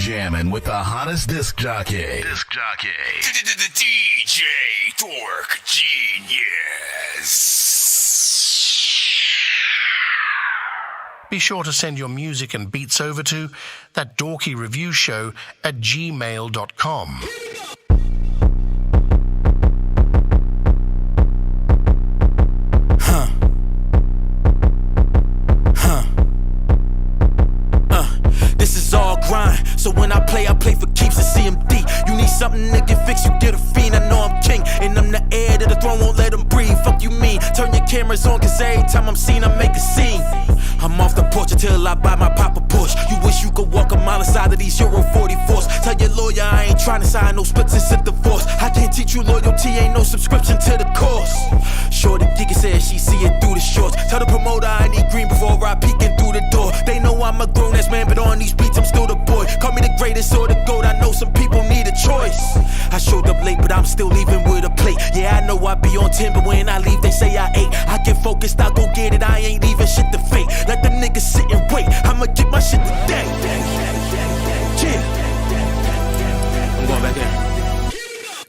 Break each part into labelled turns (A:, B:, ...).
A: jamming with the hottest disc jockey.
B: DJ Dork Genius.
C: Be sure to send your music and beats over to that dorky review show at gmail.com.
D: This is all grind, so when I play for keeps and CMD. You need something to get fixed, you get a fiend. I know I'm king, and I'm the heir to the throne, won't let them breathe. Fuck you mean, turn your cameras on, cause every time I'm seen, I make a scene. I'm off the porch until I buy my papa Porsche. You wish you could walk a mile inside of these Euro 44s. Tell your lawyer I ain't trying to sign no splits, it's a divorce. I can't teach you loyalty, ain't no subscription to the course. Shorty Giga said she see it through the shorts. Tell the promoter I need green before I peek in through the door. They know I'm a grown-ass man, but on these beats I'm still the boy. Call me the greatest or the GOAT, I know some people need a choice. I showed up late, but I'm still leaving with a plate. Yeah, I know I be on 10, but when I leave, they say I ate. I get focused, I go get it, I ain't leaving shit to fate. Let them niggas sit and wait, I'ma get my shit today. Yeah. I'm going back there.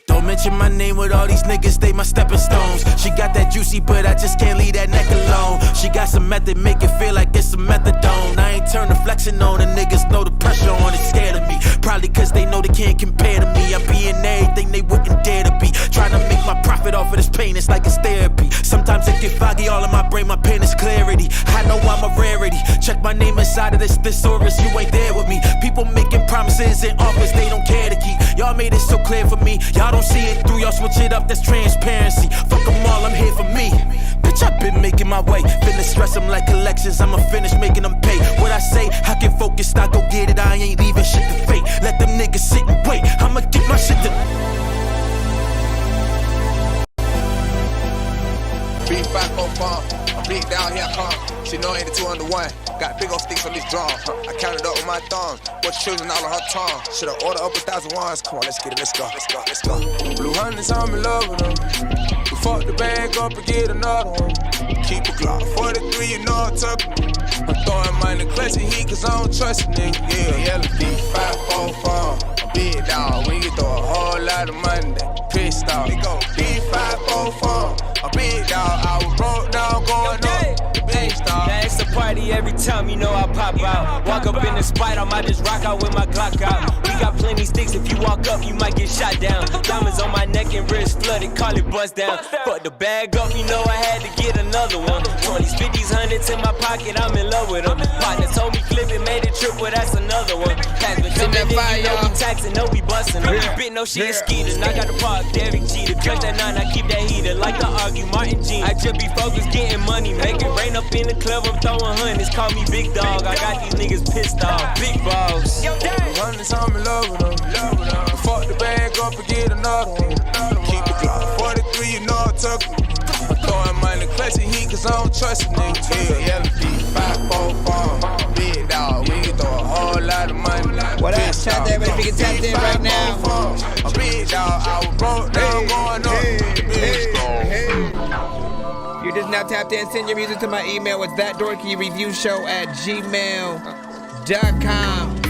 D: Don't mention my name with all these niggas, they my stepping stones. She got that juicy, but I just can't leave that neck alone. She got some method, make it feel like it's a methadone. I ain't turn the flexing on, the niggas know the pressure on it, scared of me. Probably cause they know they can't compare to me. I be in everything they wouldn't dare to be. Trying to make my profit off of this pain, it's like it's therapy. Sometimes it get foggy, all in my brain, my pen is clarity. I know I'm a rarity. Check my name inside of this thesaurus, you ain't there with me. People making promises in office they don't care to keep. Y'all made it so clear for me, y'all don't see it through, y'all switch it up, that's transparency. Fuck them all, I'm here for me. Bitch, I've been making my way. Finna stress them like elections, I'ma finish making them pay. What I say, I get focused, I go get it, I ain't leaving shit to fate. Let them niggas sit and wait, I'ma get my shit to...
E: B545, I'm big down here, come. She know 82 under one. Got big old sticks on this drum. I counted up with my thumbs. What's children all on her tongue? Shoulda ordered up 1,000 ones. Come on, let's get it, let's go. Blue hundreds, I'm in love with them. We fuck the bag up and get another one. Keep a Glock 43, you know I'm tucking. I'm throwing money in the clutch and heat, cause I don't trust a nigga. Yeah, yellow B545. I'm big dog. When you throw a whole lot of money, that pissed off. It go B545. I'm big dog. I was broke down going up.
F: Now it's a party every time, you know I pop out. Walk up in the spot, I might just rock out with my Glock out. We got plenty sticks, if you walk up, you might get shot down. Diamonds on my neck and wrist flooded, call it bust down. Fuck the bag up, you know I had to get another one. 20s, 50s, 100s in my pocket, I'm in love with them. Partner told me flip it, made it triple, that's another one. Pass me coming in, you know we taxing, know we bustin'. Bit no shit, skeeters, I got the park, Derek G. To cut that 9, I keep that heater, like to argue Martin G. I just be focused, getting money, make it rain up in the club, I'm throwing hundreds, call me big dog. I got these niggas pissed off, big balls.
E: Hundreds, I'm in love with them. Fuck the bag up and get another one. Keep the Glock 43, you know I'm tucking. I'm throwing money in the clutch and heat, cause I don't trust a nigga. Yeah, yellow B545. Big dog, we can throw a whole lot of money.
G: What up? Shout out to everybody if you can tap in right now.
E: I'm big dog, I was broke down going up.
G: You're just now tapped in. Send your music to my email. It's thatdorkyreviewshow@gmail.com.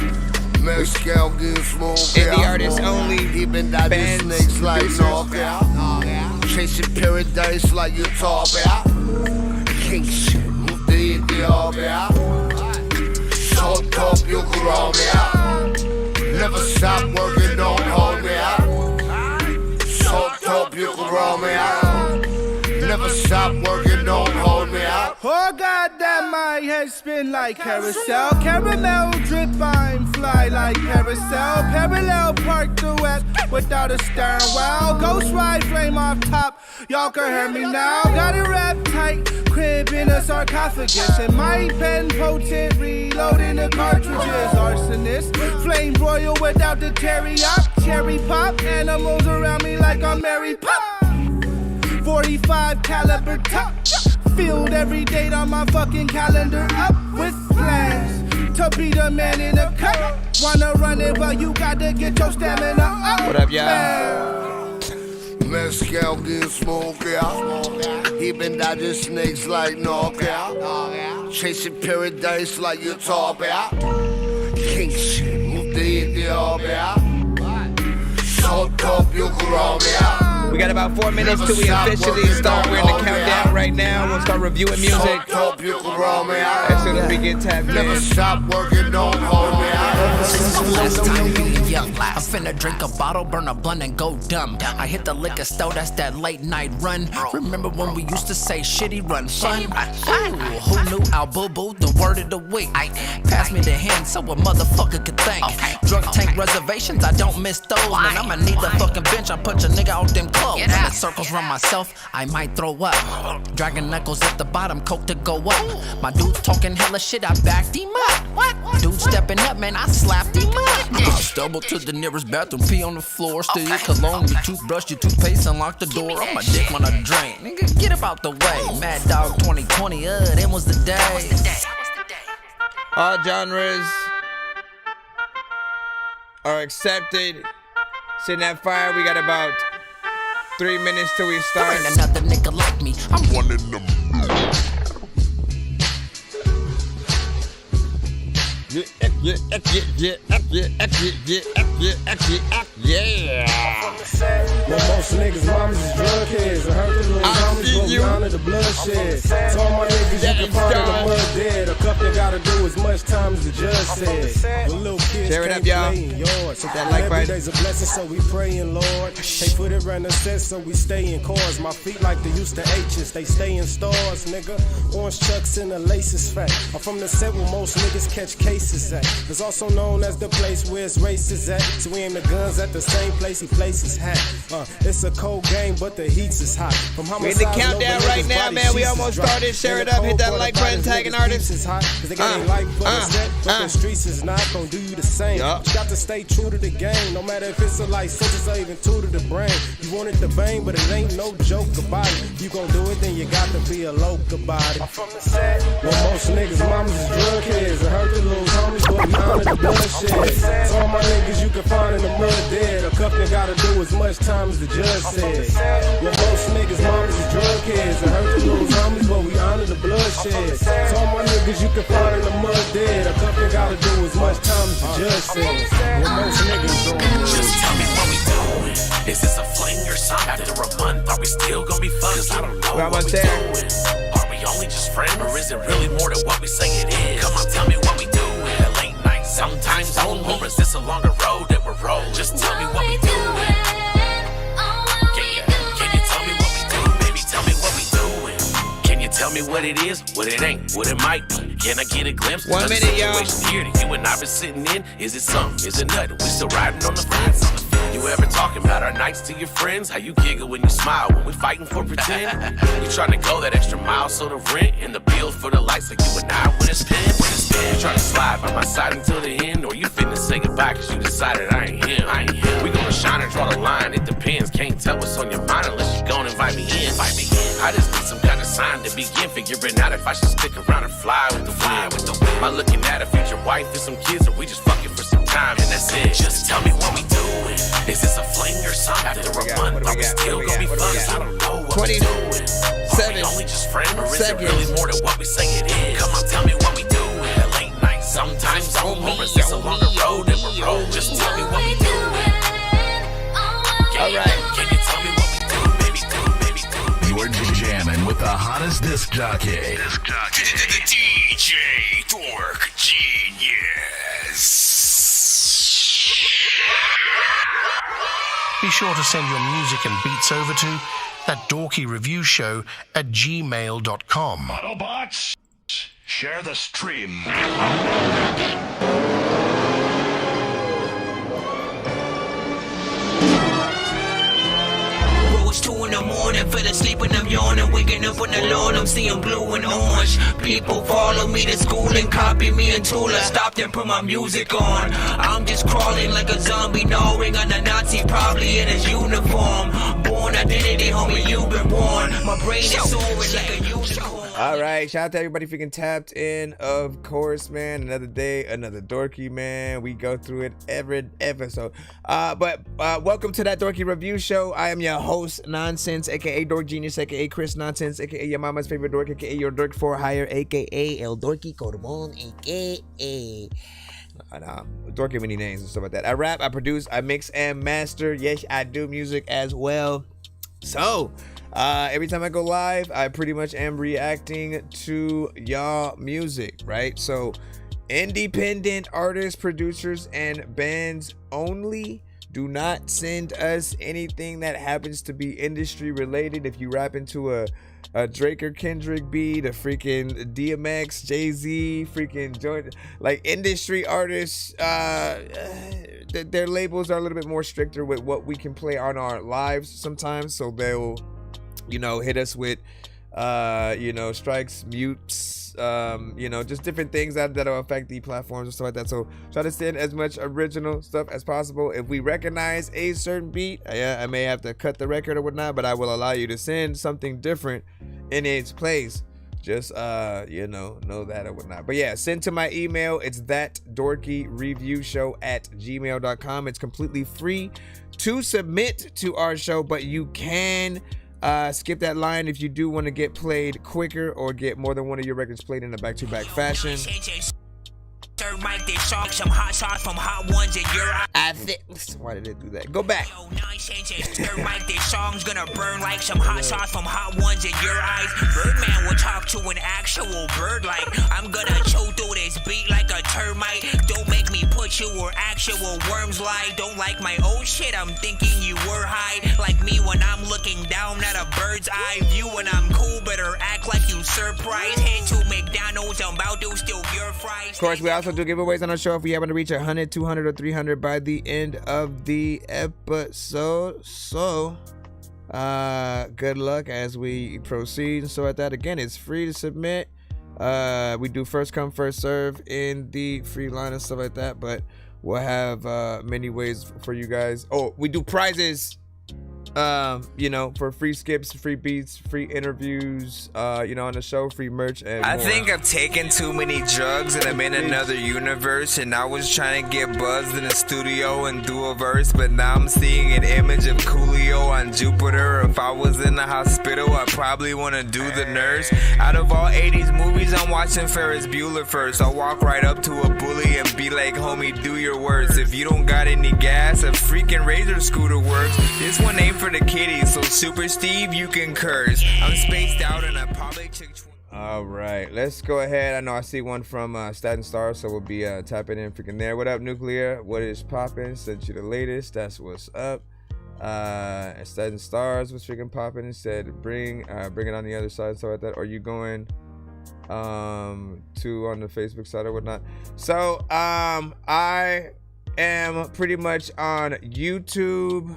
H: Mexico gives small
G: Indie artists only.
H: Even that
G: Bands,
H: snakes like
G: producers.
H: Chasing paradise like you talk about. King shit, move the Ethiopia. Short up, you can roll me out. Never stop working, don't hold me out. Short up, you can roll me out. Never stop working, don't hold me out.
I: Oh goddamn, my head spin like carousel. Caramel drip, I'm fly like carousel. Parallel park duet without a stern well. Ghost ride flame off top, y'all can hear me now. Got it wrapped tight, crib in a sarcophagus. And my pen potent, reloading the cartridges. Arsonist, flame broil without the teriyaki. Cherry pop, animals around me like I'm Mary Pop. 45 caliber top, filled every date on my fucking calendar. Up with plans to be the man in the cup. Wanna run it, but you gotta get your stamina up.
G: What up, y'all?
H: Mescal gives smoke out. Even that the snakes like knockout. Chasing paradise like you talk about. King shit, move
G: We got about 4 minutes till we officially start. We're in the countdown right now. We'll start reviewing music as soon as we get tapped in.
H: Never stop working on
J: Last time being young, I'm finna drink a bottle, burn a blunt and go dumb. I hit the liquor store, that's that late night run. Remember when we used to say shitty run fun? Ooh, who knew Al Boo Boo, the word of the week? Pass me the hand so a motherfucker could think. Drug tank reservations, I don't miss those. Man, I'ma need the fucking bench, I punch a nigga out them clothes. When the circles run myself, I might throw up. Dragging knuckles at the bottom, coke to go up. My dude talking hella shit, I backed him up. Dude stepping up, man, I slapped him up. Stumble to the nearest bathroom, pee on the floor. Steal your cologne, your toothbrush, your toothpaste, unlock the door. On my dick when I drink, nigga, get up out the way. Mad Dog 2020, that was the day.
G: All genres are accepted. Sitting that fire, we got about 3 minutes till we start.
J: There ain't another nigga like me, I'm one of them.
I: Well, most niggas' mamas is drug heads. I heard the little homies, but we honor the bloodshed. So all my niggas, you can find in the mud dead. A couple gotta do as much time as the judge said. When little kids
G: share it up,
I: can't
G: y'all.
I: play in yards.
G: Hit that like button.
I: Every day's a blessing, so we praying, Lord. They put it around the set, so we stay in cars. My feet like the Houston H's, they stay in stars, nigga. Orange chucks and the laces fat. I'm from the set where most niggas catch cases at. It's also known as the place where his race is at. So we aim the guns at the same place he places hat. It's a cold game, but the heats is hot. From
G: we're in the countdown right now, man. We almost started. Share it up, hit that like button, tagging artists.
I: Is hot, cause they got like for the set, but the streets is not gonna do you the same. You got to stay true to the game, no matter if it's a life sentence or even two to the brain. You want it to bang, but it ain't no joke about it. You gon' do it, then you got to be a local about it. From the set, well, most niggas' mamas is drug heads. I heard the little homies, but we honor the bloodshed. So all my niggas you can find in the mud dead. A couple gotta do as much time as the judge said. Well, most niggas' mamas is drug heads. I heard the little homies, but we honor the bloodshed. So all my niggas you can find in the mud dead. A couple gotta do as much time as the judge says. Well, most niggas don't.
D: Just tell me what we doing. Is this a fling or something? After a month, are we still gonna be fun? Cause I don't know what we doing. Are we only just friends, or is it really more than what we say it is? Come on, tell me what we doing. A late night, sometimes only. Or is this a longer road that we're rolling? Just tell me what we doing. Can you tell me what we do? Baby, tell me what we doing. Can you tell me what it is, what it ain't, what it might be? Can I get a glimpse?
G: 1 minute, y'all.
D: Here that you and I been sitting in. Is it something? Is it nothing? We still riding on the fence. You ever talking about our nights to your friends? How you giggle when you smile when we fighting for pretend? You trying to go that extra mile so the rent and the bills for the lights like you and I when it's spin. You trying to slide by my side until the end, or you finna say goodbye cause you decided I ain't him. We gonna shine and draw the line. It depends. Can't tell what's on your mind unless you gonna invite me in. I just need some kind of sign to begin figuring out if I should stick around and fly with the wind. Am I looking at a future wife and some kids, or we just fucking for some time and that's it? Just tell me what we doing. Is this a fling or something? After a month, are we still gonna be fun? I don't know what we doing. Are we only just friends, or is it really more than what we say it is? Come on, tell me what we doing. A late night, sometimes only. Or is this a longer road that we're rolling? Just tell me what we doing. Can you tell me what we do, baby?
A: You're jamming with the hottest disc jockey.
B: The DJ Dork Genius.
C: Be sure to send your music and beats over to that dorky review show at gmail.com.
A: Autobots, share the stream.
K: It's 2 in the morning, fell asleep and I'm yawning. Waking up on the lawn, I'm seeing blue and orange. People follow me to school and copy me and Tula. Stopped and put my music on. I'm just crawling like a zombie, gnawing on a Nazi, probably in his uniform. Born identity, homie, you've been warned. My brain is soaring like a unicorn.
G: All right, shout out to everybody freaking tapped in, of course, man. Another day, another dorky, man. We go through it every episode. But welcome to that dorky review show. I am your host, Nonsense, aka Dork Genius, aka Chris Nonsenze, aka your mama's favorite dork, aka your dork for hire, aka El Dorky Corbon, aka Dorky many names and stuff like that. I rap, I produce, I mix and master. Yes, I do music as well. So every time I go live, I pretty much am reacting to y'all music, right? So independent artists, producers, and bands only. Do not send us anything that happens to be industry related. If you rap into a Drake or Kendrick beat, a freaking DMX, Jay-Z, freaking joint, like industry artists, their labels are a little bit more stricter with what we can play on our lives sometimes. So they'll, hit us with, strikes, mutes, just different things that'll affect the platforms and stuff like that. So try to send as much original stuff as possible. If we recognize a certain beat, I may have to cut the record or whatnot, but I will allow you to send something different in its place. Just know that or whatnot. But yeah, send to my email. It's thatdorkyreviewshow@gmail.com. It's completely free to submit to our show, but you can skip that line if you do want to get played quicker or get more than one of your records played in a back-to-back fashion. I think. Why did it do that? Go back.
K: This song's gonna burn like some hot sauce from hot ones in your eyes. Birdman will talk to an actual bird like I'm gonna chew through this beat like a termite. Don't make me put you where actual worms lie. Don't like my old shit, I'm thinking you were high. Like me when I'm looking down at a bird's eye view. When I'm cool, better act like you surprised. Head to McDonald's, I'm about to steal your fries.
G: Of course, we also do giveaways on our show if we happen to reach 100, 200, or 300 by the end of the episode. So good luck as we proceed. So at that, again, it's free to submit. We do first come first serve in the free line and stuff like that, but we'll have many ways for you guys. Oh, we do prizes for free skips, free beats, free interviews, on the show, free merch, and
E: I
G: more.
E: think I've taken too many drugs and I'm in another universe, and I was trying to get buzzed in the studio and do a verse, but now I'm seeing an image of Coolio on Jupiter. If I was in the hospital, I probably want to do the nurse. Out of all 80s movies, I'm watching Ferris Bueller first. I'll walk right up to a bully and be like, homie, do your worst. If you don't got any gas, a freaking Razor scooter works. This one ain't for the kiddies, so Super Steve, you can curse. I'm spaced out and I probably took.
G: All right, let's go ahead. I know I see one from Staten Stars, so we'll be tapping in freaking there. What up, Nuclear? What is poppin'? Sent you the latest. That's what's up. Staten Stars was freaking popping and said, bring it on the other side, so like that. Are you going to on the Facebook side or whatnot? So I am pretty much on YouTube.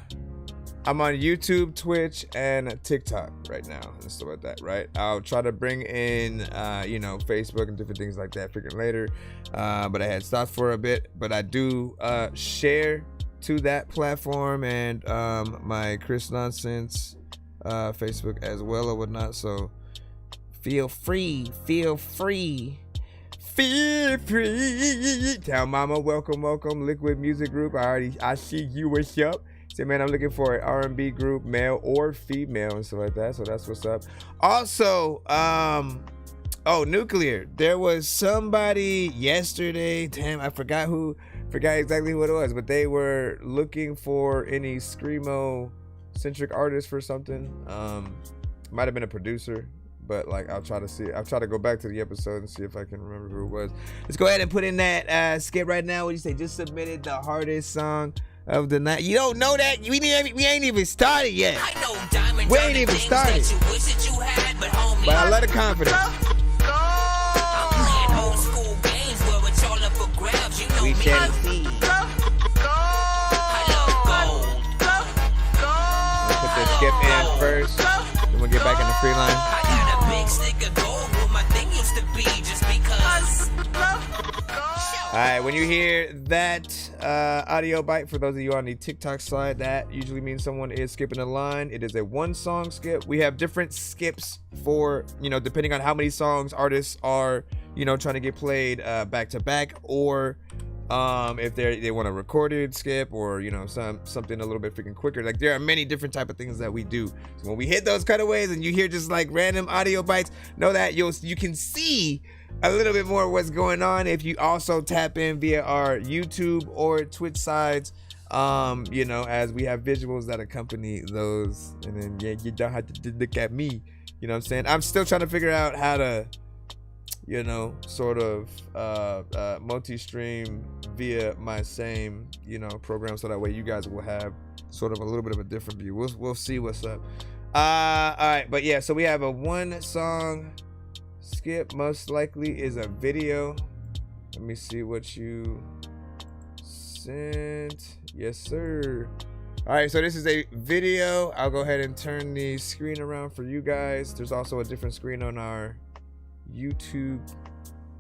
G: I'm on YouTube, Twitch, and TikTok right now and stuff like that, right? I'll try to bring in, Facebook and different things like that freaking later. But I had stopped for a bit. But I do share to that platform and my Chris Nonsenze Facebook as well or whatnot. So feel free. Tell mama, welcome. Liquid Music Group. I see you. What's up? Say, man, I'm looking for an R&B group, male or female and stuff like that. So that's what's up. Also, Nuclear. There was somebody yesterday. Damn, I forgot exactly what it was, but they were looking for any screamo-centric artist for something. Might have been a producer, but like I'll try to go back to the episode and see if I can remember who it was. Let's go ahead and put in that skip right now. What do you say? Just submitted the hardest song of the night. You don't know that? We ain't even started yet. We ain't even started. But I love the confidence. We shall see. Put the skip in first. Then we'll get back in the free line.
K: I got a big stick of gold where my thing used to be just because.
G: Alright, when you hear that audio bite, for those of you on the TikTok side, that usually means someone is skipping a line. It is a one song skip. We have different skips for, depending on how many songs artists are, trying to get played back to back, or if they want a recorded skip, or something a little bit freaking quicker. Like, there are many different type of things that we do. So when we hit those cutaways and you hear just like random audio bites, know that you can see a little bit more of what's going on. If you also tap in via our YouTube or Twitch sides, you know, as we have visuals that accompany those, and then yeah, you don't have to look at me. You know what I'm saying? I'm still trying to figure out how to, you know, sort of multi-stream via my same, you know, program, so that way you guys will have sort of a little bit of a different view. We'll see what's up. All right, but yeah, so we have a 1 song skip. Most likely is a video. Let me see what you sent. Yes, sir. All right, so this is a video. I'll go ahead and turn the screen around for you guys. There's also a different screen on our YouTube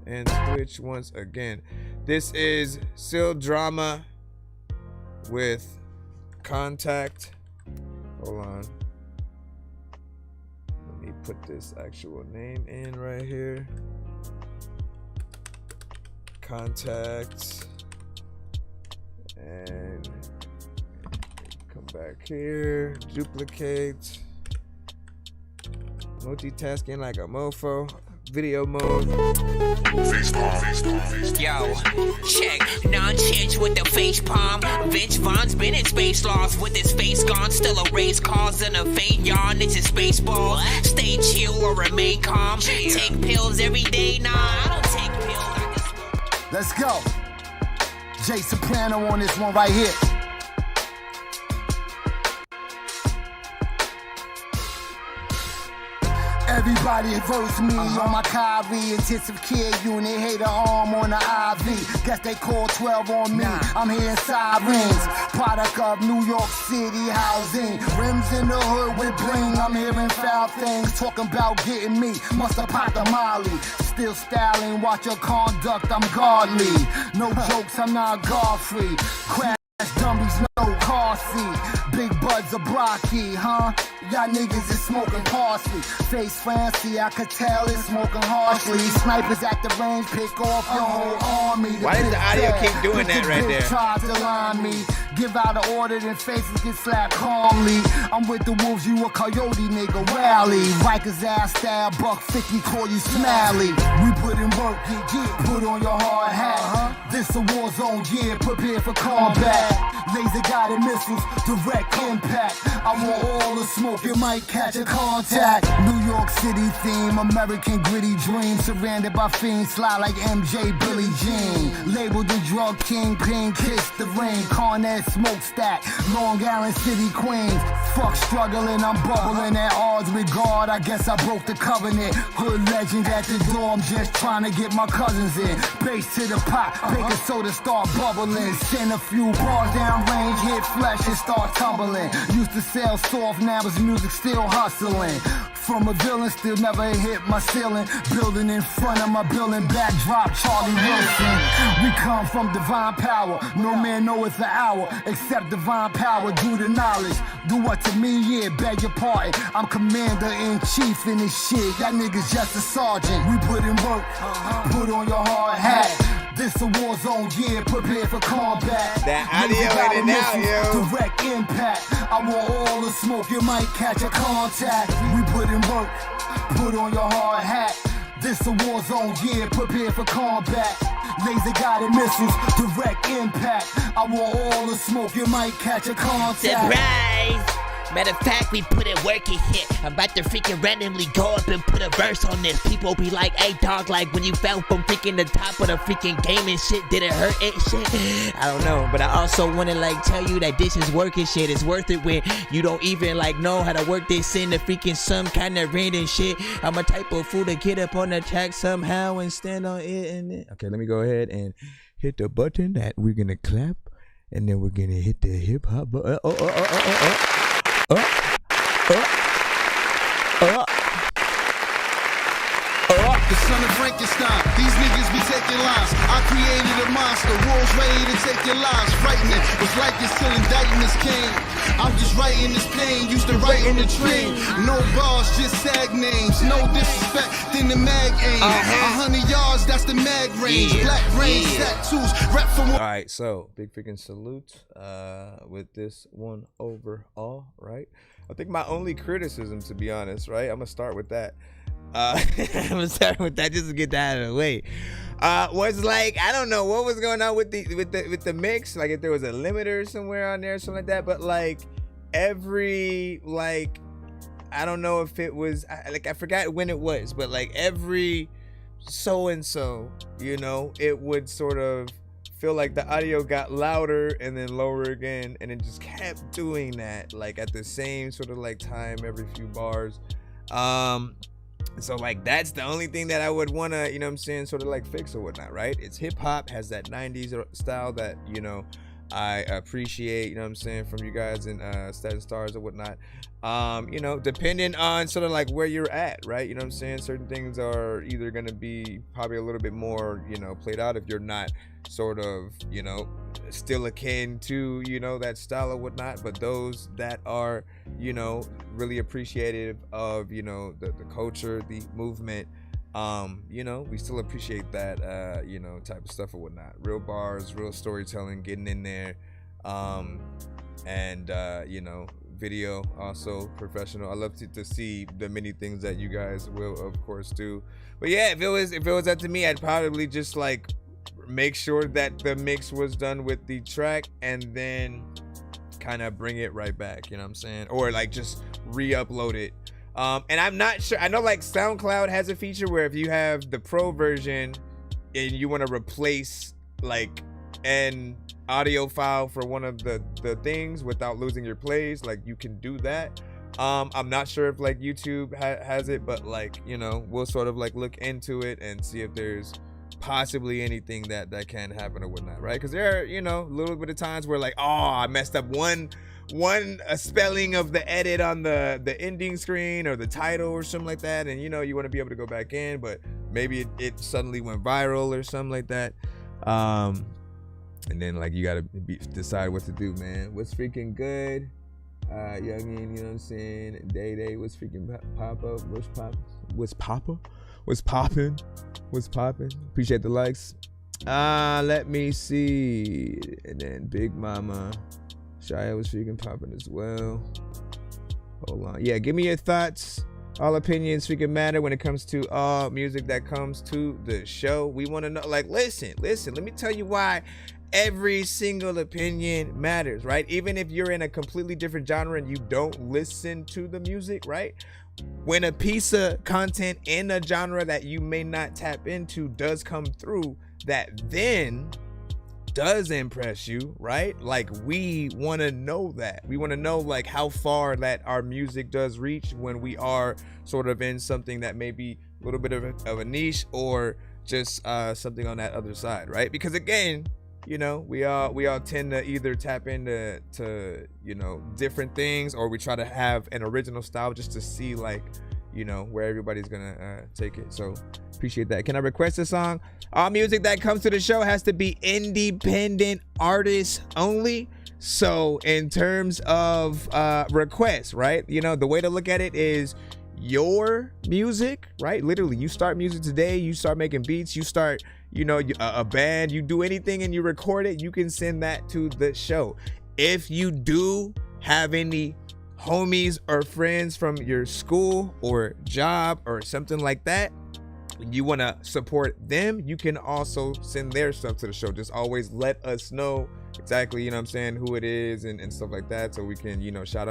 G: and Twitch once again. This is Still Drama with Contact. Hold on. Let me put this actual name in right here. Contact. And come back here. Duplicate. Multitasking like a mofo. Video mode.
K: Yo, check. Nonsense with the face palm. Vince Vaughn's been in space lost with his face gone. Still a race cause and a faint yawn. It's his baseball. Stay chill or remain calm. Take pills every day. Nah, I don't take pills.
H: Let's go. Jay Soprano on this one right here. Everybody verse me on my Kyrie intensive care unit. Hate an arm on the IV. Guess they call 12 on me. I'm hearing sirens. Product of New York City housing. Rims in the hood with bling. I'm hearing foul things. Talking about getting me. Must have popped a Molly. Still styling. Watch your conduct. I'm godly. No jokes. I'm not God-free. Crash dummies. No car seat. Big buds of broccoli, huh? Y'all niggas is smoking parsley. Face fancy, I could tell it's smoking harshly. Snipers at the range, pick off your whole army.
G: Why does the audio keep doing that right there?
H: Try to line me. Give out an order, then faces get slapped calmly. I'm with the wolves, you a coyote nigga, rally. Rikers ass style, buck 50, call you smiley. We put in work, put on your hard hat. This a war zone, yeah, prepare for combat. Laser guided missiles, direct impact. I want all the smoke, you might catch a contact. New York City theme, American gritty dream. Surrounded by fiends, slide like MJ, Billie Jean. Labeled the drug kingpin, kiss the ring. Cornet smokestack, Long Island City, Queens. Fuck struggling, I'm bubbling at odds with God. I guess I broke the covenant. Hood legend at the door, I'm just trying to get my cousins in. Bass to the pot, baking soda start bubbling. Send a few bars down range, hit flesh and start tumbling. Used to sell soft, now his music still hustling. From a villain, still never hit my ceiling. Building in front of my building, backdrop Charlie Wilson. We come from divine power, no man knoweth the hour, except divine power due to knowledge. Do what to me, yeah, beg your pardon. I'm commander-in-chief in this shit, y'all niggas just a sergeant. We put in work, put on your hard hat. This a war zone, yeah, prepare for combat.
G: That audio in and out, yo.
H: Direct impact. I want all the smoke, you might catch a contact. We put in work, put on your hard hat. This a war zone, yeah, prepare for combat. Laser guided missiles, direct impact. I want all the smoke, you might catch a contact.
K: Surprise! Matter of fact, we put in work in here. I'm about to freaking randomly go up and put a verse on this. People be like, hey dog, like when you fell from freaking the top of the freaking game and shit, did it hurt and shit? I don't know, but I also wanna like tell you that this is work and shit. It's worth it when you don't even like know how to work this in the freaking some kind of random shit. I'm a type of fool to get up on the track somehow and stand on it and then.
G: Okay, let me go ahead and hit the button that we're gonna clap, and then we're gonna hit the hip hop button.
L: The son of Frankenstein, these niggas be taking lives. I created a monster, world's ready to take your lives. Frightening, it's like you're still indicting this king. I'm just writing this pain, used to write on the train. No bars, just sag names. No disrespect, then the mag aim. 100 yards, that's the mag range. Black range, tattoos, rap from.
G: All right, so big freaking salute with this one overall, right? I think my only criticism, to be honest, right? I'm gonna start with that. I'm gonna start with that just to get that out of the way. Was like, I don't know what was going on with the mix, like if there was a limiter somewhere on there or something like that, but like every, like, I don't know if it was, like, I forgot when it was, but like every so and so, you know, it would sort of feel like the audio got louder and then lower again, and it just kept doing that, like at the same sort of like time every few bars. So like that's the only thing that I would want to, you know what I'm saying, sort of like fix or whatnot, right? It's hip hop, has that 90s style that, you know, I appreciate, you know what I'm saying, from you guys in Static Stars or whatnot. You know, depending on sort of like where you're at, right? You know what I'm saying? Certain things are either going to be probably a little bit more, you know, played out if you're not sort of, you know, still akin to, you know, that style or whatnot. But those that are, you know, really appreciative of, you know, the culture, the movement, you know, we still appreciate that, you know, type of stuff or whatnot. Real bars, real storytelling, getting in there, and you know, video also professional. I love to see the many things that you guys will of course do. But yeah, if it was up to me, I'd probably just like make sure that the mix was done with the track and then kind of bring it right back, you know what I'm saying, or like just re-upload it. And I'm not sure, I know like SoundCloud has a feature where if you have the pro version and you want to replace like an audio file for one of the things without losing your plays, like you can do that. I'm not sure if like YouTube has it, but like, you know, we'll sort of like look into it and see if there's possibly anything that can happen or whatnot, right? Because there are, you know, a little bit of times where like, oh, I messed up one spelling of the edit on the ending screen or the title or something like that, and you know, you want to be able to go back in, but maybe it suddenly went viral or something like that. And then like you gotta decide what to do, man. What's freaking good? Youngin, you know what I'm saying? Day, what's freaking pop up? What's popping? Appreciate the likes. Let me see. And then Big Mama Shia was freaking popping as well. Hold on. Yeah, give me your thoughts. All opinions freaking matter when it comes to all music that comes to the show. We want to know, like, listen, let me tell you why every single opinion matters, right? Even if you're in a completely different genre and you don't listen to the music, right? When a piece of content in a genre that you may not tap into does come through, that then does impress you, right? Like, we want to know that. We want to know like how far that our music does reach when we are sort of in something that may be a little bit of a niche, or just something on that other side, right? Because again, you know, we all tend to either tap into you know, different things, or we try to have an original style just to see like, you know, where everybody's gonna take it. So appreciate that. Can I request a song? All music that comes to the show has to be independent artists only. So in terms of requests, right, you know, the way to look at it is your music, right? Literally, you start music today, you start making beats, you start, you know, a band, you do anything and you record it, you can send that to the show. If you do have any homies or friends from your school or job or something like that, you want to support them, you can also send their stuff to the show. Just always let us know exactly, you know what I'm saying, who it is and stuff like that, so we can, you know, shout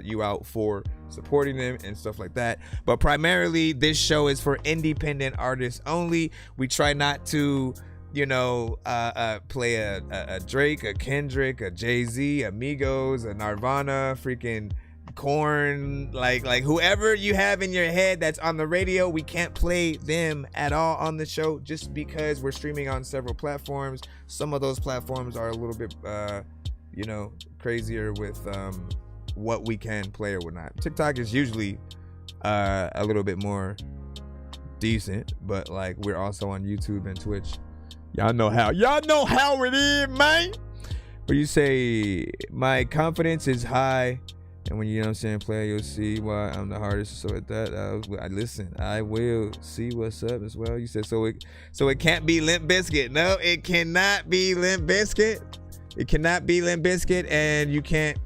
G: you out for supporting them and stuff like that. But primarily this show is for independent artists only. We try not to, you know, play a Drake, a Kendrick, a Jay-Z, a Migos, a Nirvana, freaking Korn, like whoever you have in your head that's on the radio. We can't play them at all on the show, just because we're streaming on several platforms. Some of those platforms are a little bit you know, crazier with what we can play or whatnot. TikTok is usually a little bit more decent, but like we're also on YouTube and Twitch. Y'all know how it is, man. But you say my confidence is high, and when you know what I'm saying, play, you'll see why I'm the hardest. So at that, I listen. I will see what's up as well. You said so it can't be Limp Bizkit. No, it cannot be Limp Bizkit. It cannot be Limp Bizkit, and you can't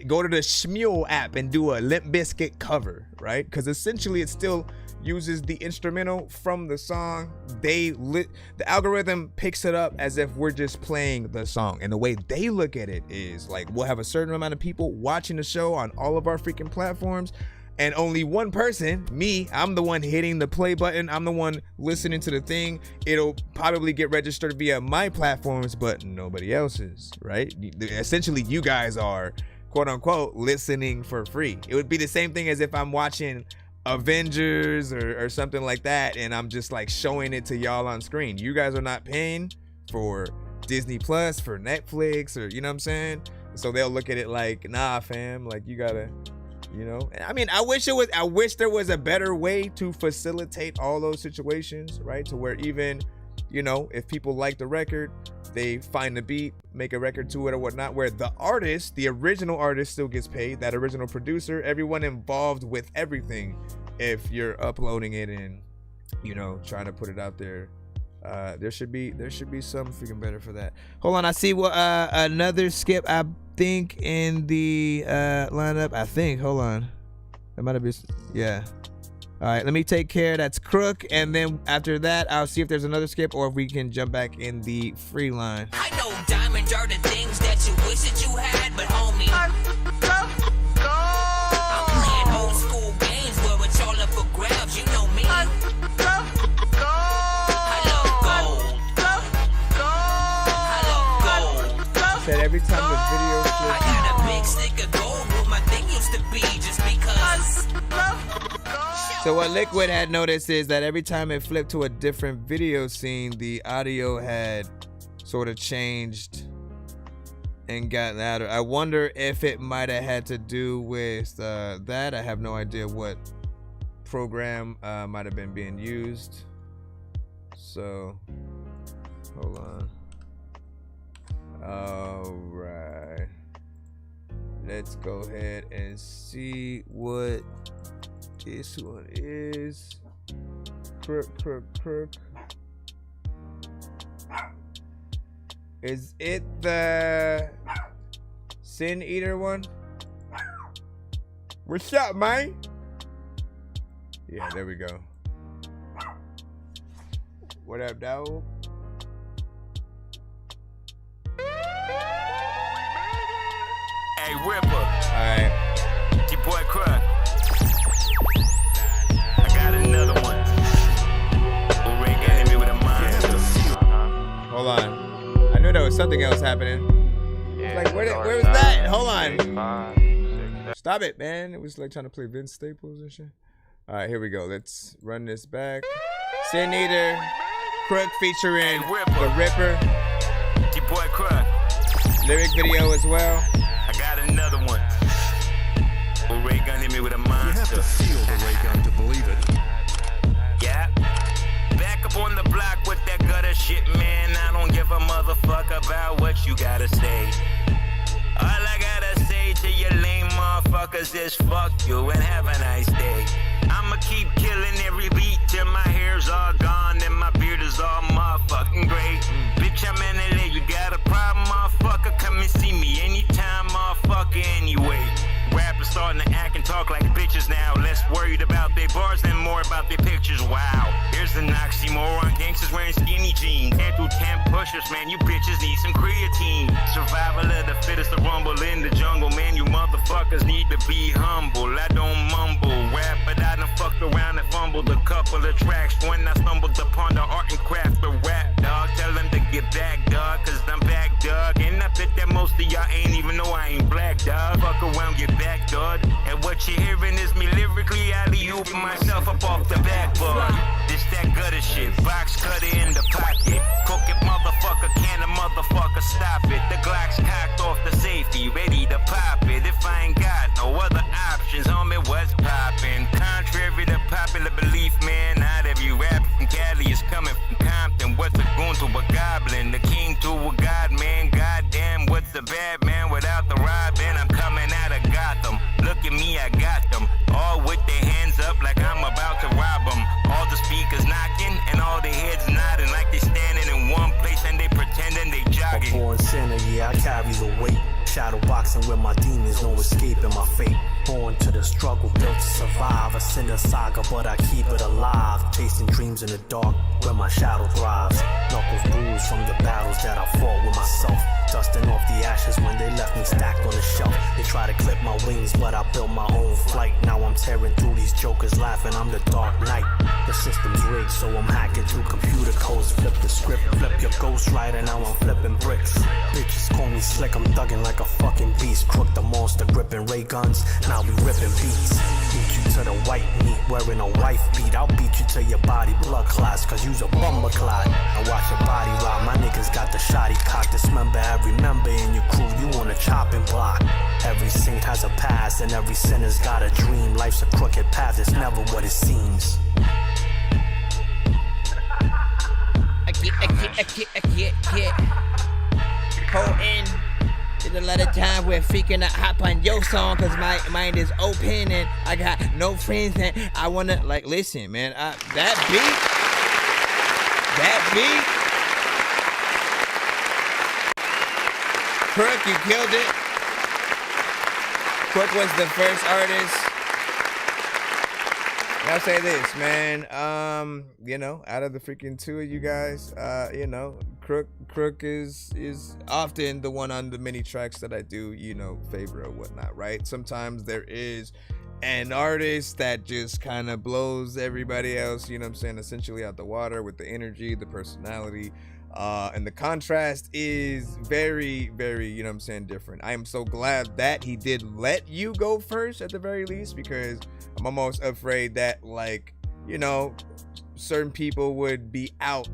G: go to the Shmule app and do a Limp Bizkit cover, right? Because essentially it's still uses the instrumental from the song, the algorithm picks it up as if we're just playing the song. And the way they look at it is like, we'll have a certain amount of people watching the show on all of our freaking platforms, and only one person, me, I'm the one hitting the play button. I'm the one listening to the thing. It'll probably get registered via my platforms, but nobody else's, right? Essentially, you guys are, quote unquote, listening for free. It would be the same thing as if I'm watching Avengers or something like that, and I'm just like showing it to y'all on screen. You guys are not paying for Disney Plus, for Netflix, or you know what I'm saying? So they'll look at it like, nah, fam, like you gotta, you know. I mean, I wish there was a better way to facilitate all those situations, right? To where even, you know, if people like the record, they find the beat, make a record to it or whatnot, where the artist, the original artist, still gets paid, that original producer, everyone involved with everything. If you're uploading it and, you know, trying to put it out there, there should be something freaking better for that. Hold on, I see what another skip, I think, in the lineup. I think, hold on, that might have been, yeah. All right, let me take care. That's Crook, and then after that, I'll see if there's another skip or if we can jump back in the free line.
K: I know diamonds are the things that you wish that you had, but homie, I'm playing old school games where it's all up for grabs. You know me. I love gold.
G: Said every time the video flips.
K: I got a big stick of gold where my thing used to be, just because.
G: So what Liquid had noticed is that every time it flipped to a different video scene, the audio had sort of changed and got louder. I wonder if it might have had to do with that. I have no idea what program might have been being used. So, hold on. All right. Let's go ahead and see what this one is. Crook. Is it the Sin Eater one? What's up, man? Yeah, there we go. What up, dog?
B: Hey, Ripper.
G: Alright.
B: Your boy Crook. I got another one. Ray got me with a monster.
G: Hold on. I knew there was something else happening. Like, where was that? Hold on. Stop it, man. It was like trying to play Vince Staples and shit. Alright, here we go. Let's run this back. Sin Eater, Crook featuring The Ripper.
B: Your boy Crook.
G: Lyric video as well.
B: I got another one. Ray gun hit me with a monster.
M: You have to feel the ray gun to believe it.
B: Yeah. Back up on the block with that gutter shit, man. I don't give a motherfucker about what you gotta say. All I gotta say to you lame motherfuckers is fuck you and have a nice day. I'ma keep killing every beat till my hair's all gone and my beard is all motherfucking gray. Bitch, I'm in LA, you got a problem, motherfucker? Come and see me anytime, motherfucker, anyway. Rappers starting to act and talk like bitches now. Less worried about their bars than more about their pictures. Wow, here's an oxymoron. Gangsters wearing skinny jeans. Can't do 10 push-ups, man. You bitches need some creatine. Survival of the fittest to rumble in the jungle, man. You motherfuckers need to be humble. I don't mumble rap, but I done fucked around and fumbled a couple of tracks when I stumbled upon the art and craft of rap, dog. Tell them to get back, dog, cause I'm back, dog. And I bet that most of y'all ain't even know I ain't black, dog. Fuck around, get back, dog. And what you're hearing is me lyrically alley-ooping myself up off the backboard. This that gutter shit, box cutter in the pocket. Cook it, motherfucker, can a motherfucker stop it? The Glock's cocked off the safety, ready to pop it. If I ain't got no other options, homie, what's poppin'? Contrary to popular belief, man, not every rap from Cali is coming from Compton. What's a goon to a goblin? The king to a god, man. Goddamn, what's the bad man without the robbing? I'm coming out of Gotham. Look at me, I got them. All with their hands up like I'm about to rob them. All the speakers knocking and all their heads nodding like they standing in one place and they pretending they jogging.
N: A born sinner, yeah, I carry the weight. Shadow boxing with my demons, no escaping my fate.
D: Born to the struggle, built to survive. A sinner saga, but I keep it alive. Chasing dreams in the dark, where my shadow thrives. Knuckles bruised from the battles that I fought with myself. Dusting off the ashes when they left me stacked on the shelf. They try to clip my wings, but I built my own flight. Now I'm tearing through these jokers laughing, I'm the Dark Knight. The system's rigged, so I'm hacking through computer codes. Flip the script, flip your ghostwriter, now I'm flipping bricks. Bitches call me slick, I'm thugging like a fucking beast. Crook the monster, gripping ray guns, now we ripping beats. Beat you to the white meat, wearing a wife beat. I'll beat you to your body blood clots, cause you's a bummer clot. I watch your body rot, my niggas got the shotty cock. Dismember every member in your crew, you on a chopping block. Every saint has a past, and every sinner's got a dream. Life's a crooked path, it's never what it seems.
N: I get. Potent. There's a lot of time where freaking I hop on your song cause my mind is open and I got no friends and I wanna like listen, man. That beat. Crook, you killed it. Crook was the first artist. I'll say this, man. Out of the freaking two of you guys, Crook is often the one on the many tracks that I do, favor or whatnot, right? Sometimes there is an artist that just kind of blows everybody else, essentially out the water with the energy, the personality, and the contrast is very, very, different. I am so glad that he did let you go first at the very least, because I'm almost afraid that, certain people would be out,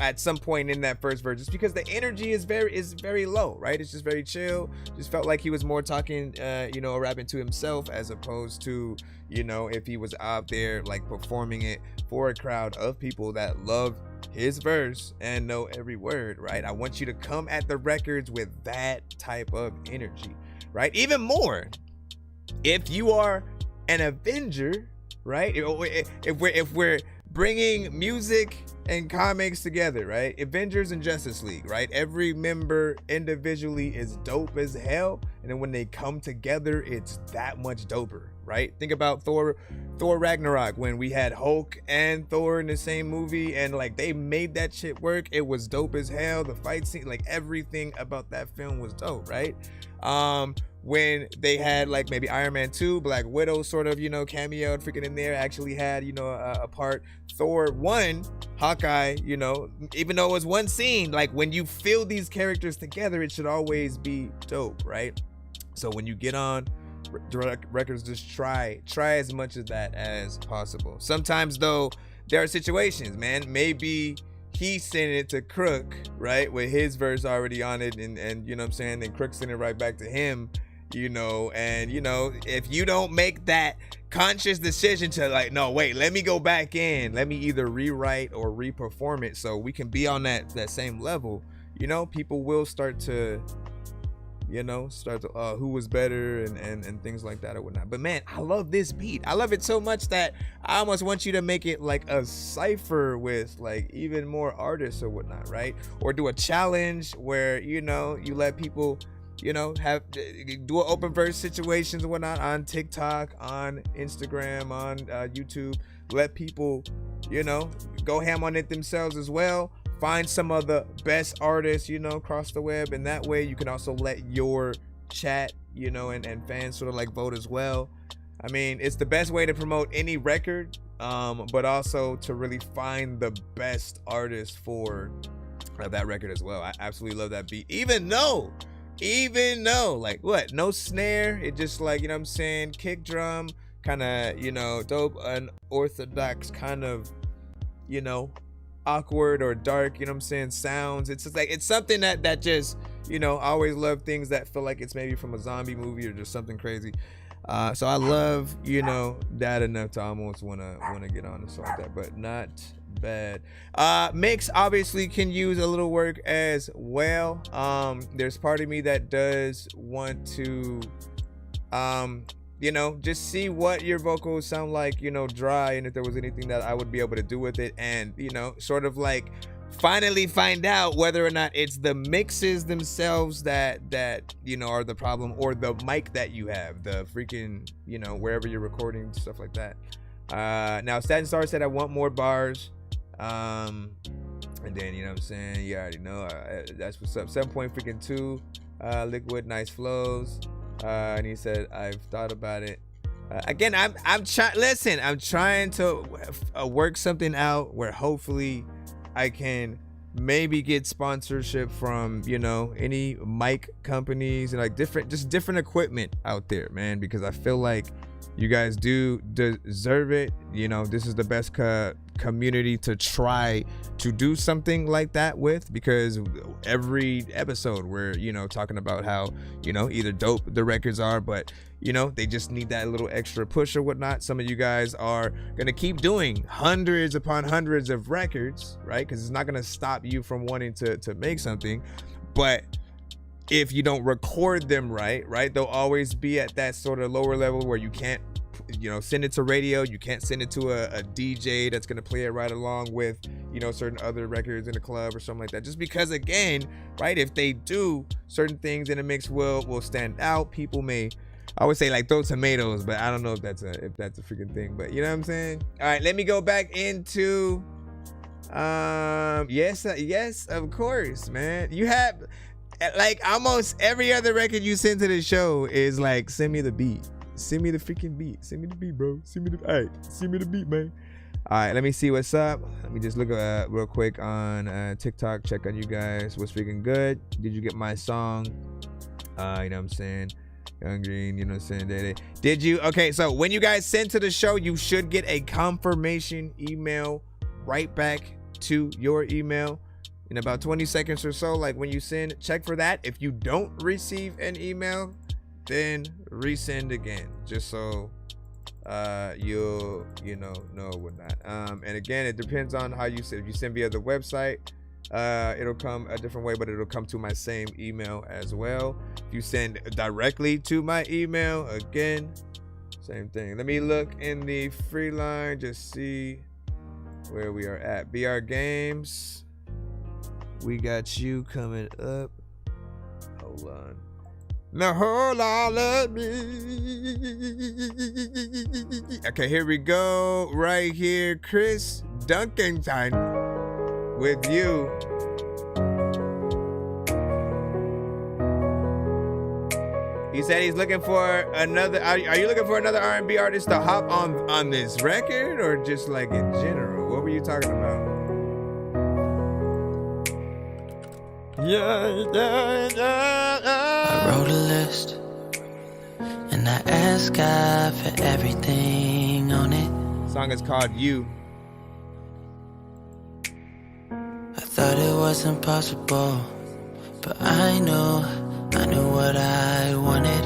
N: at some point in that first verse, just because the energy is very low, right? It's just very chill. Just felt like he was more talking, rapping to himself as opposed to, if he was out there like performing it for a crowd of people that love his verse and know every word, right? I want you to come at the records with that type of energy, right? Even more, if you are an Avenger, right? If we're bringing music and comics together, right? Avengers and Justice League, right? Every member individually is dope as hell, and then when they come together, it's that much doper, right? Think about Thor Ragnarok, when we had Hulk and Thor in the same movie, and like they made that shit work. It was dope as hell. The fight scene, like everything about that film was dope, right? When they had like maybe Iron Man 2, Black Widow sort of, cameoed freaking in there, actually had, a part. Thor 1, Hawkeye, even though it was one scene, like when you feel these characters together, it should always be dope, right? So when you get on direct records, just try as much of that as possible. Sometimes though, there are situations, man, maybe he sent it to Crook, right, with his verse already on it, and and Crook sent it right back to him, if you don't make that conscious decision to like, no, wait, let me go back in, let me either rewrite or re-perform it so we can be on that same level, people will start to who was better and things like that or whatnot. But man, I love this beat. I love it so much that I almost want you to make it like a cypher with like even more artists or whatnot, right? Or do a challenge where, you let people, do an open verse situations and whatnot on TikTok, on Instagram, on YouTube. Let people, go ham on it themselves as well. Find some of the best artists, across the web, and that way you can also let your chat, and fans sort of like vote as well. I mean, it's the best way to promote any record, but also to really find the best artist for that record as well. I absolutely love that beat, even though like what, no snare, it just like, kick drum, kind of, dope, unorthodox kind of, awkward or dark, sounds. It's just like, it's something that just, I always love things that feel like it's maybe from a zombie movie or just something crazy. So I love, that enough to almost wanna get on a song like that, but not bad. Mix obviously can use a little work as well. There's part of me that does want to just see what your vocals sound like, dry, and if there was anything that I would be able to do with it, and sort of like finally find out whether or not it's the mixes themselves that you know are the problem, or the mic that you have, the freaking, you know, wherever you're recording, stuff like that. Now Statin Star said I want more bars, and then, you know what I'm saying, you already know, that's what's up. 7.2 Liquid, nice flows, and he said I've thought about it. Again, I'm trying to work something out where hopefully I can maybe get sponsorship from, you know, any mic companies and like different equipment out there, man, because I feel like you guys do deserve it. You know, this is the best community to try to do something like that with, because every episode we're, you know, talking about how, you know, either dope the records are, but, you know, they just need that little extra push or whatnot. Some of you guys are gonna keep doing hundreds upon hundreds of records, right? Because it's not gonna stop you from wanting to make something, but if you don't record them right, they'll always be at that sort of lower level where you can't, you know, send it to radio. You can't send it to a DJ that's going to play it right along with, you know, certain other records in the club or something like that. Just because, again, right, if they do, certain things in a mix will stand out. People may, I would say, like, throw tomatoes, but I don't know if that's a freaking thing. But you know what I'm saying? All right, let me go back into yes, of course, man. You have, like, almost every other record you send to the show is like, send me the beat. Send me the freaking beat. Send me the beat, bro. Send me the beat, man. All right, let me see what's up. Let me just look real quick on TikTok. Check on you guys. What's freaking good? Did you get my song? You know what I'm saying? Young Green, you know what I'm saying? Did you? Okay, so when you guys send to the show, you should get a confirmation email right back to your email in about 20 seconds or so. Like when you send, check for that. If you don't receive an email, then resend again, just so you'll, you know whatnot. And again, it depends on how you send. If you send via the website, it'll come a different way, but it'll come to my same email as well. If you send directly to my email, again, same thing. Let me look in the free line, just see where we are at. BR Games, we got you coming up. Hold on. Now hold on, let me. Okay, here we go. Right here, Chris Nonsenze with you. He said he's looking for another. Are you looking for another R&B artist to hop on this record, or just like in general? What were you talking about?
O: I wrote a list and I asked God for everything on it.
N: Song is called You.
O: I thought it was impossible, but I knew what I wanted.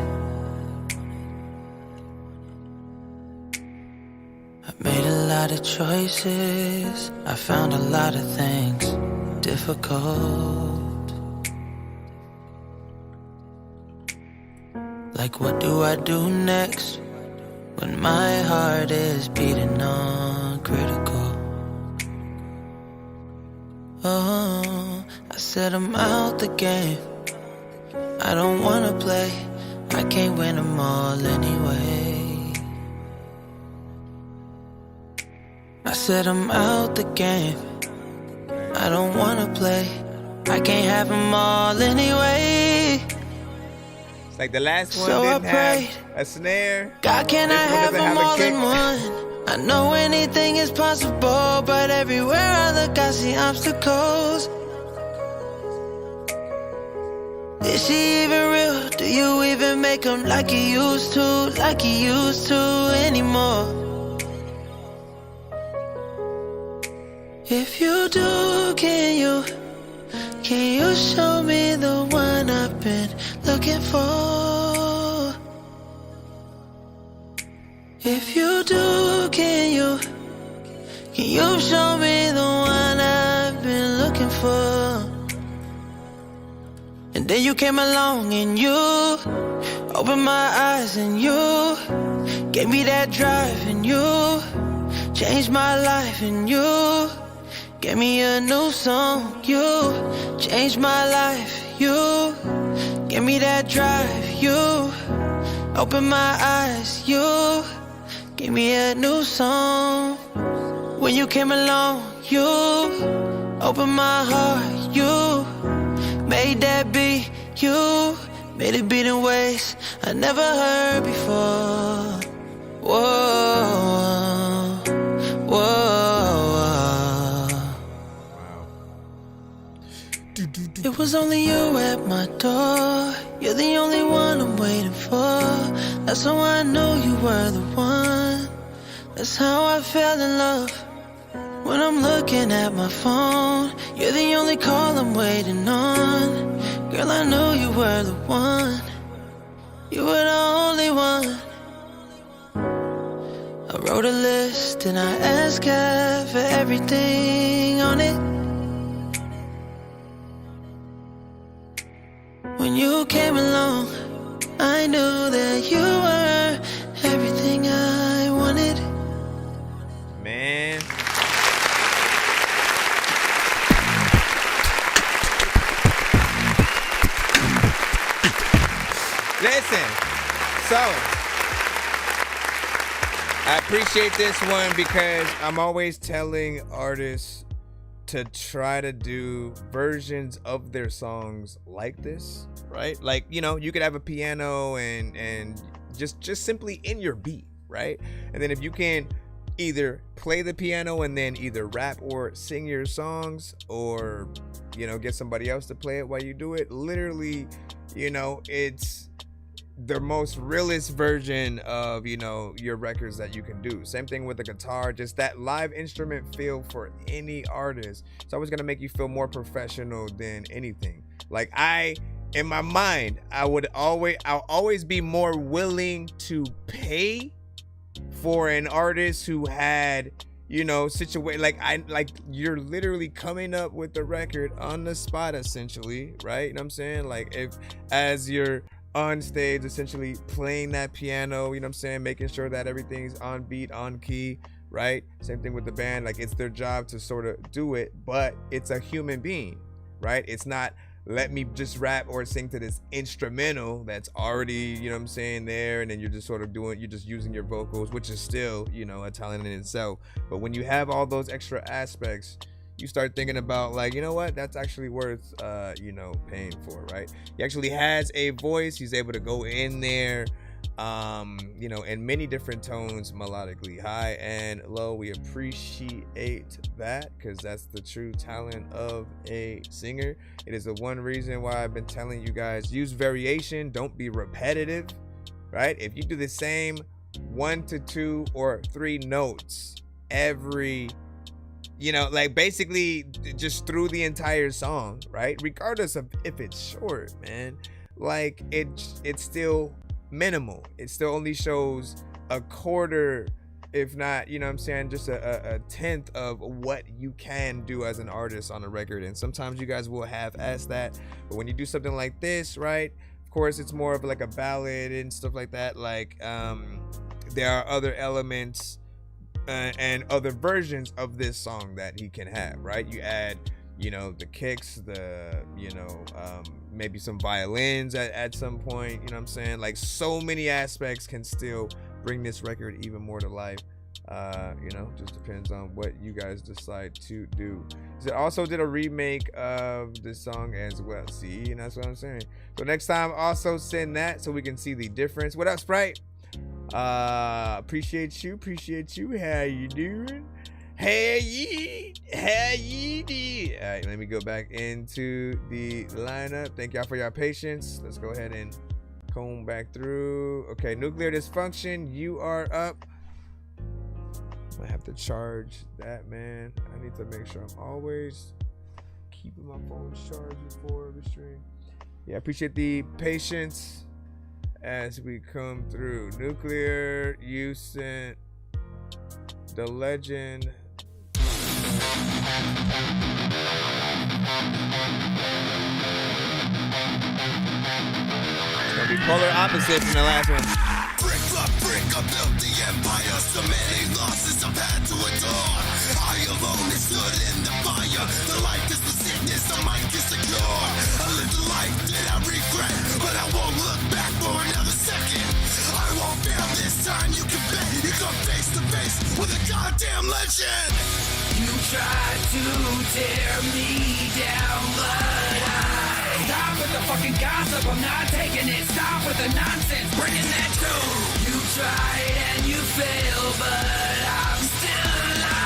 O: I made a lot of choices, I found a lot of things difficult. Like, what do I do next when my heart is beating on critical? Oh, I said I'm out the game. I don't wanna play. I can't win them all anyway. I said I'm out the game. I don't wanna play. I can't have them all anyway.
N: Like the last one
O: So
N: didn't
O: I
N: have a snare.
O: God, can I have them all in one? I know anything is possible, but everywhere I look I see obstacles. Is she even real? Do you even make them like you used to anymore? If you do, can you show me the one I've been looking for? If you do, can you show me the one I've been looking for? And then you came along and you opened my eyes and you gave me that drive and you changed my life and you gave me a new song. You changed my life. You gave me that drive. You opened my eyes. You gave me a new song. When you came along, you opened my heart. You made that beat. You made it beat in ways I never heard before. Whoa, whoa. It was only you at my door. You're the only one I'm waiting for. That's how I knew you were the one. That's how I fell in love. When I'm looking at my phone, you're the only call I'm waiting on. Girl, I knew you were the one. You were the only one. I wrote a list and I asked God for everything on it. When you came along, I knew that you were everything I wanted.
N: Man. Listen, so I appreciate this one because I'm always telling artists to try to do versions of their songs like this, right? Like, you know, you could have a piano and just simply in your beat, right? And then if you can either play the piano and then either rap or sing your songs, or, you know, get somebody else to play it while you do it, literally, you know, it's the most realist version of, you know, your records that you can do. Same thing with the guitar, just that live instrument feel for any artist. It's always gonna make you feel more professional than anything. Like in my mind, I'll always be more willing to pay for an artist who had, you know, like you're literally coming up with the record on the spot, essentially, right? You know what I'm saying? Like, if as you're on stage essentially playing that piano, you know what I'm saying, making sure that everything's on beat, on key, right? Same thing with the band. Like, it's their job to sort of do it, but it's a human being, right? It's not, let me just rap or sing to this instrumental that's already, you know what I'm saying, there, and then you're just sort of you're just using your vocals, which is still, you know, a talent in itself. But when you have all those extra aspects, you start thinking about, like, you know what, that's actually worth, you know, paying for, right? He actually has a voice. He's able to go in there, you know, in many different tones, melodically, high and low. We appreciate that, because that's the true talent of a singer. It is the one reason why I've been telling you guys, use variation, don't be repetitive, right? If you do the same 1 to 2 or 3 notes every, you know, like, basically just through the entire song, right? Regardless of if it's short, man, like, it's still minimal. It still only shows a quarter, if not, you know what I'm saying, just a tenth of what you can do as an artist on a record. And sometimes you guys will half-ass that, but when you do something like this, right, of course, it's more of like a ballad and stuff like that. Like, there are other elements and other versions of this song that he can have, right? You add, you know, the kicks, the, you know, maybe some violins at some point, you know what I'm saying? Like, so many aspects can still bring this record even more to life. You know, just depends on what you guys decide to do. So also did a remake of the song as well. See, and that's what I'm saying. So next time, also send that so we can see the difference. What up, Sprite? Appreciate you. How you doing? How you doing? All right, let me go back into the lineup. Thank y'all for your patience. Let's go ahead and comb back through. Okay, nuclear dysfunction, you are up. I have to charge that, man. I need to make sure I'm always keeping my phone charged before the stream. Yeah, I appreciate the patience as we come through. Nuclear, you sent the legend. It's gonna be polar opposites in the last one.
H: Brick up, built the empire. So many losses I've had to endure. I I alone is stood in the fire. The life is the sickness, the mic is the cure. I lived a life that I regret, but I won't look back for another second. I won't fail this time, you can bet. You come face to face with a goddamn legend.
K: You tried to tear me down, but I stop with the fucking gossip. I'm not taking it. Stop with the nonsense, bringing that too. You tried and you failed, but I'm still alive.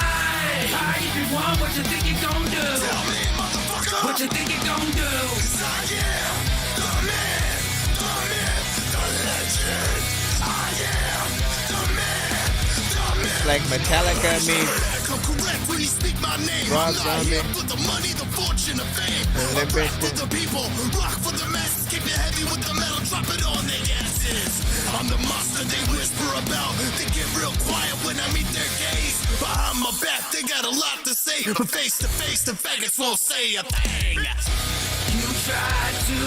K: Alright, if you want, what you think you gon' do?
H: Tell me, motherfucker.
K: What you think you gon' do?
H: 'Cause I am the man, the myth, the legend. I am the man, the myth.
N: Like Metallica means
H: Correct when you speak my name.
N: Rob
H: I'm not
N: Zombie.
H: here for the money, the fortune, the fame. I
N: Limp
H: rap for
N: Bizkit.
H: the people, rock for the masses, keep it heavy with the metal, drop it on their asses. I'm the monster they whisper about. They get real quiet when I meet their gaze. Behind my back, they got a lot to say, but face to face, the faggots won't say a thing.
K: You tried to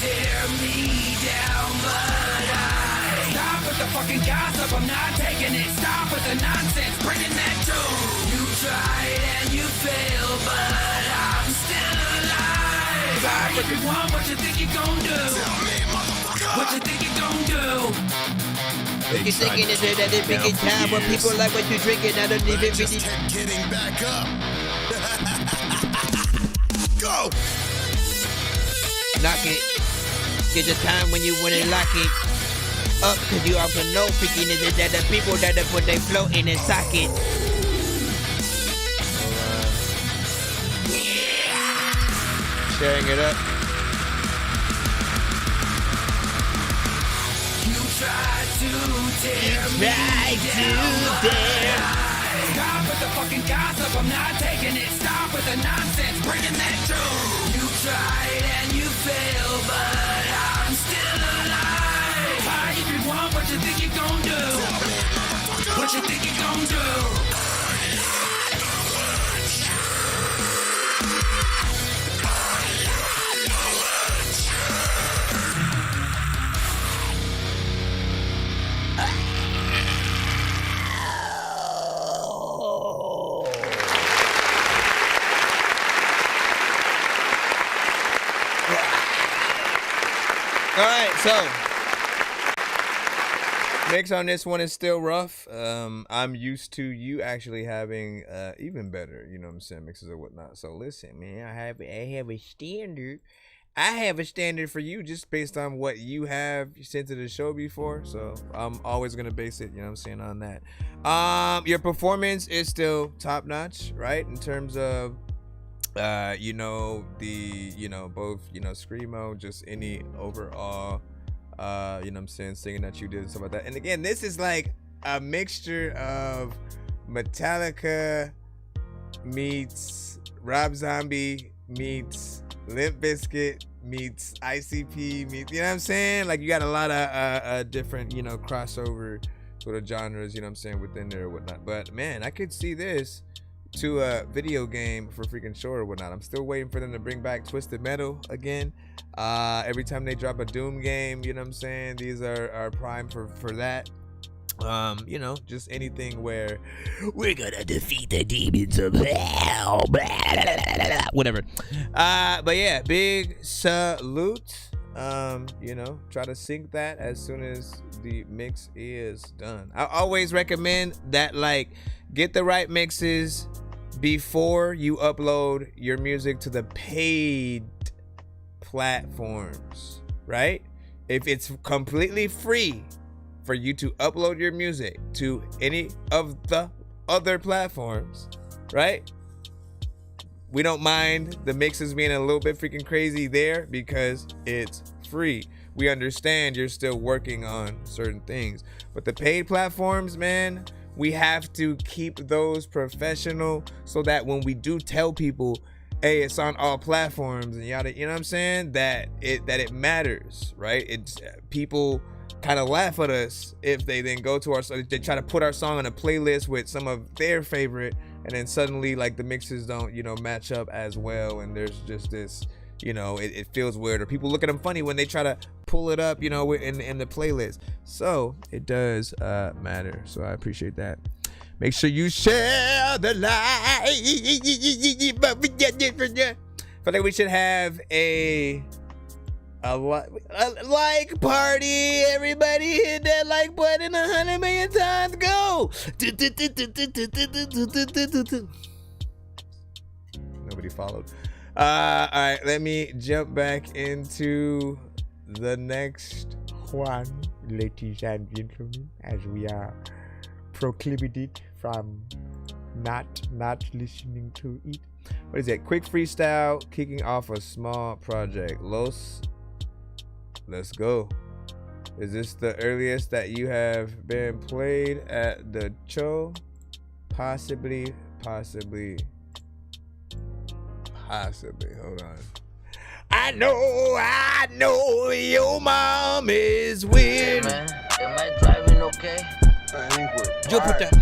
K: tear me down, but I stop with the fucking gossip. I'm not taking it. Stop with the nonsense, bringing that too. You tried and you failed, but I'm still alive. Alright, if you want, what you think you gon' do?
H: Tell me, motherfucker.
K: What you think you gon' do?
N: What you thinking is that the biggest time when people like what you drinking? I don't even
H: Just
N: really.
H: kept getting back up. Go.
N: Knock it. It's a time when you wanna lock it up, cause you also know freaking is that the people that put their float in a socket. Sharing it up.
K: You tried to tear me down. Stop with the fucking gossip. I'm not taking it. Stop with the nonsense, bringing that too. You tried and you failed, but I'm still alive. Alright, if you want, what you think you gon' do? What you think you gon' do?
N: All right, so mix on this one is still rough. I'm used to you actually having even better, you know what I'm saying, mixes or whatnot. So listen, man, I have a standard. I have a standard for you just based on what you have sent to the show before. So I'm always gonna base it, you know what I'm saying, on that. Your performance is still top notch, right? In terms of you know, both, screamo, just any overall, you know what I'm saying, singing that you did and stuff like that. And again, this is like a mixture of Metallica meets Rob Zombie meets Limp Bizkit meets ICP meets, you know what I'm saying? Like you got a lot of different, crossover sort of genres, you know what I'm saying, within there or whatnot. But man, I could see this to a video game for freaking sure or whatnot. I'm still waiting for them to bring back Twisted Metal again. Every time they drop a Doom game, you know what I'm saying, these are prime for that. Just anything where we're gonna defeat the demons of hell, blah, blah, blah, blah, blah, whatever. But yeah, big salute. Try to sync that as soon as the mix is done. I always recommend that, like, get the right mixes before you upload your music to the paid platforms, right? If it's completely free for you to upload your music to any of the other platforms, right? We don't mind the mixes being a little bit freaking crazy there because it's free. We understand you're still working on certain things, but the paid platforms, man, we have to keep those professional so that when we do tell people, hey, it's on all platforms and yada, you know what I'm saying, that it matters, right? It's people kind of laugh at us if they then go to they try to put our song on a playlist with some of their favorite, and then suddenly like the mixes don't, match up as well, and there's just this, it feels weird, or people look at them funny when they try to pull it up, in the playlist. So it does matter. So I appreciate that. Make sure you share the light. I feel like we should have a like party. Everybody hit that like button 100 million times. Go. Nobody followed. All right, let me jump back into the next one, ladies and gentlemen, as we are proclivited from not listening to it. What is it? Quick freestyle, kicking off a small project. Los, let's go. Is this the earliest that you have been played at the show? Possibly. Hold on. I know your mom is weird.
P: Hey man, am I driving okay?
N: You put that.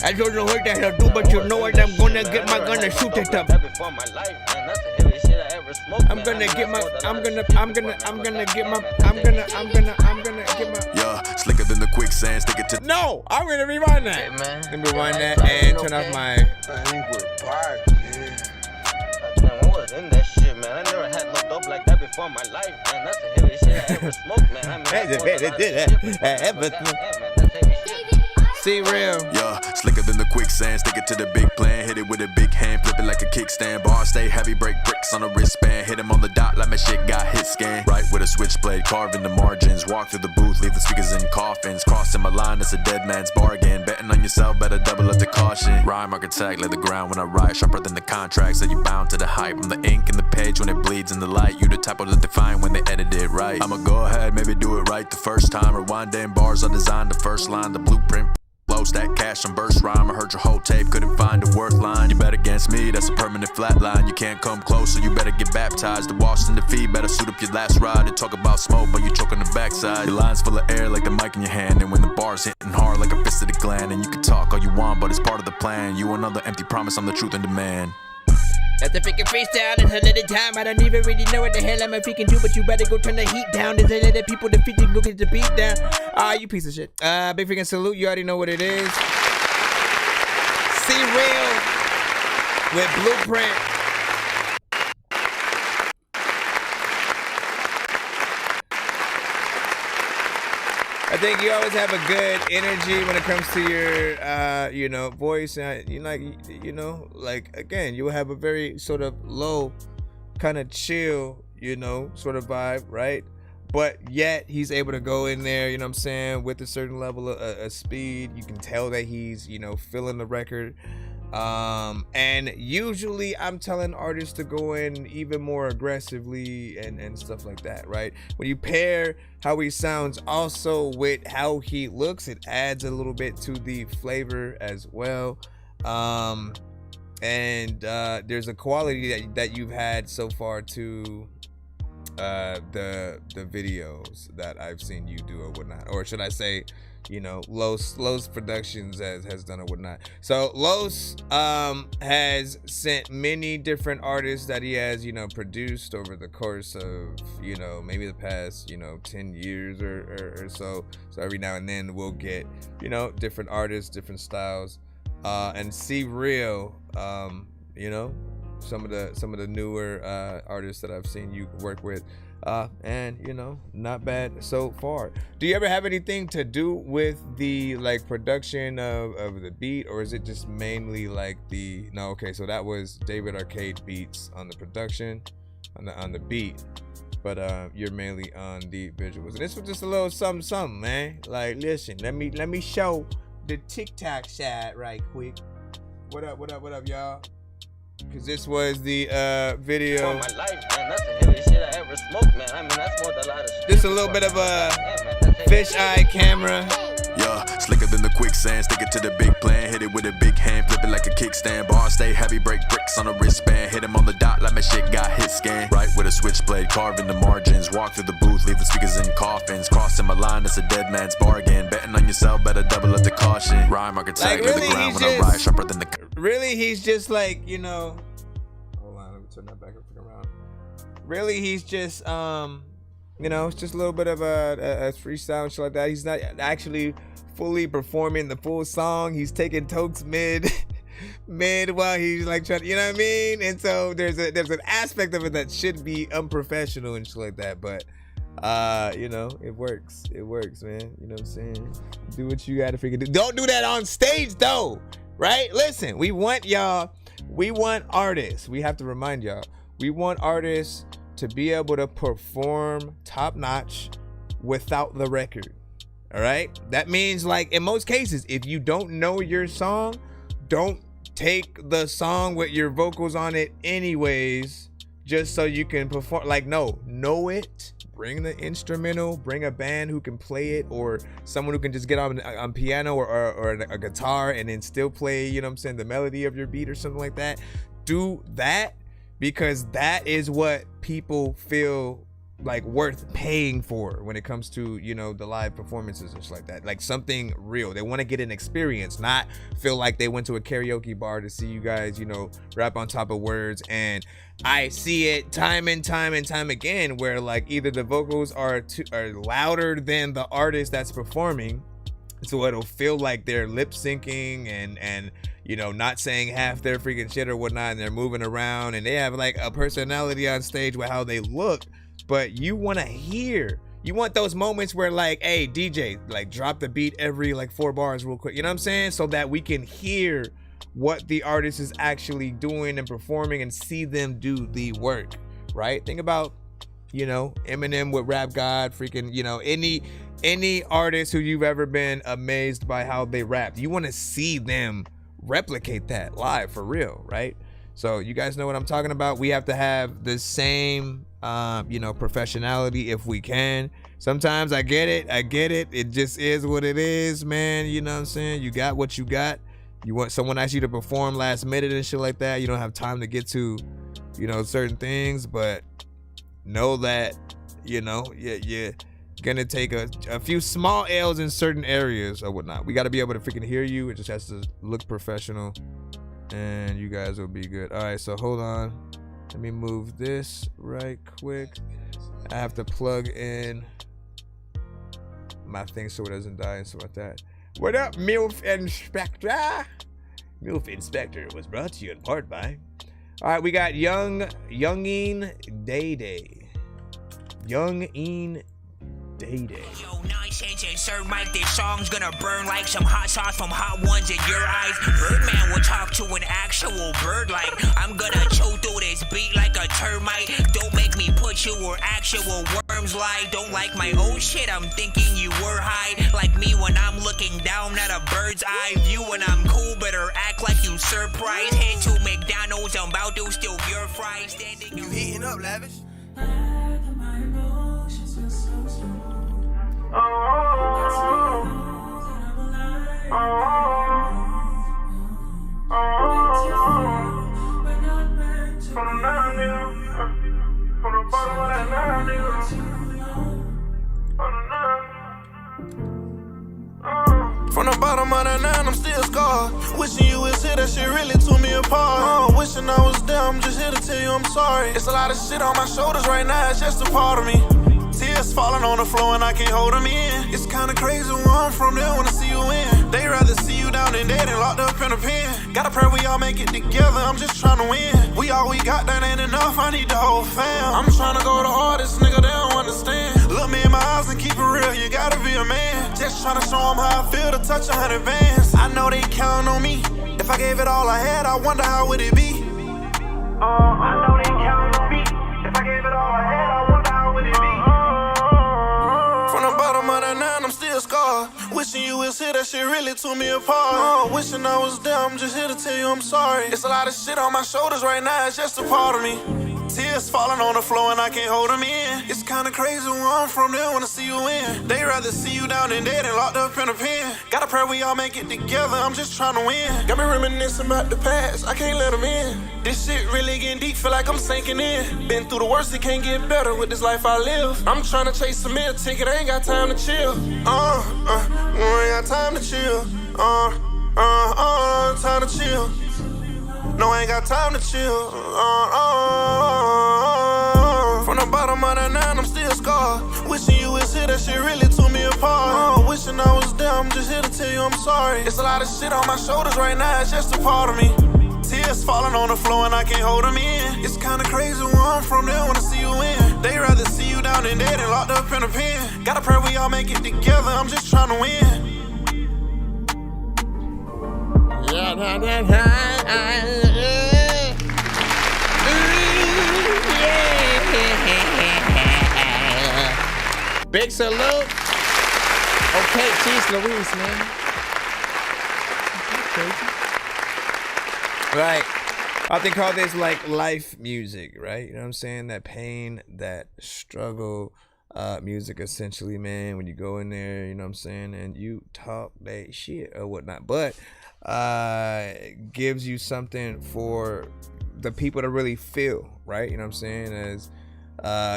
N: I don't know what the hell do, but you know what? I'm gonna get my gun and shoot it up. I'm gonna get my.
Q: Yeah, slicker than the quicksand, stick it to.
N: No, I'm gonna rewind that.
P: Hey man,
N: let me rewind that and turn off my.
P: I was in that shit, man. I never had no dope like that before in my life, man. That's the heaviest shit I ever smoked, man. I mean, that's
N: See real.
Q: Yeah, slicker than the quicksand, stick it to the big plan. Hit it with a big hand, flip it like a kickstand. Bar stay heavy, break bricks on a wristband. Hit him on the dot like my shit got hit scan. Right with a switchblade, carving the margins. Walk through the booth, leave the speakers in coffins. Crossing my line, it's a dead man's bargain. Betting on yourself, better double up the caution. Rhyme architect, let the ground when I write. Sharper than the contract, so you bound to the hype. I'm the ink in the page when it bleeds in the light. You the type of define when they edit it right. I'ma go ahead, maybe do it right the first time. Rewind in bars, I designed the first line, the blueprint. Low stack cash and burst rhyme. I heard your whole tape, couldn't find a worth line. You bet against me, that's a permanent flat line. You can't come close, so you better get baptized. The washed in the feet, better suit up your last ride. And talk about smoke, but you choke on the backside. Your line's full of air like the mic in your hand. And when the bar's hitting hard like a fist to the gland. And you can talk all you want, but it's part of the plan. You another empty promise, I'm the truth in demand.
N: That's a freaking freestyle, it's a little time. I don't even really know what the hell I'm a freaking do, but you better go turn the heat down. There's a lot of people defeated, go get the beat down. You piece of shit. Big freaking salute, you already know what it is. See real with Blueprint. I think you always have a good energy when it comes to your, voice. Like again, you have a very sort of low, kind of chill, sort of vibe, right? But yet he's able to go in there, you know what I'm saying, with a certain level of speed. You can tell that he's, feeling the record. And usually I'm telling artists to go in even more aggressively and stuff like that, right? When you pair how he sounds also with how he looks, it adds a little bit to the flavor as well. And there's a quality that you've had so far to the videos that I've seen you do or whatnot, or should I say, Los Productions has done or whatnot. So Los has sent many different artists that he has produced over the course of maybe the past 10 years or so. So every now and then we'll get different artists, different styles, and see real some of the newer artists that I've seen you work with, and not bad so far. Do you ever have anything to do with the production of the beat, or is it just mainly so that was David Arcade Beats on the production, on the beat, but you're mainly on the visuals. And this was just a little something, man. Like, listen, let me show the TikTok side right quick. What up, y'all? Cause this was the video.
P: My life, man, that's the heaviest shit I ever smoked, man. I mean, I smoked a lot of shit.
N: Just a little bit of a fisheye camera.
Q: Yeah, slicker than the quicksand, stick it to the big plan. Hit it with a big hand, flip it like a kickstand. Bar stay heavy, break bricks on a wristband. Hit him on the dot like my shit got hit scan. Right with a switchblade, carving the margins. Walk through the booth, leave the speakers in coffins. Crossing my line, it's a dead man's bargain. Betting on yourself, better double up the caution. Rhyme architect,
N: really,
Q: the ground when I ride, sharper than the.
N: Really, he's just hold on, let me turn that back up around. Really, he's just You know, it's just a little bit of a freestyle and shit like that. He's not actually fully performing the full song. He's taking tokes mid while he's like trying, you know what I mean? And so there's an aspect of it that should be unprofessional and shit like that, but you know, it works, man. You know what I'm saying? Do what you gotta freaking do. Don't do that on stage though, right? Listen, we want artists. We have to remind y'all, we want artists to be able to perform top notch without the record. All right, that means, like, in most cases, if you don't know your song, don't take the song with your vocals on it anyways, just so you can perform. Like, no, know it, bring the instrumental, bring a band who can play it, or someone who can just get on piano or a guitar and then still play, you know what I'm saying, the melody of your beat or something like that. Do that, because that is what people feel like worth paying for when it comes to, you know, the live performances and shit like that. Like something real. They want to get an experience, not feel like they went to a karaoke bar to see you guys, you know, rap on top of words. And I see it time and time again where, like, either the vocals are louder than the artist that's performing, so it'll feel like they're lip syncing and you know, not saying half their freaking shit or whatnot, and they're moving around and they have like a personality on stage with how they look. But you want those moments where, like, hey, DJ, like, drop the beat every like 4 bars real quick, you know what I'm saying, so that we can hear what the artist is actually doing and performing and see them do the work, right? Think about, you know, Eminem with Rap God, freaking, you know, any artist who you've ever been amazed by how they rap. You want to see them replicate that live for real, right? So you guys know what I'm talking about. We have to have the same you know, professionality if we can. Sometimes I get it. It just is what it is, man. You know what I'm saying? You got what you got. You want someone asks you to perform last minute and shit like that. You don't have time to get to, you know, certain things, but know that, you know, you're gonna take a few small L's in certain areas or whatnot. We got to be able to freaking hear you. It just has to look professional, and you guys will be good. All right, so hold on. Let me move this right quick. I have to plug in my thing so it doesn't die and stuff like that. What up, MILF Inspector? MILF Inspector was brought to you in part by... All right, we got Youngeen Day Day. Youngeen Day Day.
K: Yo, Nonsenze and Sir Mike, this song's gonna burn like some hot sauce from hot ones in your eyes. Birdman will talk to an actual bird like I'm gonna chew through this beat like a termite. Don't make me put you where actual worms lie. Don't like my old shit, I'm thinking you were high. Like me when I'm looking down at a bird's eye view. When I'm cool, better act like you surprised. Head to McDonald's, I'm about to steal your fries. Standing you heating up, Lavish?
D: From the bottom of that 9, I'm still scarred. Wishing you was here, that shit really tore me apart. Wishing I was there, I'm just here to tell you I'm sorry. It's a lot of shit on my shoulders right now, it's just a part of me. Tears falling on the floor and I can't hold them in. It's kinda crazy where I'm from, they wanna see you win. They rather see you down than dead and locked up in a pen. Gotta pray we all make it together, I'm just trying to win. We all we got, that ain't enough, I need the whole fam. I'm trying to go the hardest, nigga, they don't understand. Look me in my eyes and keep it real, you gotta be a man. Just trying to show them how I feel to touch 100 bands. I know they count on me. If I gave it all I had, I wonder how would it be. I know they count on me. If I gave it all I had, I wonder how would it be. From the bottom of that 9, I'm still scarred. Wishing you was here, that shit really tore me apart. Wishing I was there, I'm just here to tell you I'm sorry. It's a lot of shit on my shoulders right now, it's just a part of me. Tears falling on the floor and I can't hold them in. It's kinda crazy where I'm from, they wanna see you win. They rather see you down than dead and locked up in a pen. Gotta pray we all make it together, I'm just trying to win. Got me reminiscing about the past, I can't let them in. This shit really getting deep, feel like I'm sinking in. Been through the worst, it can't get better with this life I live. I'm trying to chase a meal ticket, I ain't got time to chill. I ain't got time to chill. Time to chill. No, I ain't got time to chill. From the bottom of that 9, I'm still scarred.
R: wishing I was there, I'm just here to tell you I'm sorry. It's a lot of shit on my shoulders right now, it's just a part of me. Tears falling on the floor and I can't hold them in. It's kinda crazy where I'm from, they don't wanna see you win. They rather see you down than dead and locked up in a pen. Gotta pray we all make it together, I'm just trying to win.
N: Big salute. Okay, cheese Louise, man. Right. I often call this like life music, right? You know what I'm saying? That pain, that struggle music, essentially, man. When you go in there, you know what I'm saying, and you talk that shit or whatnot, but gives you something for the people to really feel, right? You know what I'm saying? As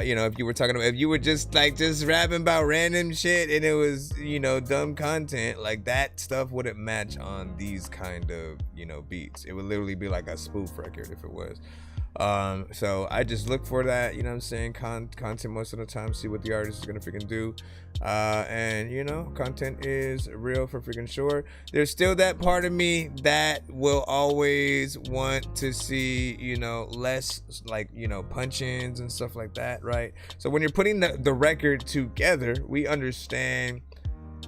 N: you know, if you were just rapping about random shit and it was, you know, dumb content, like that stuff wouldn't match on these kind of, you know, beats. It would literally be like a spoof record if it was. So I just look for that, you know what I'm saying, content most of the time, see what the artist is gonna freaking do. And you know, content is real for freaking sure. There's still that part of me that will always want to see, you know, less like, you know, punch-ins and stuff like that, right? So when you're putting the record together, we understand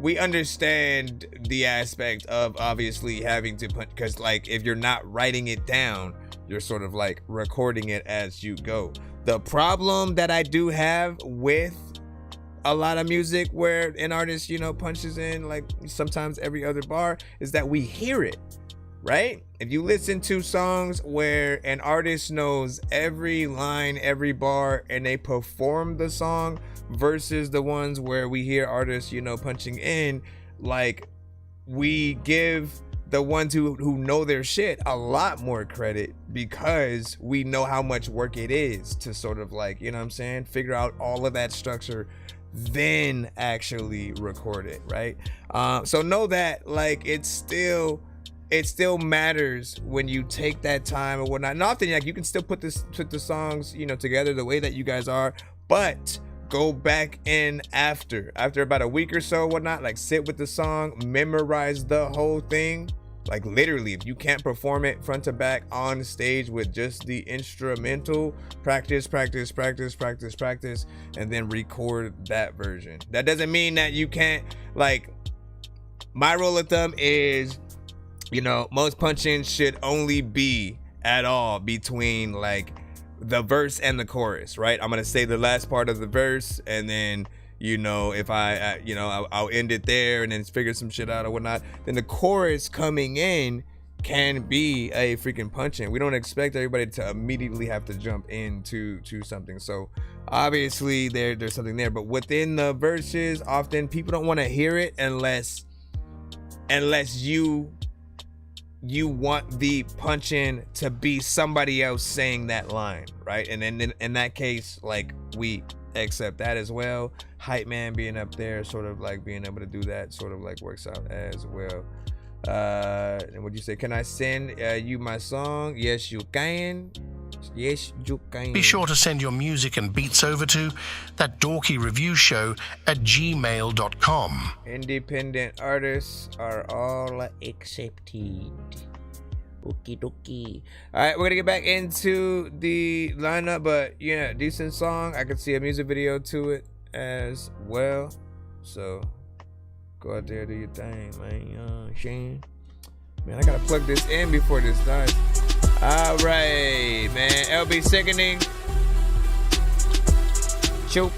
N: the aspect of obviously having to punch, because like if you're not writing it down, you're sort of like recording it as you go. The problem that I do have with a lot of music where an artist, you know, punches in like sometimes every other bar is that we hear it, right? If you listen to songs where an artist knows every line, every bar, and they perform the song versus the ones where we hear artists, you know, punching in, like we give the ones who know their shit a lot more credit because we know how much work it is to sort of like, you know what I'm saying, figure out all of that structure, then actually record it, right? So know that like it still matters when you take that time or whatnot. And often like you can still put the songs, you know, together the way that you guys are, but go back in after about a week or so, whatnot, like sit with the song, memorize the whole thing. Like literally, if you can't perform it front to back on stage with just the instrumental, practice, and then record that version. That doesn't mean that you can't, like, my rule of thumb is, you know, most punch-ins should only be at all between like the verse and the chorus, right? I'm gonna say the last part of the verse, and then, you know, if I'll end it there and then figure some shit out or whatnot. Then the chorus coming in can be a freaking punch-in. We don't expect everybody to immediately have to jump into something. So obviously there's something there, but within the verses, often people don't want to hear it unless you want the punch-in to be somebody else saying that line, right? And then in that case, like, we accept that as well. Hype man being up there, sort of like being able to do that sort of like works out as well. And what you say? Can I send you my song? Yes, you can. Yes, you can.
C: Be sure to send your music and beats over to that dorky review show at gmail.com.
N: Independent artists are all accepted. Okie dokie. All right, we're gonna get back into the lineup, but yeah, decent song. I could see a music video to it as well. So go out there, do your thing, man. You know what I'm saying? Man, I gotta plug this in before this starts. All right, man. LB Sickening. Choke.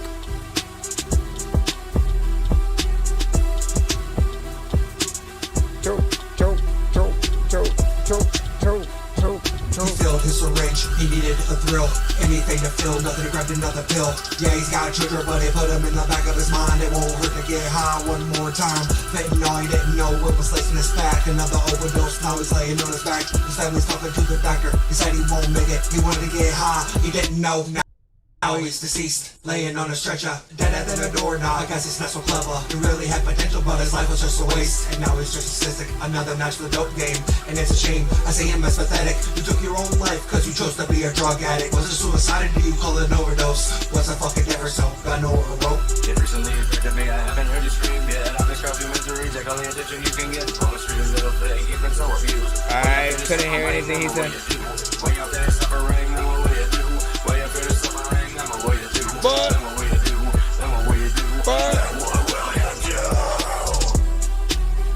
S: He filled his syringe, he needed a thrill. Anything to fill, nothing to grab another pill. Yeah, he's got a trigger, but he put him in the back of his mind. It won't hurt to get high one more time. Fentanyl, he didn't know what was laced in his back. Another overdose, now he's laying on his back. His family's talking to the doctor, he said he won't make it. He wanted to get high, he didn't know. Now Now he's deceased, laying on a stretcher, deader than a doorknob. I guess he's not so clever. He really had potential, but his life was just a waste. And now he's just a statistic, another notch for the dope game. And it's a shame, I see him as pathetic. You took your own life cause you chose to be a drug addict. Was it suicide or do you call it an overdose? What's a fucking difference? So got no rope.
T: It recently occurred to me, I haven't heard you scream yet. I've described your misery, take all the attention you can get. Always screaming little thing, you've been so abused.
N: I couldn't hear anything he said.
T: Way up there suffering, now what you do? Way up there suffering, now what you do?
N: But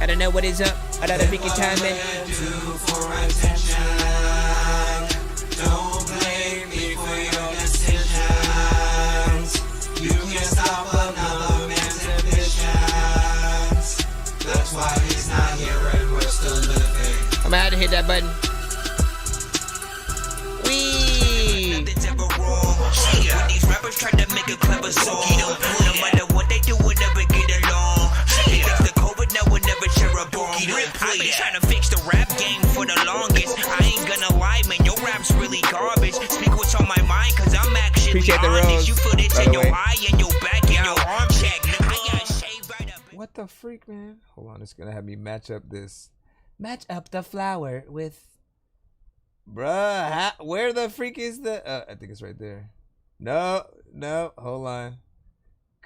N: I don't know what is up. I don't know if you can time it.
S: For attention, don't blame me for your decisions. You can't stop another man's ambitions. That's why he's not here and we're still living.
N: I'm gonna have to hit that button. Wee.
K: Nothing's ever wrong. When these rappers try to make a clever song, no matter what they do, we'll never get along. They fix the COVID, now we'll never share a bone. I've been trying to fix the rap game for the longest. I ain't gonna lie, man, your rap's really garbage. Speak what's on my mind, cause I'm actually
N: Appreciate the
K: honest.
N: rose,
K: You feel it
N: by
K: in
N: the
K: your
N: way.
K: eye and your back and your arm check. I got shaved right up.
N: What the freak, man? Hold on, it's gonna have me match up the flower with. Bruh, where the freak is the? I think it's right there. No, hold on,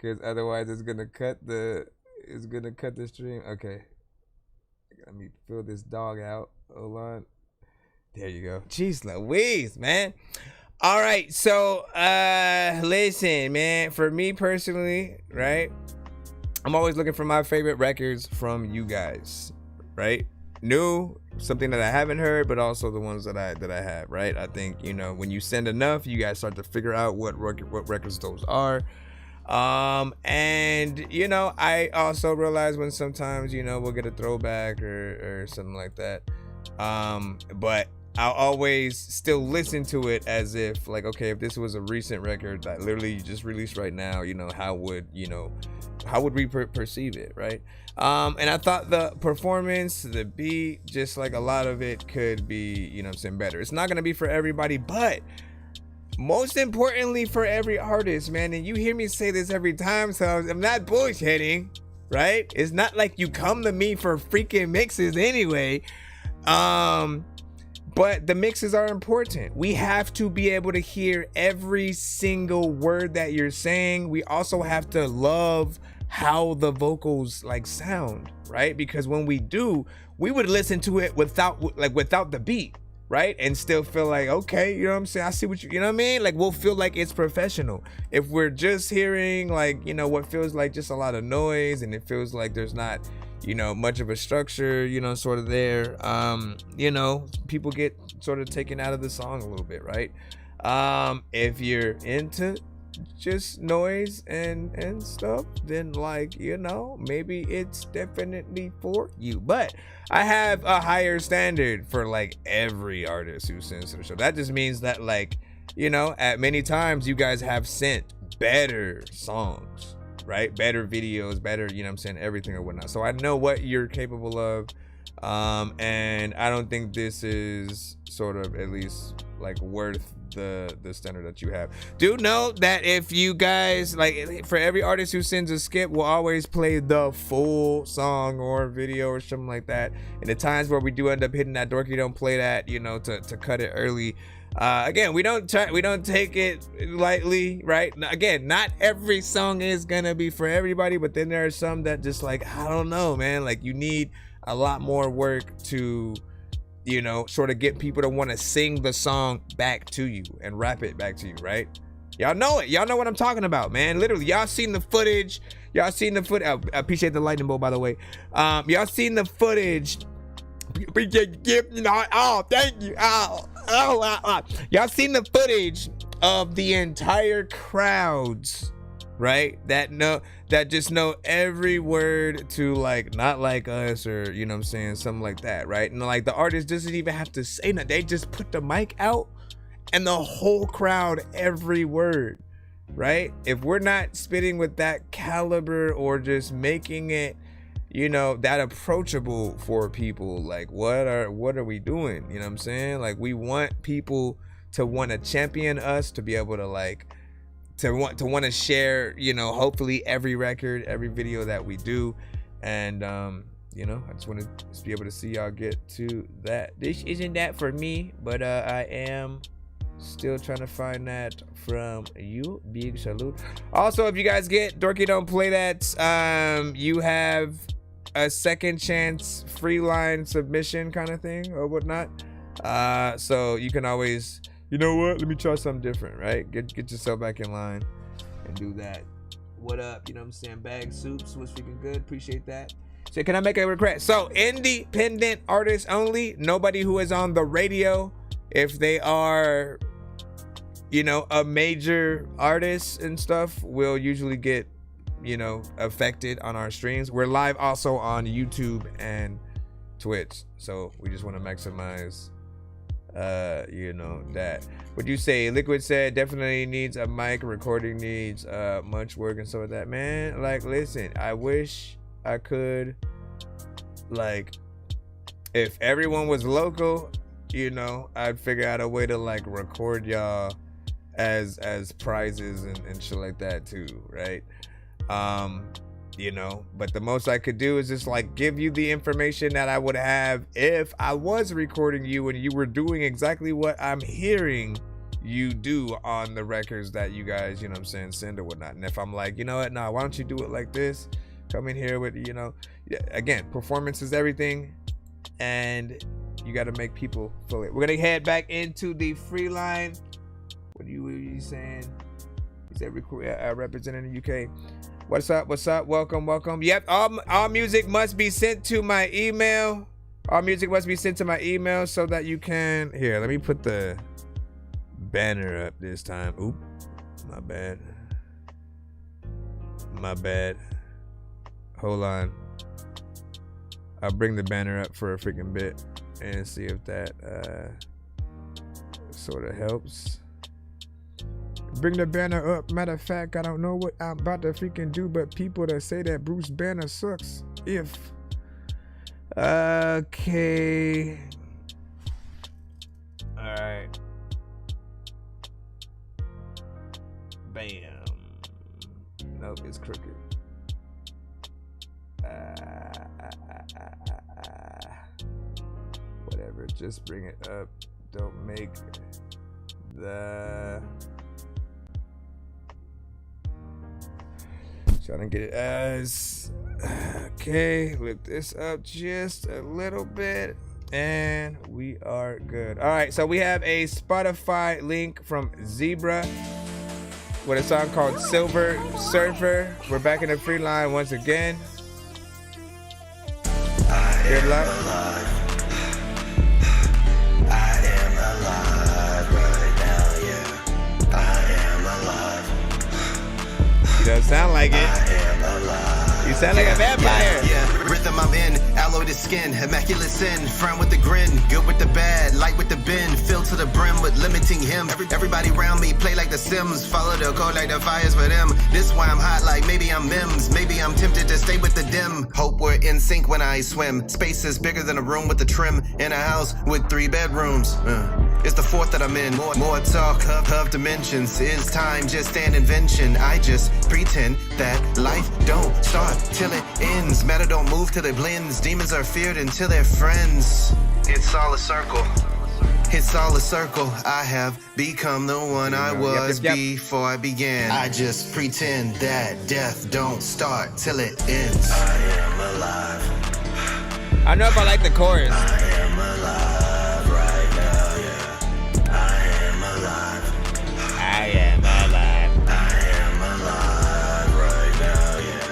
N: cause otherwise it's gonna cut the stream. Okay, let me fill this dog out. Hold on. There you go. Jeez Louise, man. All right, so listen, man. For me personally, right? I'm always looking for my favorite records from you guys, right? New, something that I haven't heard, but also the ones that I have, right? I think, you know, when you send enough, you guys start to figure out what records those are. And you know, I also realize when sometimes, you know, we'll get a throwback or something like that. But I'll always still listen to it as if, like, okay, if this was a recent record that literally just released right now, you know, how would we perceive it, right? And I thought the performance, the beat, just like a lot of it could be, you know what I'm saying, better. It's not gonna be for everybody, but most importantly for every artist, man. And you hear me say this every time, so I'm not bullshitting, right? It's not like you come to me for freaking mixes anyway. But the mixes are important. We have to be able to hear every single word that you're saying. We also have to love how the vocals like sound, right? Because when we do, we would listen to it without the beat, right? And still feel like, okay, you know what I'm saying? I see what you know what I mean? Like, we'll feel like it's professional. If we're just hearing, like, you know, what feels like just a lot of noise, and it feels like there's not, you know, much of a structure, you know, sort of there, you know, people get sort of taken out of the song a little bit, right? If you're into just noise and stuff, then, like, you know, maybe it's definitely for you. But I have a higher standard for like every artist who sends to the show. That just means that, like, you know, at many times you guys have sent better songs, right? Better videos, better, you know what I'm saying, everything or whatnot. So I know what you're capable of. And I don't think this is sort of, at least, like, worth the standard that you have. Do know that if you guys, like, for every artist who sends a skip, we'll always play the full song or video or something like that. And the times where we do end up hitting that dorky, don't play that, you know, to cut it early. Again, we don't take it lightly, right? Again, not every song is gonna be for everybody, but then there are some that just, like, I don't know, man, like, you need a lot more work to, you know, sort of get people to want to sing the song back to you and rap it back to you, right? Y'all know it. Y'all know what I'm talking about, man. Literally, y'all seen the footage. I appreciate the lightning bolt, by the way. Y'all seen the footage. Oh, thank you. Y'all seen the footage of the entire crowds, right? That just know every word to, like, Not Like Us, or, you know what I'm saying, something like that, right? And, like, the artist doesn't even have to say nothing. They just put the mic out and the whole crowd, every word, right? If we're not spitting with that caliber or just making it, you know, that approachable for people, like, what are we doing? You know what I'm saying? Like, we want people to want to champion us, to be able to, like, to want to share, you know, hopefully every record, every video that we do. And you know, I just want to be able to see y'all get to that. This isn't that for me, but I am still trying to find that from you. Big salute. Also, if you guys get Dorky Don't Play That, you have a second chance free line submission kind of thing or whatnot. So you can always, you know what, let me try something different, right? Get yourself back in line and do that. What up? You know what I'm saying? Bag Soups was freaking good. Appreciate that. So can I make a request? So independent artists only. Nobody who is on the radio. If they are, you know, a major artist and stuff, will usually get, you know, affected on our streams. We're live also on YouTube and Twitch. So we just want to maximize, you know, that. Would you say Liquid said definitely needs a mic, recording needs much work and stuff like that, man? Like, listen, I wish I could, like, if everyone was local, you know, I'd figure out a way to like record y'all as prizes and shit like that too, right? You know, but the most I could do is just like give you the information that I would have if I was recording you and you were doing exactly what I'm hearing you do on the records that you guys, you know what I'm saying, send or whatnot. And if I'm like, you know what, nah, why don't you do it like this? Come in here with, you know, again, performance is everything, and you got to make people feel it. We're gonna head back into the free line. What are you saying? He said representing the UK. What's up? What's up? Welcome, welcome. Yep. All music must be sent to my email. All music must be sent to my email so that you can. Here, let me put the banner up this time. Oop, my bad. My bad. Hold on. I'll bring the banner up for a freaking bit and see if that sort of helps. Bring the banner up. Matter of fact, I don't know what I'm about to freaking do, but people that say that Bruce Banner sucks. If okay, all right, bam. Nope, it's crooked. Whatever, just bring it up. Don't make the. Trying to get it as okay. Lift this up just a little bit, and we are good. All right, so we have a Spotify link from Zebra with a song called Silver Surfer. We're back in the free line once again. Good luck.
U: I am alive right now, yeah. I am alive.
N: You don't sound like it.
U: I am alive.
N: You sound like a vampire.
U: Yeah, rhythm I'm in, alloy the skin, immaculate sin, frown with the grin, good with the bad, light with the bin, filled to the brim with limiting him. Everybody around me play like the Sims, follow the code like the fires for them. This why I'm hot like maybe I'm Mims, maybe I'm tempted to stay with the dim. Hope we're in sync when I swim. Space is bigger than a room with a trim, in a house with 3 bedrooms. It's the 4th that I'm in. More talk of dimensions. Is time just an invention? I just pretend that life don't start till it ends. Matter don't move till it blends. Demons are feared until they're friends. It's all a circle. It's all a circle. I have become the one I was before I began. I just pretend that death don't start till it ends. I am alive.
N: I don't know if I like the chorus.
U: I am alive right now, yeah. I am alive.
N: I am alive.
U: I am alive right now, yeah.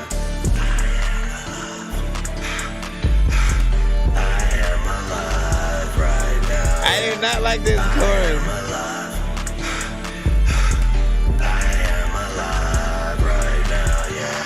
U: I am alive right now.
N: I do not like this chorus.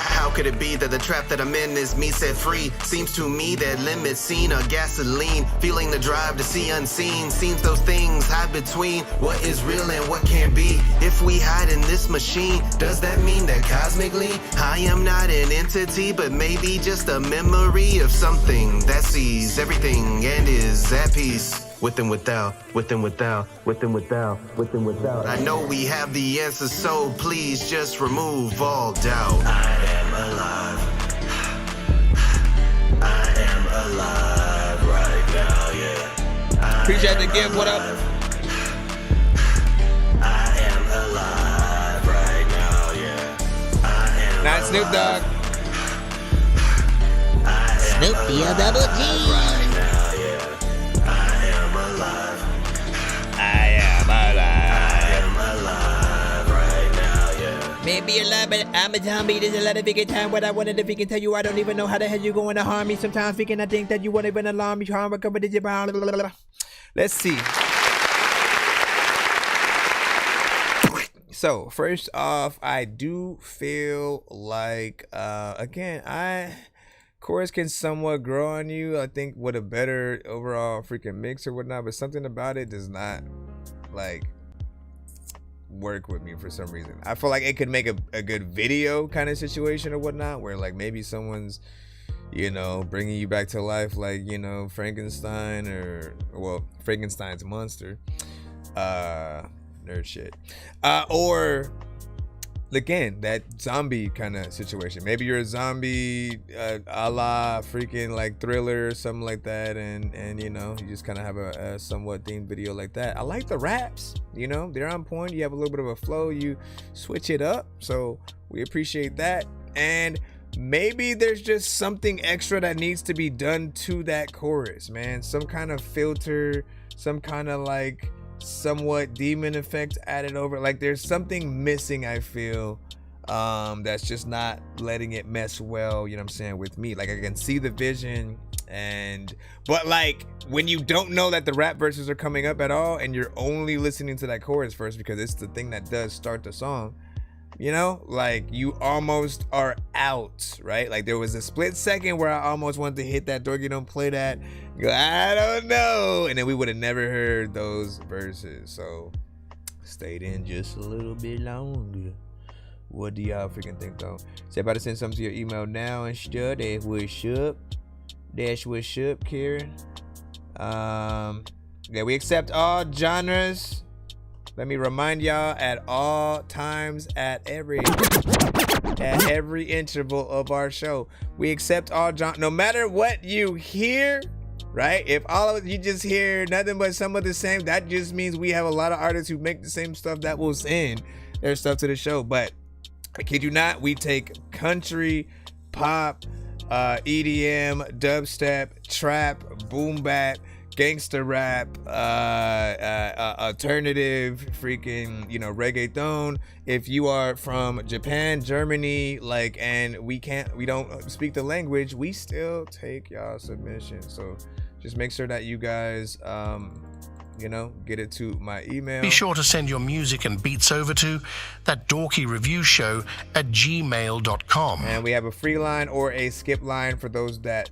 U: How could it be that the trap that I'm in is me set free? Seems to me that limits seen are gasoline. Feeling the drive to see unseen. Seems those things hide between what is real and what can't be. If we hide in this machine, does that mean that cosmically I am not an entity, but maybe just a memory of something that sees everything and is at peace? with and without, with and without, with and without, with and without. I know we have the answer, so please just remove all doubt. I am alive. I am alive right now, yeah.
N: Appreciate the gift. What up?
U: I am alive right now, yeah. I am
N: Not Snoop Dogg.
U: Snoopy double G. Right now, yeah. I am alive.
N: I am alive.
U: I am alive right now, yeah.
N: Maybe alive, but I'm a zombie. There's a lot of freaking time. What I wanted to freaking tell you, I don't even know how the hell you going to harm me. Sometimes freaking I think that you won't even alarm me. Trying to recover this. Let's see. So first off, I do feel like again, chorus can somewhat grow on you, I think, with a better overall freaking mix or whatnot, but something about it does not like work with me for some reason. I feel like it could make a good video kind of situation or whatnot, where like maybe someone's, you know, bringing you back to life, like, you know, Frankenstein, or well, Frankenstein's monster, nerd shit, or again, that zombie kind of situation. Maybe you're a zombie, a la freaking like Thriller or something like that, and you know, you just kind of have a somewhat themed video like that. I like the raps, you know, they're on point. You have a little bit of a flow, you switch it up, so we appreciate that. And maybe there's just something extra that needs to be done to that chorus, man. Some kind of filter, some kind of like somewhat demon effect added over. Like there's something missing, I feel, that's just not letting it mess well, you know what I'm saying, with me. Like I can see the vision, but like when you don't know that the rap verses are coming up at all, and you're only listening to that chorus first because it's the thing that does start the song, you know, like you almost are out, right? Like there was a split second where I almost wanted to hit that Dorky Don't Play That, go, I don't know, and then we would have never heard those verses. So stayed in just a little bit longer. What do y'all freaking think though? So about to send something to your email now and stuff. That's what's up. That's what's up, Karen. Yeah, we accept all genres. Let me remind y'all, at all times, at every interval of our show, we accept all genres. No matter what you hear, right? If all of you just hear nothing but some of the same, that just means we have a lot of artists who make the same stuff that will send their stuff to the show. But I kid you not, we take country, pop, EDM, dubstep, trap, boom bap, gangster rap, alternative, freaking, you know, reggaeton. If you are from Japan, Germany, like, and we don't speak the language, we still take y'all submissions. So just make sure that you guys, you know, get it to my email.
C: Be sure to send your music and beats over to that dorky review show at gmail.com.
N: And we have a free line or a skip line for those that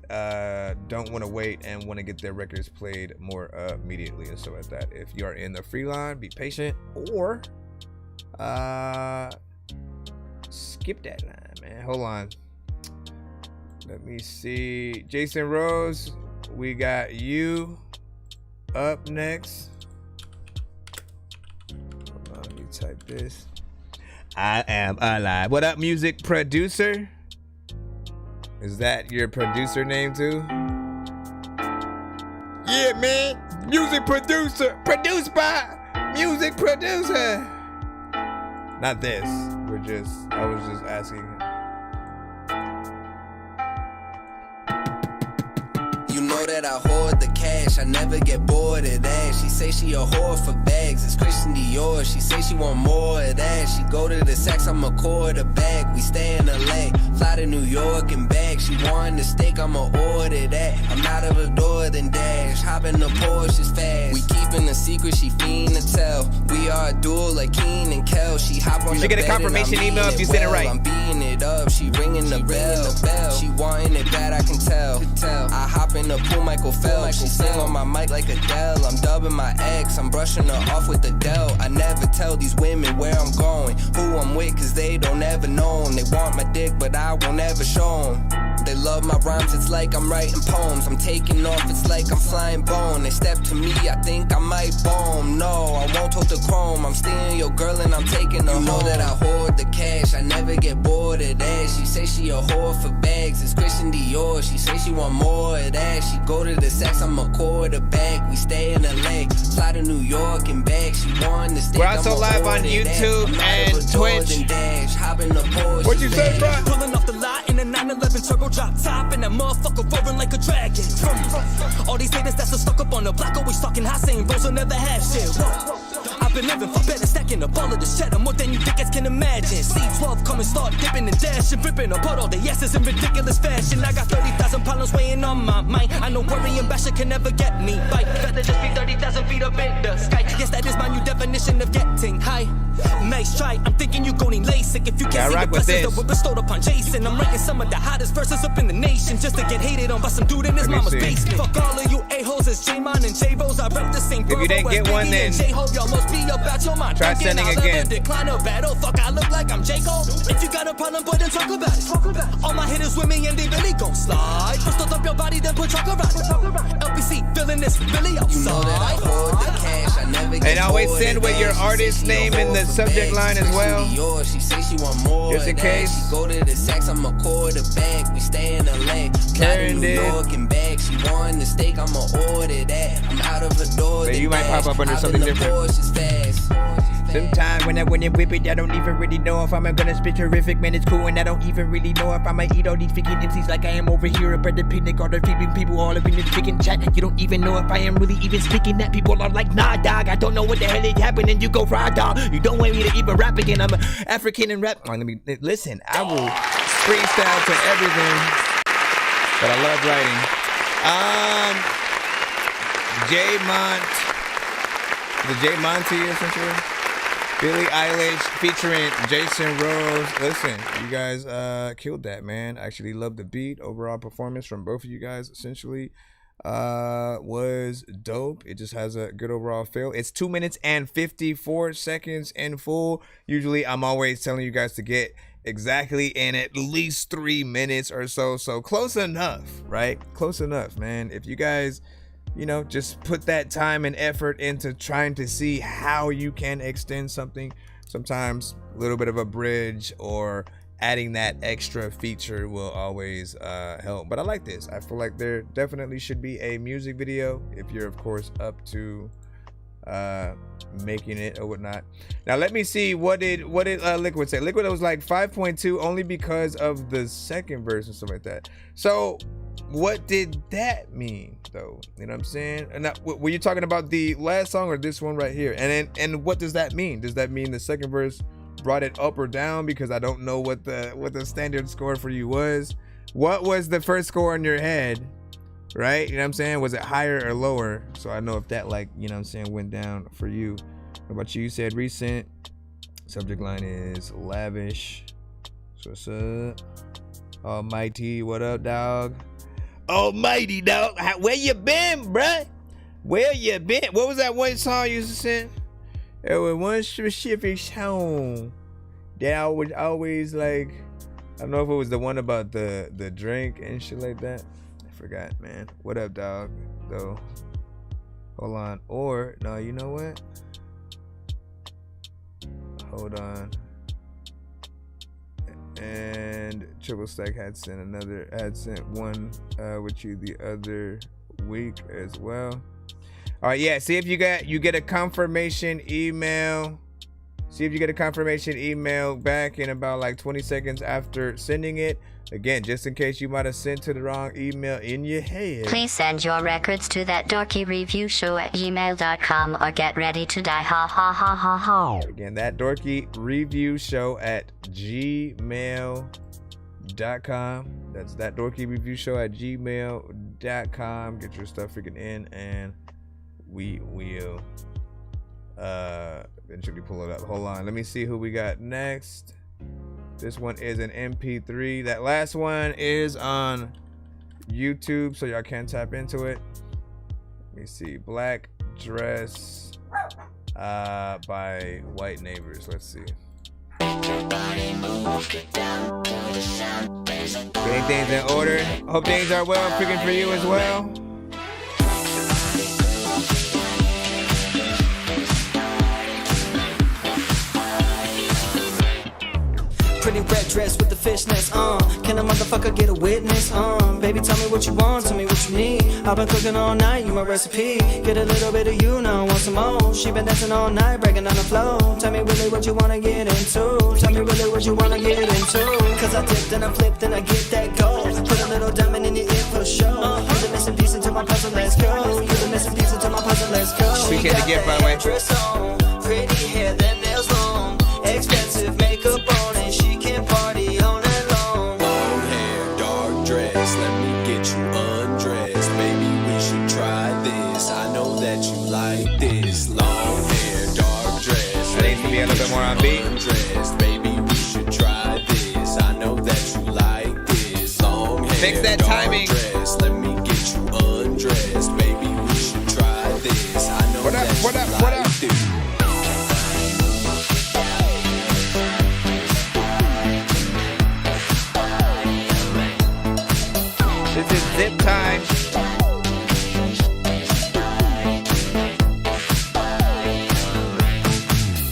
N: don't want to wait and want to get their records played more immediately and stuff like that. If you are in the free line, be patient, or skip that line, man. Hold on. Let me see. Jason Rose, we got you up next. Hold on, let me type this. I am alive. What up, music producer? Is that your producer name too? Yeah, man. Music producer. Produced by music producer. Not this. I was just asking him.
F: You know that I hoard the cash, I never get bored of that. She say she a whore for bags, it's Christian Dior. She say she want more of that. She go to the sex, I'm a quarterback. We stay in LA, fly to New York and back. She want the steak, I'ma order that. I'm not of a door, then dash. Hop in the Porsche, it's fast. We keeping a secret, she fiend to tell. We are a duel like Keen and Kel. She hop on
N: you should get a confirmation email if you send it right.
F: I'm beating it up, she ringing the bell. She wanting it bad, I can tell. I hop in the pool, Michael Phelps. She sing on my mic like Adele. I'm dubbing my ex, I'm brushing her off with the Dell. I never tell these women where I'm going, who I'm with, cause they don't ever know 'em. They want my dick, but I won't ever show 'em. They love my rhymes, it's like I'm writing poems. I'm taking off, it's like I'm flying bone. They step to me, I think I might boom. No, I won't hold the chrome. I'm stealing your girl and I'm taking her home. You know that I hoard the cash, I never get bored of that. She say she a whore for bags, it's Christian Dior. She say she want more of that. She go to the sex, I'm a quarterback. We stay in LA, fly to New York and back. She won the state.
G: We're also live on YouTube and Twitch. What you say, bro?
D: Pulling off the lot in a 911 turbo drop top, and that motherfucker roaring like a dragon. All these haters that's so stuck up on the block, always talking high, saying bros will never have shit. Whoa. I've been living for better, stacking up all of the cheddar, more than you dickheads can imagine. C12 come and start dipping and dashing, ripping apart all the yeses in ridiculous fashion. I got 30,000 problems weighing on my mind. I know worry and bashing can never get me right. Better just be 30,000 feet up in the sky. Yes, that is my new definition of getting high. Nice try, I'm thinking you gon' need LASIK if you can't see the blessings that were bestowed upon Jason. I'm writing some of the hottest verses up in the nation just to get hated on by some dude in his mama's basement. Fuck all of you a-holes, it's J-Mon and J-Rose. I rep the same.
G: If you didn't get one, then
D: y'all must be about your mind.
G: Try sending again.
D: Decline a battle. Fuck, I look like I'm J. Cole. If you got a problem, boy, then talk about it. All my hitters with me and they really gon' slide. First up your body, then put chalk around it. LBC, feeling this really outside.
F: You know that I hold the cash, I never get
G: and always send with your artist name in the subject line as well.
F: She say she want more
G: just in case.
F: She go to the sex, I'm a quarterback. We stay in LA,
G: Karen
F: New York and back. She won the steak, I'ma order that. I'm out of her door.
G: But you might pop up under something different. Sometimes when I whip it, I don't even really know if I'm gonna spit terrific. Man, it's cool, and I don't even really know if I'ma eat all these freaking MCs like I am over here up at the picnic or the feeding people all up in this freaking chat. You don't even know if I am really even speaking that. People are like, nah, dog, I don't know what the hell is happening. You go raw, dog. You don't want me to even rap again. I'm African and rap. Let me listen. I will freestyle to everything, but I love writing. The J Monty essentially. Billie Eilish featuring Jason Rose. Listen, you guys killed that, man. Actually love the beat. Overall performance from both of you guys essentially was dope. It just has a good overall feel. It's 2 minutes and 54 seconds in full. Usually I'm always telling you guys to get exactly in at least 3 minutes or so. So close enough, right? Close enough, man. If you guys, you know, just put that time and effort into trying to see how you can extend something. Sometimes a little bit of a bridge or adding that extra feature will always help. But I like this. I feel like there definitely should be a music video if you're, of course, up to making it or whatnot. Now let me see, what did Liquid say? Liquid was like 5.2 only because of the second verse and stuff like that. So what did that mean though? You know what I'm saying? And were you talking about the last song or this one right here? And what does that mean? Does that mean the second verse brought it up or down? Because I don't know what the standard score for you was. What was the first score in your head? Right? You know what I'm saying? Was it higher or lower? So I know if that, like, you know what I'm saying, went down for you. What about you? You said recent. Subject line is lavish. So what's up? Almighty, what up, dog? Almighty, dog. Where you been, bruh? Where you been? What was that one song you used to sing? There was one specific song that I was always like, I don't know if it was the one about the drink and shit like that. I forgot, man. What up, dog? Though. Hold on. Or no, you know what? Hold on. And Triple Stack had sent one with you the other week as well. All right, yeah. See if you get a confirmation email. See if you get a confirmation email back in about like 20 seconds after sending it. Again, just in case you might have sent to the wrong email in your head.
J: Please send your records to that dorkyreviewshow@gmail.com or get ready to die. Ha ha ha ha ha.
G: Again, that dorkyreviewshow@gmail.com. That's that dorkyreviewshow@gmail.com. Get your stuff freaking in and we will eventually pull it up. Hold on, let me see who we got next. This one is an MP3. That last one is on YouTube, so y'all can tap into it. Let me see. Black Dress by White Neighbors. Let's see.
K: Everybody move, get down to the sound.
G: Getting things in order. Hope things are well, freaking for you as well.
O: Pretty red dress with the fishnets, can a motherfucker get a witness, baby tell me what you want, tell me what you need. I've been cooking all night, you my recipe. Get a little bit of you, now I want some more. She been dancing all night, breaking on the floor. Tell me really what you wanna get into. Tell me really what you wanna get into. Cause I dipped and I flipped and I get that gold. Put a little diamond in your ear for sure. You're the missing piece into my puzzle, let's go. You're the missing piece into my puzzle, let's go.
G: Appreciate the gift, by the way.
O: Dress on, pretty hair, then nails long. Expensive makeup on and she can party all night long.
D: Long hair, dark dress, let me get you undressed. Baby, we should try this. I know that you like this. Long hair, dark dress.
G: I need to be a little bit more on beat.
D: Undressed. Baby, we should try this. I know that you like this. Long hair,
G: fix that
D: dark
G: timing.
D: dress. Let me get you undressed. Baby, we should try this. I know that you like this.
G: This is zip time.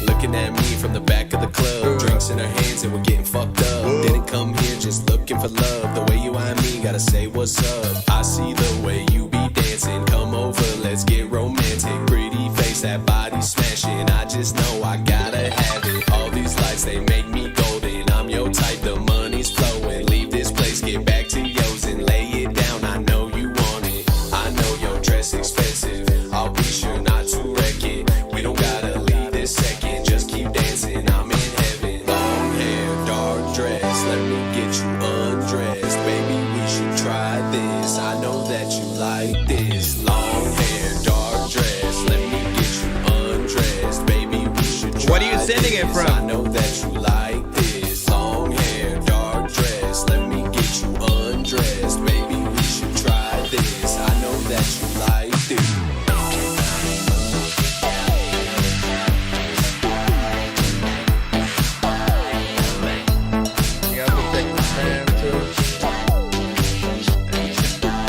D: Looking at me from the back of the club, drinks in her hands and we're getting fucked up. Didn't come here just looking for love. The way you eye me, gotta say what's up. I see the way you be dancing. Come over, let's get romantic. Pretty face, that body smashing. I just know I gotta have it. All these lights, they make me golden. I'm your type, the money's flowing. Leave this place, get back to yours and lay it down. I know you want it. I know your dress expensive. I'll be sure not to wreck it. We don't gotta leave this second. Just keep dancing. I'm in heaven. Long hair, dark dress. Let me get you undressed. Baby, we should try this. I know that you like this. Long hair, dark dress. Let me get you undressed. Baby, we should try.
G: What are you sending it from?
D: I know that you like this. Long hair, dark dress. Let me get you undressed. Baby, we should try this. I know that you like this.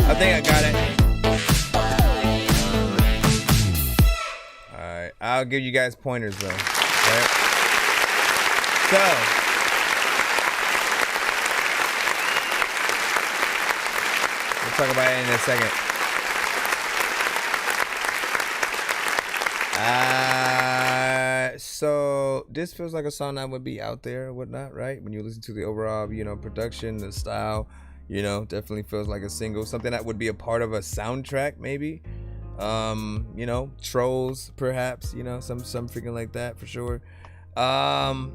G: I think I got it. Alright, I'll give you guys pointers though. Right? So we'll talk about it in a second. So this feels like a song that would be out there or whatnot, right? When you listen to the overall, production, the style, definitely feels like a single, something that would be a part of a soundtrack, maybe. Trolls, perhaps, some freaking like that for sure. Nothing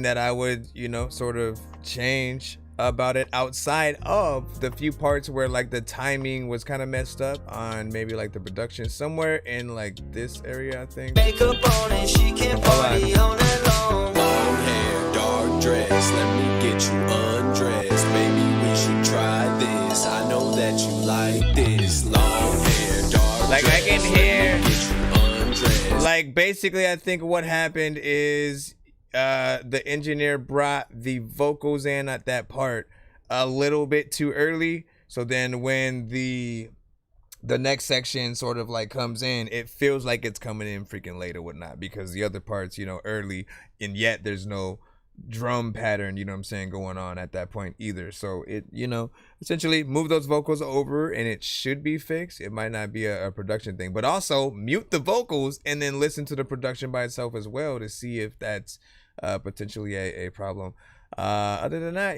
G: that I would, sort of change about it outside of the few parts where like the timing was kind of messed up on maybe like the production somewhere in like this area, I think.
O: Makeup on and she can party all night long.
D: Long hair, dark dress, let me get you undressed. Baby, we should try this. I know that you like this. Long hair, dark
G: like
D: dress,
G: I can hear,
D: let me get you undressed.
G: Like basically I think what happened is the engineer brought the vocals in at that part a little bit too early, so then when the next section sort of like comes in, it feels like it's coming in freaking late or whatnot, because the other parts early, and yet there's no drum pattern going on at that point either. So it essentially move those vocals over and it should be fixed. It might not be a production thing, but also mute the vocals and then listen to the production by itself as well to see if that's potentially a problem. Other than that,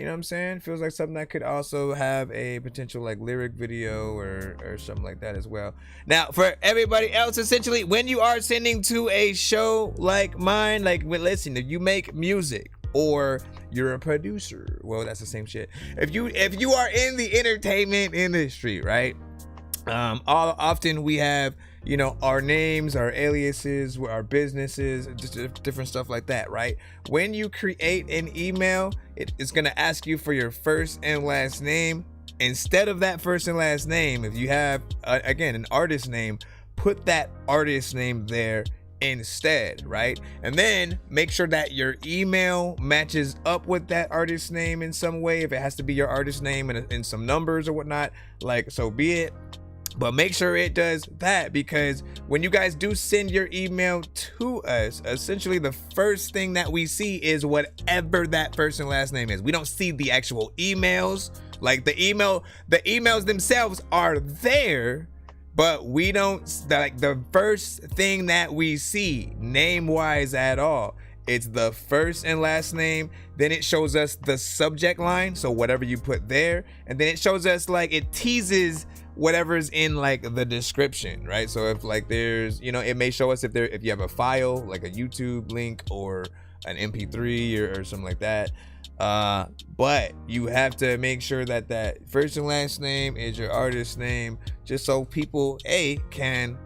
G: feels like something that could also have a potential like lyric video or something like that as well. Now for everybody else, essentially when you are sending to a show like mine, like listen, if you make music or you're a producer, well, that's the same shit. If you are in the entertainment industry, right, often we have our names, our aliases, our businesses, just different stuff like that, right? When you create an email, it's going to ask you for your first and last name. Instead of that first and last name, if you have again an artist name, put that artist name there
N: instead, right? And then make sure that your email matches up with that artist name in some way. If it has to be your artist name and some numbers or whatnot, like, so be it. But make sure it does that, because when you guys do send your email to us, essentially the first thing that we see is whatever that person's last name is. We don't see the actual emails. Like the emails themselves are there, but we don't, like, the first thing that we see name wise at all, it's the first and last name. Then it shows us the subject line, so whatever you put there, and then it shows us, like, it teases whatever's in, like, the description, right? So if, like, there's, you know, it may show us if you have a file, like a YouTube link or an MP3 or something like that. But you have to make sure that that first and last name is your artist name, just so people can,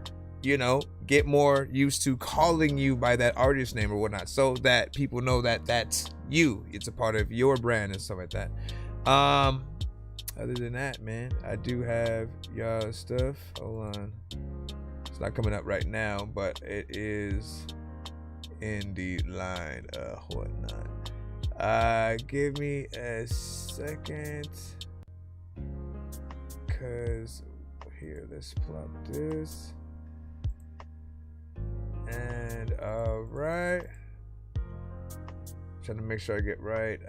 N: you know, get more used to calling you by that artist name or whatnot, so that people know that that's you, it's a part of your brand and stuff like that. Other than that, man, I do have y'all stuff. Hold on, it's not coming up right now, but it is in the line of whatnot. Give me a second, cause here, let's plop this. And all right, trying to make sure I get right.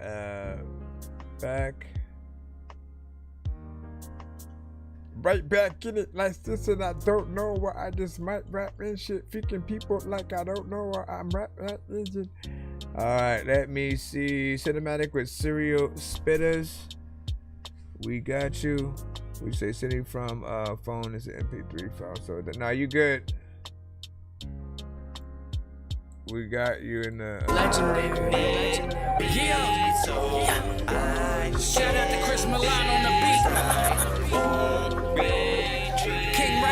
N: Right back in it like this, and I don't know what I just might rap and shit, freaking people like I don't know what I'm rapping. All right, let me see. Cinematic with serial spitters. We got you. We say sending from phone is an MP3 file. So now you good. We got you in the
K: legendary. Yeah. Shout out to Chris Milan on the beat. King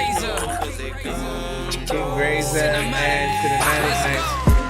K: Razor
N: and Cinematic.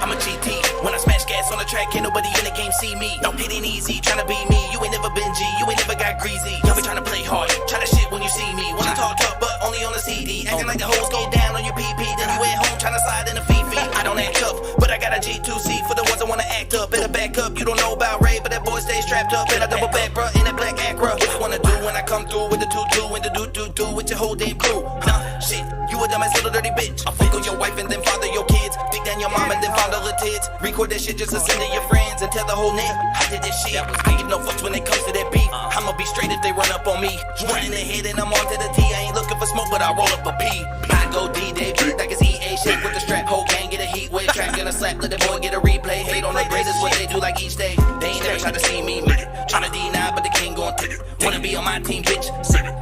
D: I'm a GT. When I smash gas on the track, can't nobody in the game see me. No, it ain't easy, tryna be me. You ain't never been G, you ain't never got greasy. Y'all be tryna play hard, try to shit when you see me. Wanna talk tough, but only on the CD. Acting like the hoes go down on your PP, then you at home tryna slide in a Fifi. I don't act tough, but I got a G2C for the ones that wanna act up. Better back up, you don't know about Ray, but that boy stays strapped up. And I double back, bruh, in that black Acura. What you wanna do when I come through with the 2-2 and the do with your whole damn crew? Nah, shit, you a dumbass little dirty bitch. I'll fuck on your wife and then father your kids. Dig down your mom and then fondle the tits. Record that shit just to send to your friends and tell the whole net I did this shit. I give no fucks when it comes to that beef. I'ma be straight if they run up on me. One in the head and I'm on to the T. I ain't looking for smoke, but I roll up a P. I go D-Day, beat like it's EA shit with the strap. Whole gang get a heat wave, track gonna slap, let the boy get a replay. Hate on the grades is what they do like each day. They ain't never try to see me, tryna deny, but the king gon' take it. Wanna be on my team, bitch.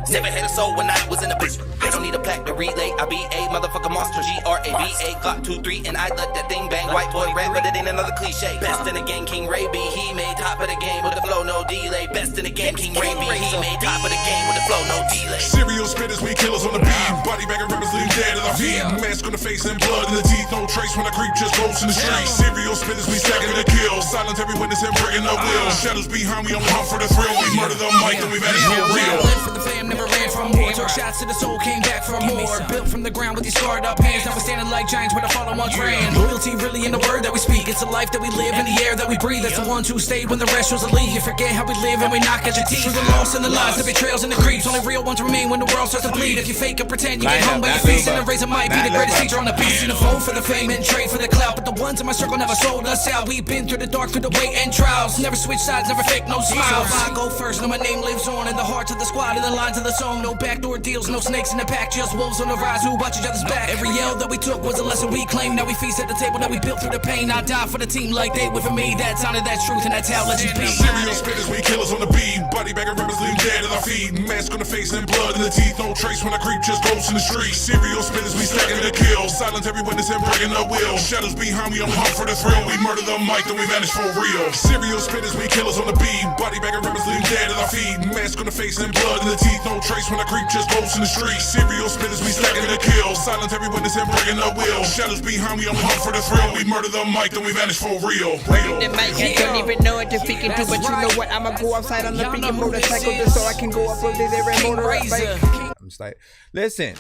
D: Never had a soul when I was in the bitch. I don't need a plaque to relay. I be a motherfucker monster, G-R-A-B-A, Glock 2-3, and I let that thing bang. White boy rap, but it ain't another cliche. Best in the game, King Ray B. He made top of the game with the flow, no delay. Best in the game, King Ray B. He made top of the game with the flow, no delay.
I: Serial spitters, we killers on the beat. Body bagging rappers leave dead at our feet. Mask on the face and blood in the teeth. No trace when I creep, just ghosts in the street. Serial spitters, we stacking the kill. Silence every witness and breaking the will. Shadows behind, we on the hunt for the thrill. We murder the mic and we vanish for real.
K: Live for the fam, never ran from more. Took shots to the soul, came back for more. Built from the ground with these scarred up hands. Now we're standing like giants with a follow on trend. Loyalty really in the word that we speak. It's a life that we live in the air that we breathe. That's the ones who stayed when the rest was to leave. You forget how we live and we knock at your teeth. Through the loss and the lies, the betrayals and the creeps. Only real ones remain when the world starts to bleed. If you fake and pretend, you get hung by your feast. And the razor might be the greatest teacher on the beast. In the fold for the fame and trade for the clout. But the ones in my circle never sold us out. We've been through the dark, through the weight and trials. Never switch sides, never fake no smiles. So if I go first, know my name lives on in the hearts of the squad, in the lines of the song. No backdoor deals, no snakes in the pack, just wolves on the rise who watch each other's back. Every yell that we took was a lesson we claimed. Now we feast at the table that we built through the pain. I die for the team like they would for me. That's honor, that's truth, and that's how legends be.
I: Serial spitters, we killers on the beat. Body bagging rappers leave dead at our feet. Mask on the face and blood in the teeth. No trace when I creep, just ghosts in the street. Serial spitters, we stacking the kill. Silence every witness and breaking the will. Shadows behind, we on the hunt for the thrill. We murder the mic, then we vanish for real. Serial spitters, we killers on the beat. Body bagging rappers leave dead at our feet. Mask on the face and blood in the teeth. No trace when I creep, just ghosts in the street. Serial spitters, we stacking the kill. Silence every witness and breaking the will. Shadows behind, we on the hunt for the thrill. We murder the mic, then we vanish for real.
V: The mic, I don't even know what to freaking do, but you know what? I'ma go outside on the freaking motorcycle just so I can go up over there and motor up like.
N: I'm just like, listen.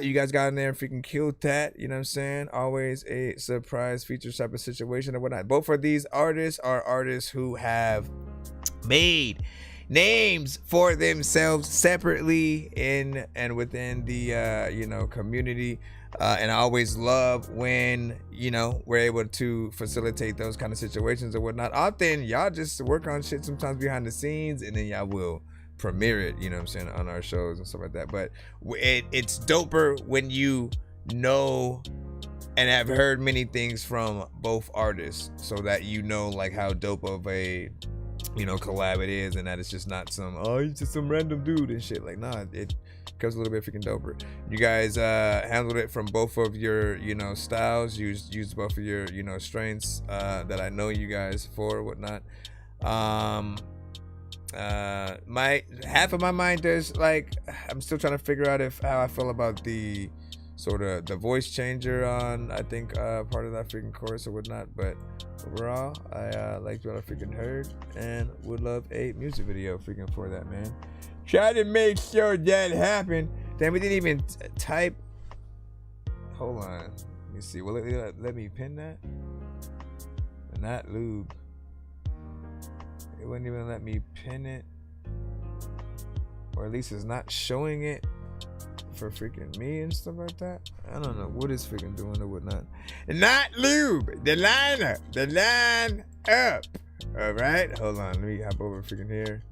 G: You guys got in there and freaking killed that. You know what I'm saying? Always a surprise feature type of situation or whatnot. Both of these artists are artists who have made names for themselves separately in and within the community. And I always love when, we're able to facilitate those kind of situations or whatnot. Often y'all just work on shit sometimes behind the scenes and then y'all will premiere it, you know what I'm saying, on our shows and stuff like that. But it's doper when you know and have heard many things from both artists so that like how dope of a collab it is, and that it's just not he's just some random dude and shit. Like, nah, it becomes a little bit freaking doper. You guys handled it from both of your styles, used both of your strengths that I know you guys for whatnot. My half of my mind is like, I'm still trying to figure out how I feel about the sort of the voice changer on, I think, part of that freaking chorus or whatnot. But overall, I liked what I freaking heard and would love a music video freaking for that, man. Try to make sure that happened. Damn, we didn't even type. Hold on, let me see. Will it let me pin that? Not lube. It wouldn't even let me pin it, or at least it's not showing it for freaking me and stuff like that. I don't know what it's freaking doing or whatnot. Not lube, the line up. All right, hold on, let me hop over freaking here.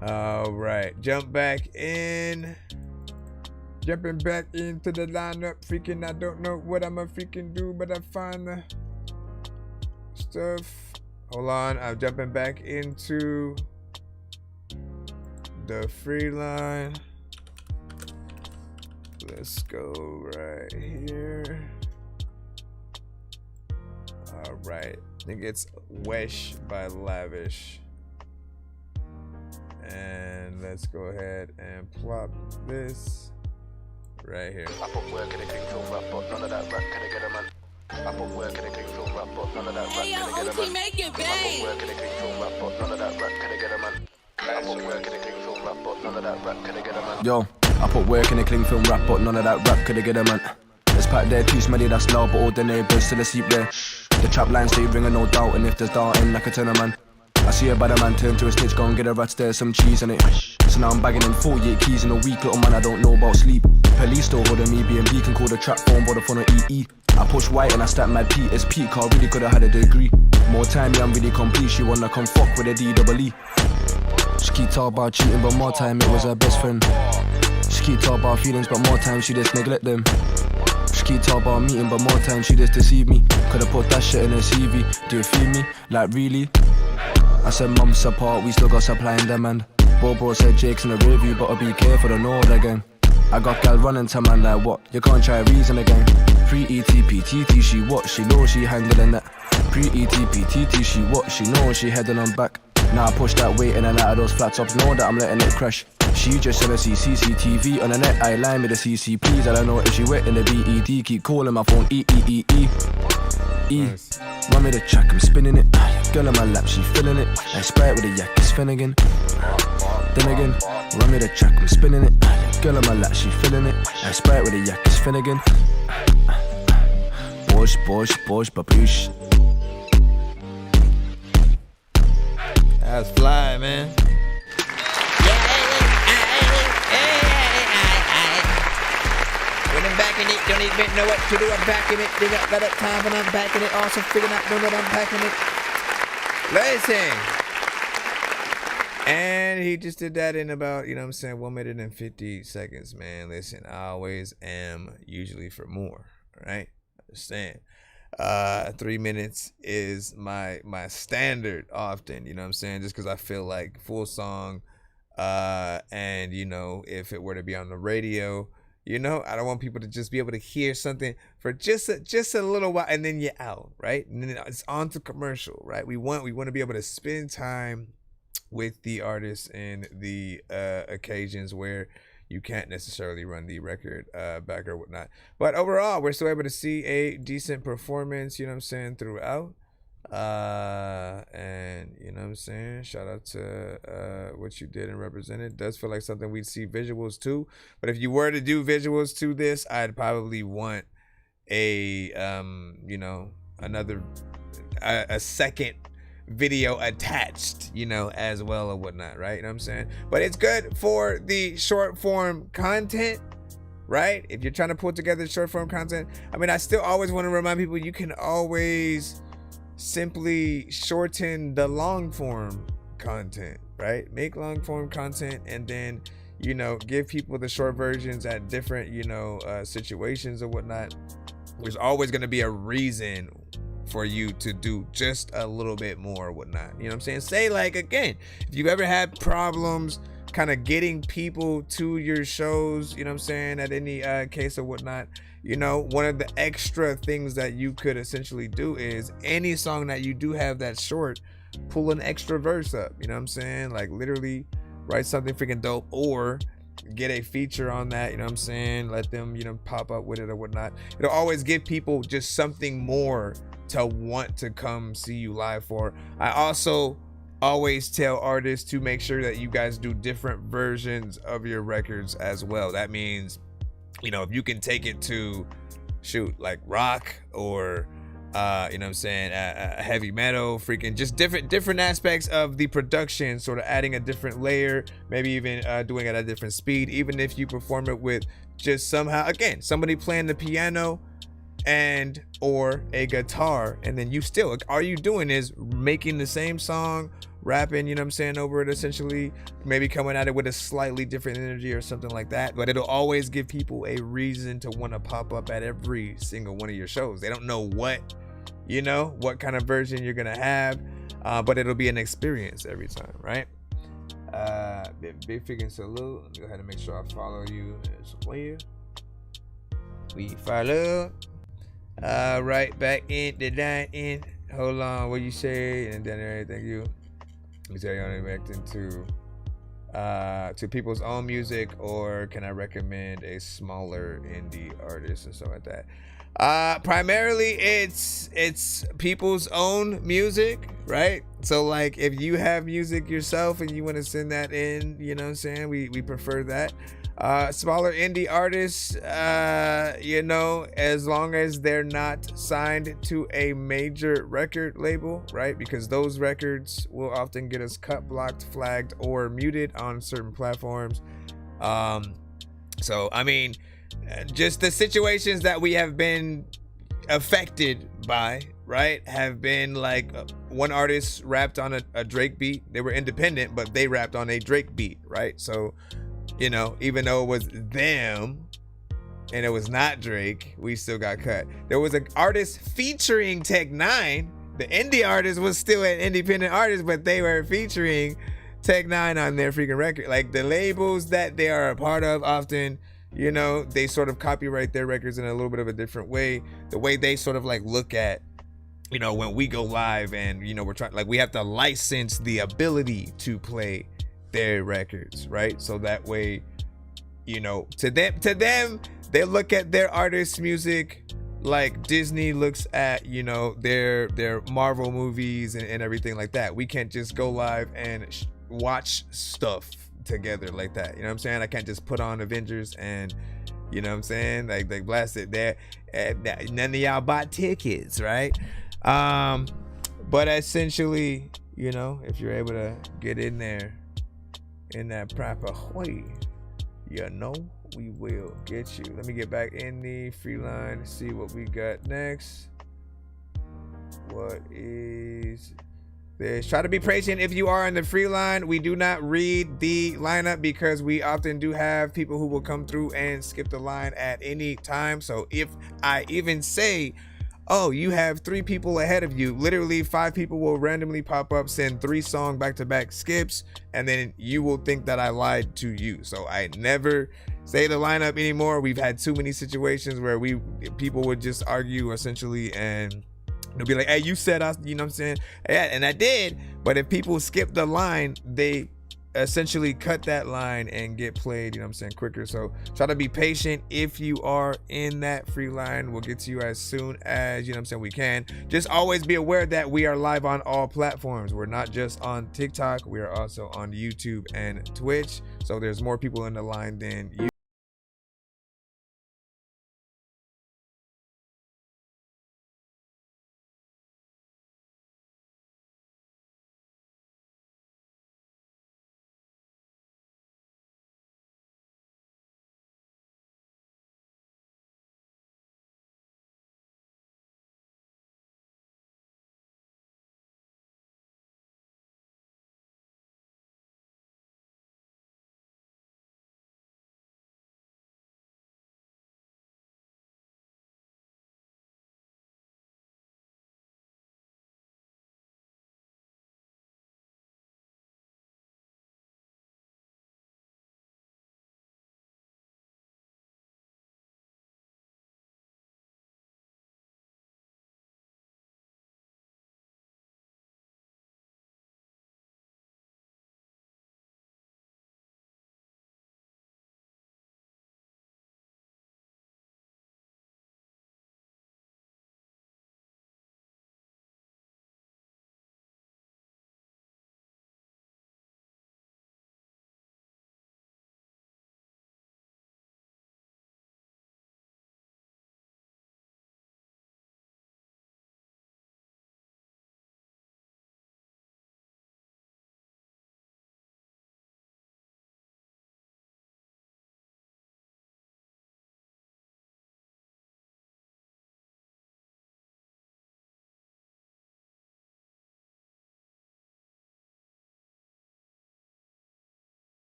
G: All right, jumping back into the lineup. Freaking, I don't know what I'm gonna freaking do, but I find the stuff. Hold on, I'm jumping back into the free line. Let's go right here. All right, I think it's Wesh by Lavish. And let's go ahead and plop this right here.
A: I put work in a clean film rap, but none of that rap can I get a man. I put work in a clean film rap, but none of that rap can I get a man.
E: Make it bang.
A: I put work in a clean film rap, but none of that rap can I get a man. I put work in a clean film rap, but none of that rap can I get a man.
W: Yo, I put work in a clean film rap, but none of that rap could have get a man. There's pack there, too smelly, that's loud, but all the neighbours still asleep there. The trap lines stay ringing, no doubt, and if there's darting, I can turn a man. I see a bad man turn to a snitch, go and get a rat, there's some cheese in it. So now I'm bagging in 48 keys in a week, little man, I don't know about sleep. Police still holding me, B&B can call the trap phone, but the phone on EE. I push white and I stack mad Pete, it's Pete, car really could've had a degree. More time, yeah, I'm really complete, she wanna come fuck with a D-double-E. She keep talking about cheating, but more time it was her best friend. She keep talking about feelings, but more time she just neglect them. She keep talking about meeting, but more time she just deceive me. Could've put that shit in her CV, do it feel me? Like really? I said months apart, we still got supplying them, and Bro said Jake's in the review, but I'll be careful to know it again. I got gal running to man like what? You can't try reason again. Pre-ETP-TT, she what? She knows she handling that. Pre-ETP-TT, she what? She knows she heading on back. Now I push that weight in and out of those flat tops, know that I'm letting it crash. She just wanna see CCTV on the net, I line with the CC please. I don't know if she wet in the BED, keep calling my phone E. Nice. Run me the track, I'm spinning it. Girl on my lap, she feeling it. I spray it with a yak, it's Finnegan. Then again, run me the track, I'm spinning it. Girl on my lap, she feeling it. I spray it with a yak, it's Finnegan. Bosh, baboosh.
G: That's fly, man.
V: When I'm backing it, don't even know what to do. I'm backing it. They got that time when I'm backing it. Also figuring out know that I'm backing it.
G: Listen. And he just did that in about, 1 minute and 50 seconds, man. Listen, I always am usually for more, right? Understand. 3 minutes is my standard often, just because I feel like full song, and if it were to be on the radio, I don't want people to just be able to hear something for just a little while and then you're out, right? And then it's on to commercial, right? We want to be able to spend time with the artists in the occasions where you can't necessarily run the record back or whatnot. But overall, we're still able to see a decent performance, throughout. And you know what I'm saying, shout out to what you did and represented. Does feel like something we'd see visuals too, but if you were to do visuals to this, I'd probably want a you know, another a second video attached, you know, as well or whatnot, right? You know what I'm saying? But it's good for the short form content, right? If you're trying to put together short form content, I mean, I still always want to remind people you can always simply shorten the long form content, right? Make long form content and then, you know, give people the short versions at different, you know, situations or whatnot. There's always going to be a reason for you to do just a little bit more or whatnot. You know what I'm saying? Say, like, again, if you've ever had problems kind of getting people to your shows, you know what I'm saying, at any case or whatnot, you know, one of the extra things that you could essentially do is any song that you do have that's short, pull an extra verse up, you know what I'm saying? Like, literally write something freaking dope or get a feature on that, you know what I'm saying? Let them, you know, pop up with it or whatnot. It'll always give people just something more to want to come see you live for. I also always tell artists to make sure that you guys do different versions of your records as well. That means, you know, if you can take it to shoot like rock or you know what I'm saying, heavy metal, freaking just different aspects of the production, sort of adding a different layer, maybe even doing it at a different speed, even if you perform it with just somehow, again, somebody playing the piano and or a guitar, and then you still, all you doing is making the same song, rapping, you know what I'm saying, over it, essentially, maybe coming at it with a slightly different energy or something like that. But it'll always give people a reason to want to pop up at every single one of your shows. They don't know what, you know, what kind of version you're gonna have, but it'll be an experience every time, right? Big freaking salute. Let me go ahead and make sure I follow you as well. We follow. Right back in the line in. Hold on, what you say? And then everything you. Let me tell you, I'm reacting to people's own music, or can I recommend a smaller indie artist and stuff like that? Primarily it's people's own music, right? So like if you have music yourself and you want to send that in, you know what I'm saying, we prefer that. Smaller indie artists, you know, as long as they're not signed to a major record label, right? Because those records will often get us cut, blocked, flagged, or muted on certain platforms. So I mean, just the situations that we have been affected by, right, have been like one artist rapped on a Drake beat. They were independent, but they rapped on a Drake beat, right? So, you know, even though it was them and it was not Drake, we still got cut. There was an artist featuring Tech 9. The indie artist was still an independent artist, but they were featuring Tech 9 on their freaking record. Like the labels that they are a part of often, you know, they sort of copyright their records in a little bit of a different way. The way they sort of like look at, you know, when we go live and, you know, we're trying, like we have to license the ability to play their records, right? So that way, you know, to them, they look at their artist's music like Disney looks at, you know, their Marvel movies and everything like that. We can't just go live and watch stuff together like that, you know what I'm saying? I can't just put on Avengers and, you know what I'm saying, like they blast it there, and none of y'all bought tickets, right? But essentially, you know, if you're able to get in there in that proper way, you know, we will get you. Let me get back in the free line, see what we got next. What is this? Try to be patient if you are in the free line. We do not read the lineup because we often do have people who will come through and skip the line at any time. So if I even say, oh, you have 3 people ahead of you, literally 5 people will randomly pop up, send 3 song back-to-back skips, and then you will think that I lied to you. So I never say the lineup anymore. We've had too many situations where people would just argue essentially, and they'll be like, hey, you said us, you know what I'm saying? Yeah, and I did. But if people skip the line, they essentially cut that line and get played, you know what I'm saying, quicker. So try to be patient. If you are in that free line, we'll get to you as soon as, you know what I'm saying, we can. Just always be aware that we are live on all platforms. We're not just on TikTok, we are also on YouTube and Twitch. So there's more people in the line than you.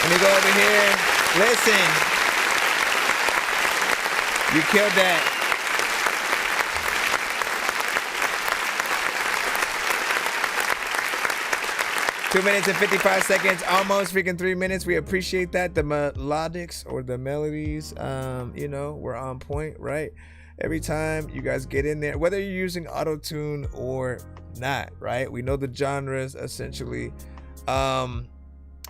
G: Let me go over here. Listen. You killed that. Two minutes and 55 seconds, almost freaking 3 minutes. We appreciate that. The melodics or the melodies, you know, we're on point, right? Every time you guys get in there, whether you're using auto-tune or not, right? We know the genres essentially.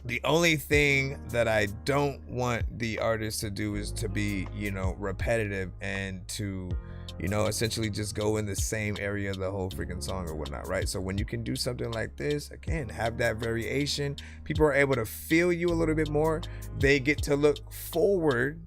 G: The only thing that I don't want the artist to do is to be, you know, repetitive and to, you know, essentially just go in the same area the whole freaking song or whatnot, right? So when you can do something like this, again, have that variation, people are able to feel you a little bit more. They get to look forward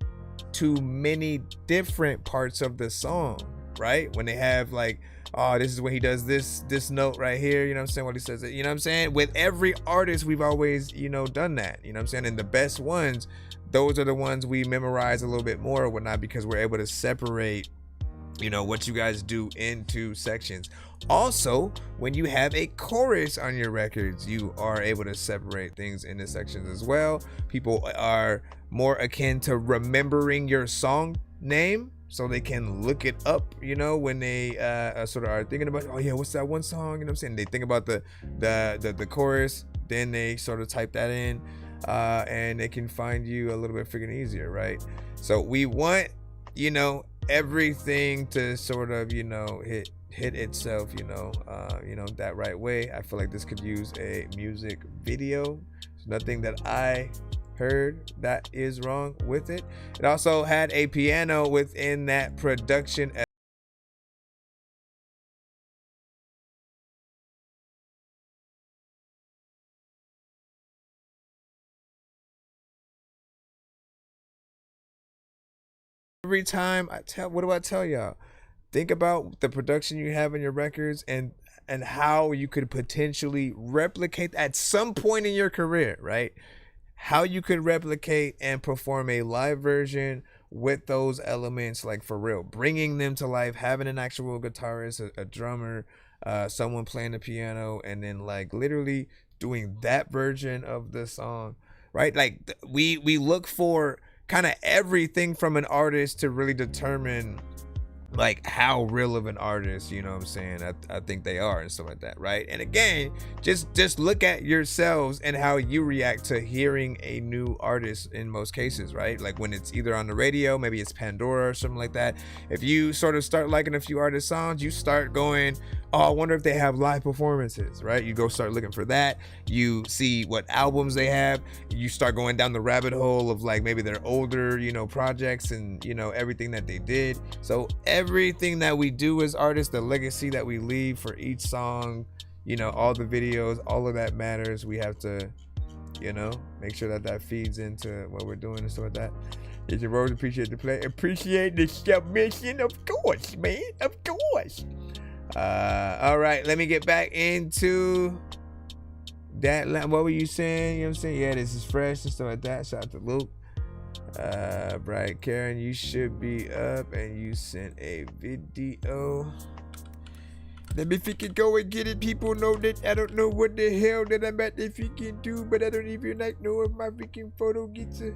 G: to many different parts of the song, right? When they have like, oh, this is when he does this note right here, you know what I'm saying, what he says, you know what I'm saying? With every artist, we've always, you know, done that, you know what I'm saying? And the best ones, those are the ones we memorize a little bit more or whatnot, because we're able to separate, you know, what you guys do into sections. Also, when you have a chorus on your records, you are able to separate things into sections as well. People are more akin to remembering your song name, so they can look it up, you know, when they sort of are thinking about, oh yeah, what's that one song, you know what I'm saying? They think about the chorus, then they sort of type that in, and they can find you a little bit freaking easier, right? So we want, you know, everything to sort of, you know, hit itself, you know, that right way. I feel like this could use a music video. It's nothing that I heard that is wrong with it. It also had a piano within that production. Every time what do I tell y'all? Think about the production you have in your records and how you could potentially replicate at some point in your career, right? How you could replicate and perform a live version with those elements, like for real, bringing them to life, having an actual guitarist, a drummer, someone playing the piano, and then like literally doing that version of the song, right? Like we look for kind of everything from an artist to really determine like how real of an artist, you know what I'm saying, I think they are and stuff like that, right? And again, just look at yourselves and how you react to hearing a new artist in most cases, right? Like when it's either on the radio, maybe it's Pandora or something like that. If you sort of start liking a few artist songs, you start going, oh, I wonder if they have live performances, right? You go start looking for that. You see what albums they have. You start going down the rabbit hole of like maybe their older, you know, projects and, you know, everything that they did. So everything that we do as artists, the legacy that we leave for each song, you know, all the videos, all of that matters. We have to, you know, make sure that feeds into what we're doing and stuff like that. It's your rose, appreciate the play, appreciate the submission, of course, man, of course. All right, let me get back into that. What were you saying? You know what I'm saying? Yeah, this is fresh and stuff like that. Shout out to Luke. Bright Karen, you should be up and you sent a video. Let me freaking go and get it. People know that I don't know what the hell that I'm at to freaking do, but I don't even like know if my freaking photo gets a...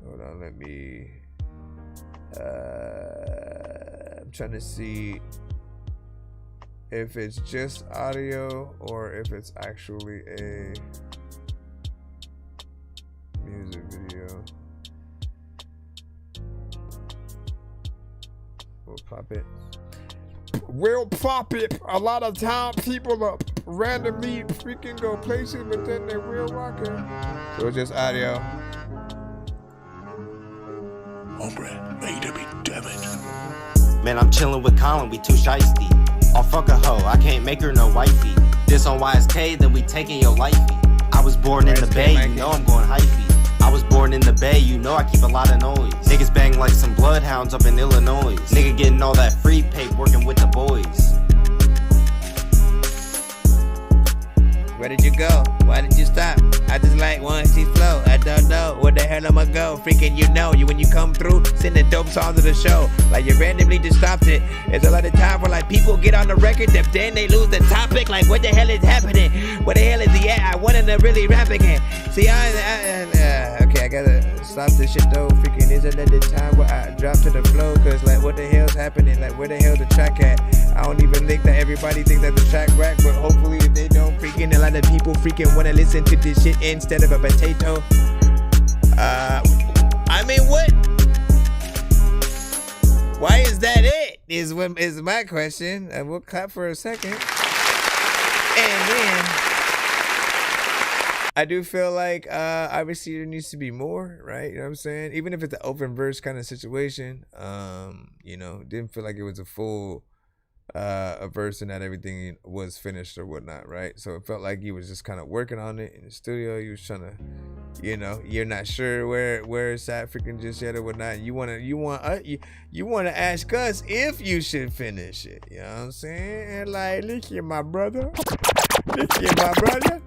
G: Hold on, let me... I'm trying to see if it's just audio or if it's actually a music video. We'll pop it. We'll pop it. A lot of time people are randomly freaking go places, but then they will rock it. So it's just audio.
E: Hombre, made to be Devin.
L: Man, I'm chillin' with Colin, we too shiesty. I'll fuck a hoe, I can't make her no wifey. This on YSK, then we taking your lifey. I was born in the Bay, you know I'm going hypey. I was born in the Bay, you know I keep a lot of noise. Niggas bang like some bloodhounds up in Illinois. Nigga getting all that free pay, working with the boys.
V: Where did you go? Why did you stop? I just like one she flow. I don't know where the hell I'ma go. Freaking you know, you when you come through, sending dope songs to the show. Like you randomly just stopped it. It's a lot of time where like people get on the record, then they lose the topic. Like what the hell is happening? Where the hell is he at? I wanted to really rap again. See, okay, I gotta stop this shit though. Freaking isn't that the time where I drop to the flow? Cause like what the hell's happening? Like where the hell the track at? I don't even think that everybody thinks that the track whack, but hopefully if they don't, freaking a lot of people freaking wanna listen to this shit instead of a potato. I mean, what? Why is that it? Is my question. And we'll clap for a second. And then I do feel like obviously there needs to be more, right? You know what I'm saying? Even if it's an open verse kind of situation, you know, didn't feel like it was a full a verse and that everything was finished or whatnot, right? So it felt like he was just kind of working on it in the studio. He was trying to, you know, you're not sure where it's at freaking just yet or whatnot. You want to ask us if you should finish it. You know what I'm saying? And like, look here, my brother. Look here, my brother.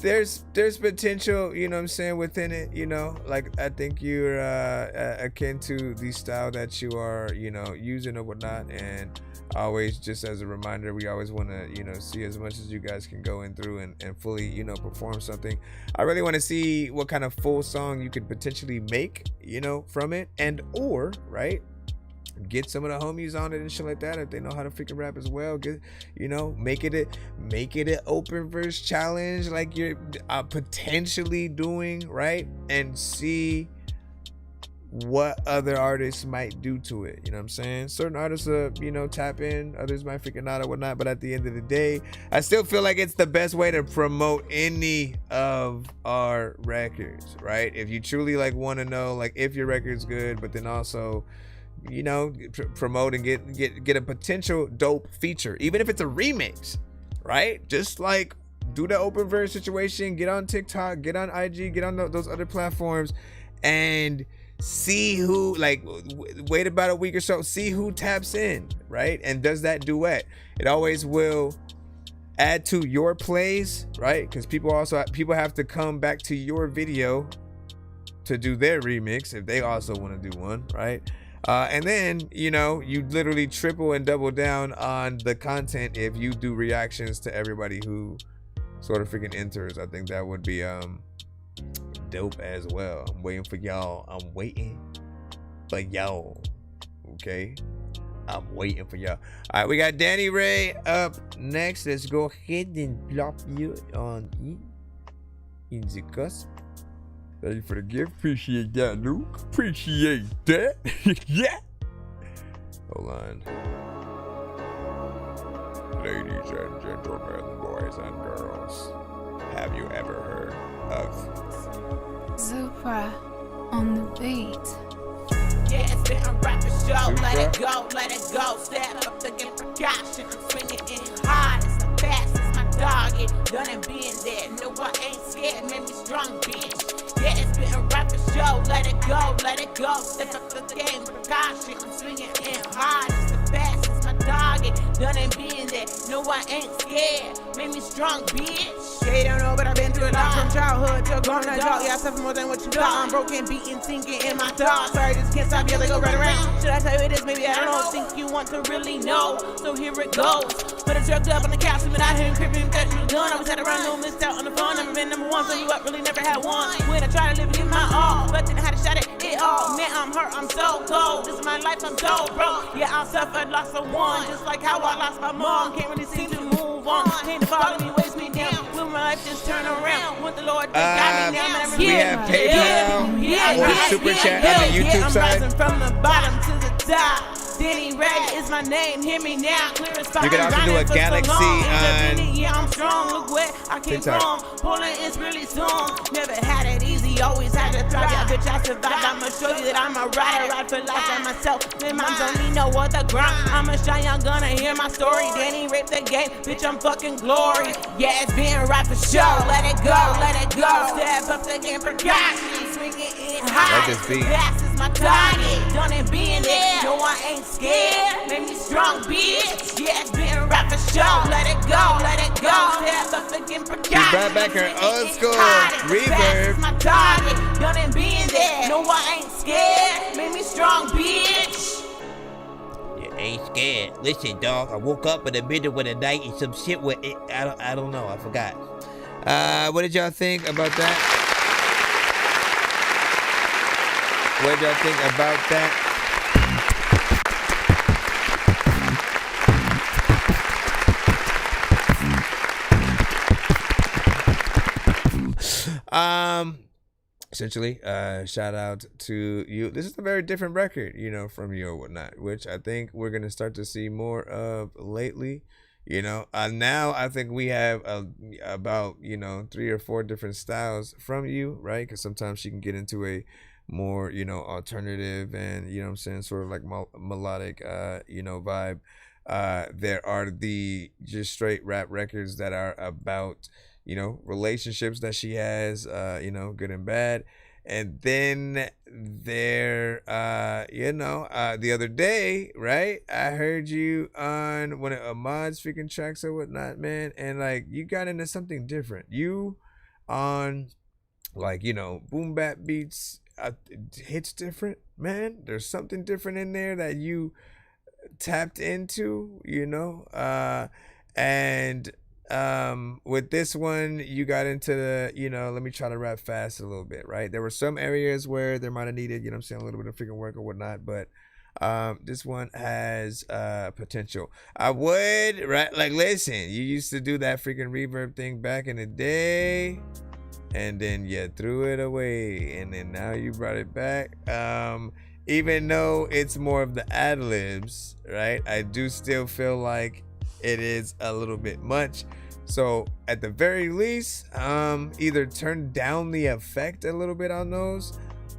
V: There's potential, you know what I'm saying, within it, you know, like I think you're akin to the style that you are, you know, using or whatnot. And always, just as a reminder, we always want to, you know, see as much as you guys can go in through and fully, you know, perform something. I really want to see what kind of full song you could potentially make, you know, from it, and or, right, get some of the homies on it and shit like that if they know how to freaking rap as well. Get, you know, make it an open verse challenge like you're potentially doing, right? And see
N: what other artists might do to it. You know what I'm saying? Certain artists, you know, tap in, others might freaking out or whatnot. But at the end of the day, I still feel like it's the best way to promote any of our records, right? If you truly like want to know, like, if your record's good, but then also, you know, promote and get a potential dope feature, even if it's a remix, right? Just like do the open verse situation, get on TikTok, get on IG, get on those other platforms, and see who, like, wait about a week or so, see who taps in, right? And does that duet. It always will add to your plays, right? Because people have to come back to your video to do their remix if they also want to do one, right? And then, you know, you literally triple and double down on the content if you do reactions to everybody who sort of freaking enters. I think that would be dope as well. I'm waiting for y'all. I'm waiting for y'all. Okay, I'm waiting for y'all. All right, we got Danny Ray up next. Let's go ahead and plop you on in the cusp. Ready for the gift? Appreciate that, Luke. Appreciate that. Yeah. Hold on. Ladies and gentlemen, boys and girls, have you ever heard of
B: Zupra on the beat?
K: Yeah, it's been a rapid show. Let it go. Step up to get precaution. I'm swinging in hard. It's the fastest, my dog. It done and being there. No, I ain't scared. Made me strong, bitch. Yeah, it's been a rapid show. Let it go. Step up the game, precaution. I'm swinging in hard. It's the fastest, my dog. It done and being there. No, I ain't scared. Made me strong, bitch. Yeah, you don't know, but I've been through a lot. From childhood to grown adult. Yeah, I suffer more than what you thought. I'm broken, beaten, sinking in my thoughts. Sorry, just can't stop. Yeah, they go right around. Should I tell you this? Maybe I don't think you want to really know. So here it goes. But I'm drugged up on the couch, been out here and creeping, that you gun. I was at around, no missed out on the phone. Never been number one, so you up, really never had one. When I try to live it in my all, but then I had to shut it all. Man, I'm hurt, I'm so cold. This is my life, I'm so broke. Yeah, I suffered loss of one, just like how I lost my mom. Can't really seem to move on. Can't follow me, waste me down. Will my life just turn around? Want the Lord to guide me now?
N: We have PayPal or Super Chat on the YouTube side.
K: I'm rising from the bottom to the top. Danny Ray is my name, hear me now. Clear as fire.
N: You can also do a Galaxy on
K: yeah, I'm strong, look where I came from. Poland is really soon. Never had it easy, always had to thrive. Yeah, bitch, I survived. I'ma show you that I'm a rider. Ride for life by myself. My moms don't need no other grind. I'm a shy young gonna hear my story. Danny raped the game, bitch, I'm fucking glory. Yeah, it's being right for show. Let it go. Step up the game, precaution. Swinging in high. Fast is my target. Done and being there. No, I ain't scared, made me strong, bitch. Yeah, it's been a rap for show. Let it go. Step up again, precaution.
N: Brought back her old school reverb.
K: My target, done and being there. No, I ain't scared, made me strong, bitch.
V: You ain't scared. Listen, dog, I woke up in the middle of the night and some shit with it. I don't know, I forgot.
N: What did y'all think about that? What did y'all think about that? Essentially, shout out to you. This is a very different record, you know, from you or whatnot, which I think we're gonna start to see more of lately. You know, now I think we have about, you know, 3 or 4 different styles from you, right? Because sometimes she can get into a more, you know, alternative and, you know what I'm saying, sort of like melodic, you know, vibe. There are the just straight rap records that are about, you know, relationships that she has, you know, good and bad. And then there, you know, the other day, right, I heard you on one of Ahmad's freaking tracks or whatnot, man. And like, you got into something different. You on, like, you know, boom bap beats, hits different, man. There's something different in there that you tapped into, you know, and with this one you got into the, you know, let me try to rap fast a little bit, right? There were some areas where there might have needed, you know what I'm saying, a little bit of freaking work or whatnot, but this one has potential. I would, right, like, listen, you used to do that freaking reverb thing back in the day. and then you threw it away, and then now you brought it back. Even though it's more of the ad-libs, right? I do still feel like it is a little bit much. So at the very least, either turn down the effect a little bit on those,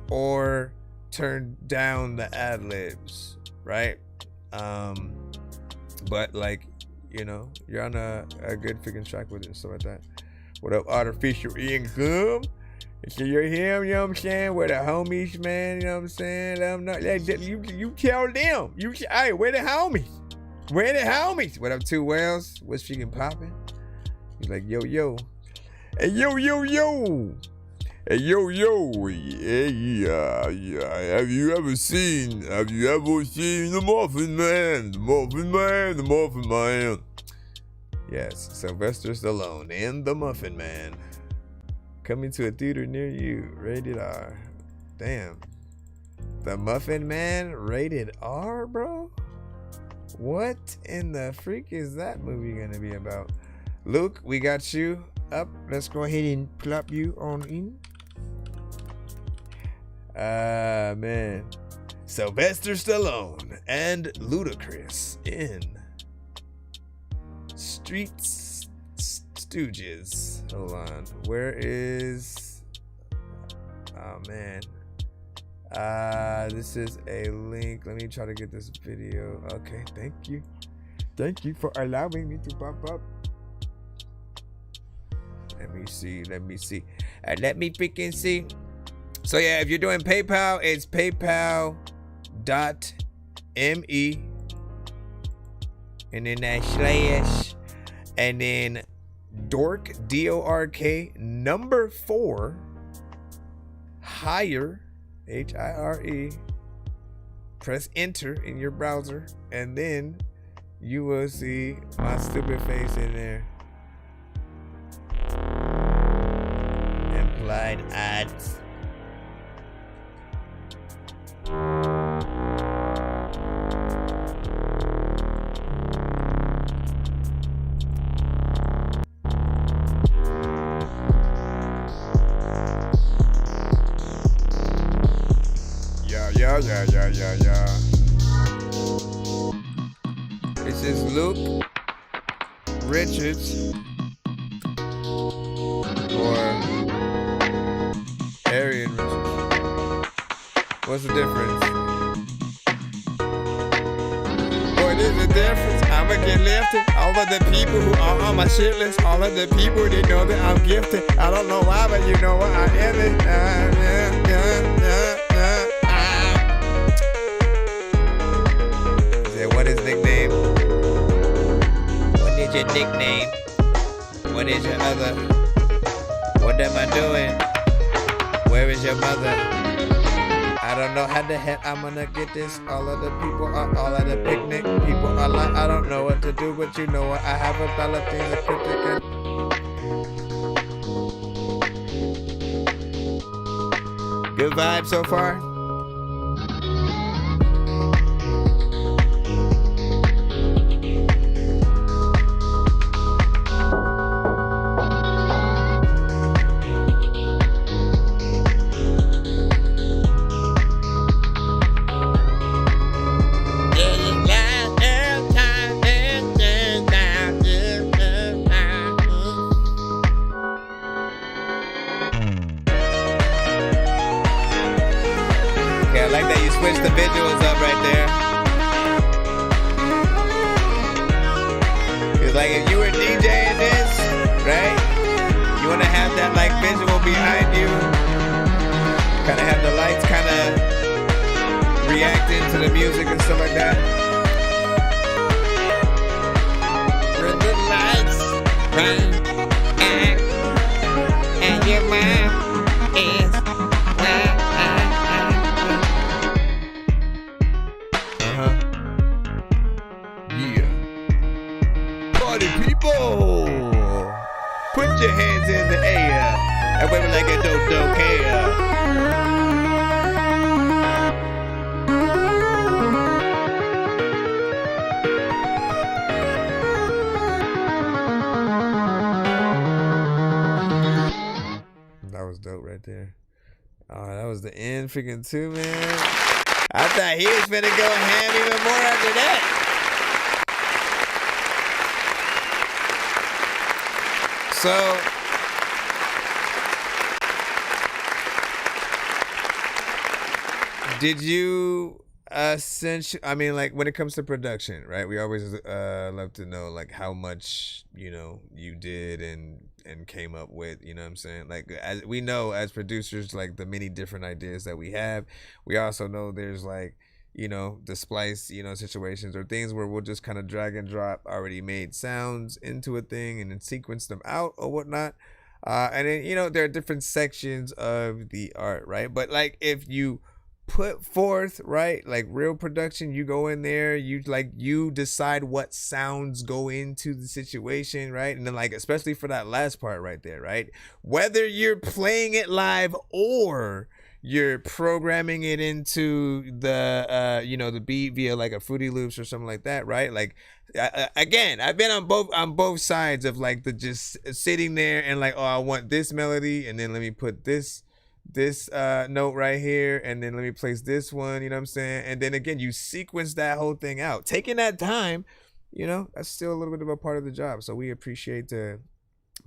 N: or turn down the ad-libs, right? But like, you know, you're on a good freaking track with it and stuff like that. What up, artificial income? So you're here, you know what I'm saying? Where the homies, man, you know what I'm saying? Let them know. You tell them. Hey, where the homies? Where the homies? What up, Two Whales? What's freaking popping? He's like, yo, yo. Hey, yo, yo, yo. Hey, yo, yo. Yeah. Have you ever seen the Muffin Man? The Muffin Man. Yes, Sylvester Stallone and the Muffin Man. Coming to a theater near you. Rated R. Damn. The Muffin Man rated R, bro? What in the freak is that movie gonna be about? Luke, we got you up. Let's go ahead and plop you on in. Man. Sylvester Stallone and Ludacris in Streets Stooges. Hold on. Where is... Oh, man. This is a link. Let me try to get this video. Okay, thank you. Thank you for allowing me to pop up. Let me see. Let me freaking see. So yeah, if you're doing PayPal, it's paypal.me and then that slash and then dork DORK number 4 hire HIRE. Press enter in your browser and then you will see my stupid face in there. Implied ads. Yeah. This is Luke Richards or Arian Richards. What's the difference? What is the difference? I'ma get lifted. All of the people who are on my shit list, all of the people they know that I'm gifted. I don't know why, but you know what? I am it. What is nickname? What is your nickname? What is your other? What am I doing? Where is your mother? I don't know how the heck I'm gonna get this. All of the people are all at the picnic. People are like, I don't know what to do, but you know what? I have a dollar thing that cryptic. Good vibe so far. The visuals up right there. Cause like if you were DJing this, right? You wanna have that like visual behind you. Kinda have the lights kinda reacting to the music and stuff like that. Where the lights run and your mind is put your hands in the air and wave like a don't care. in freaking 2, man. I thought he was finna go ham even more after that. So did you essentially, I mean, like when it comes to production, right? We always love to know like how much, you know, you did and came up with, you know what I'm saying? Like as we know as producers, like the many different ideas that we have. We also know there's like, you know, the splice, you know, situations or things where we'll just kind of drag and drop already made sounds into a thing and then sequence them out or whatnot. And then, you know, there are different sections of the art, right? But like if you put forth, right, like real production, you go in there, you decide what sounds go into the situation, right? And then like especially for that last part right there, right, whether you're playing it live or you're programming it into the you know, the beat via like a Fruity Loops or something like that, right? Like again, I've been on both sides of like the just sitting there and like, oh, I want this melody and then let me put this note right here and then let me place this one, you know what I'm saying? And then again, you sequence that whole thing out, taking that time, you know, that's still a little bit of a part of the job. So we appreciate to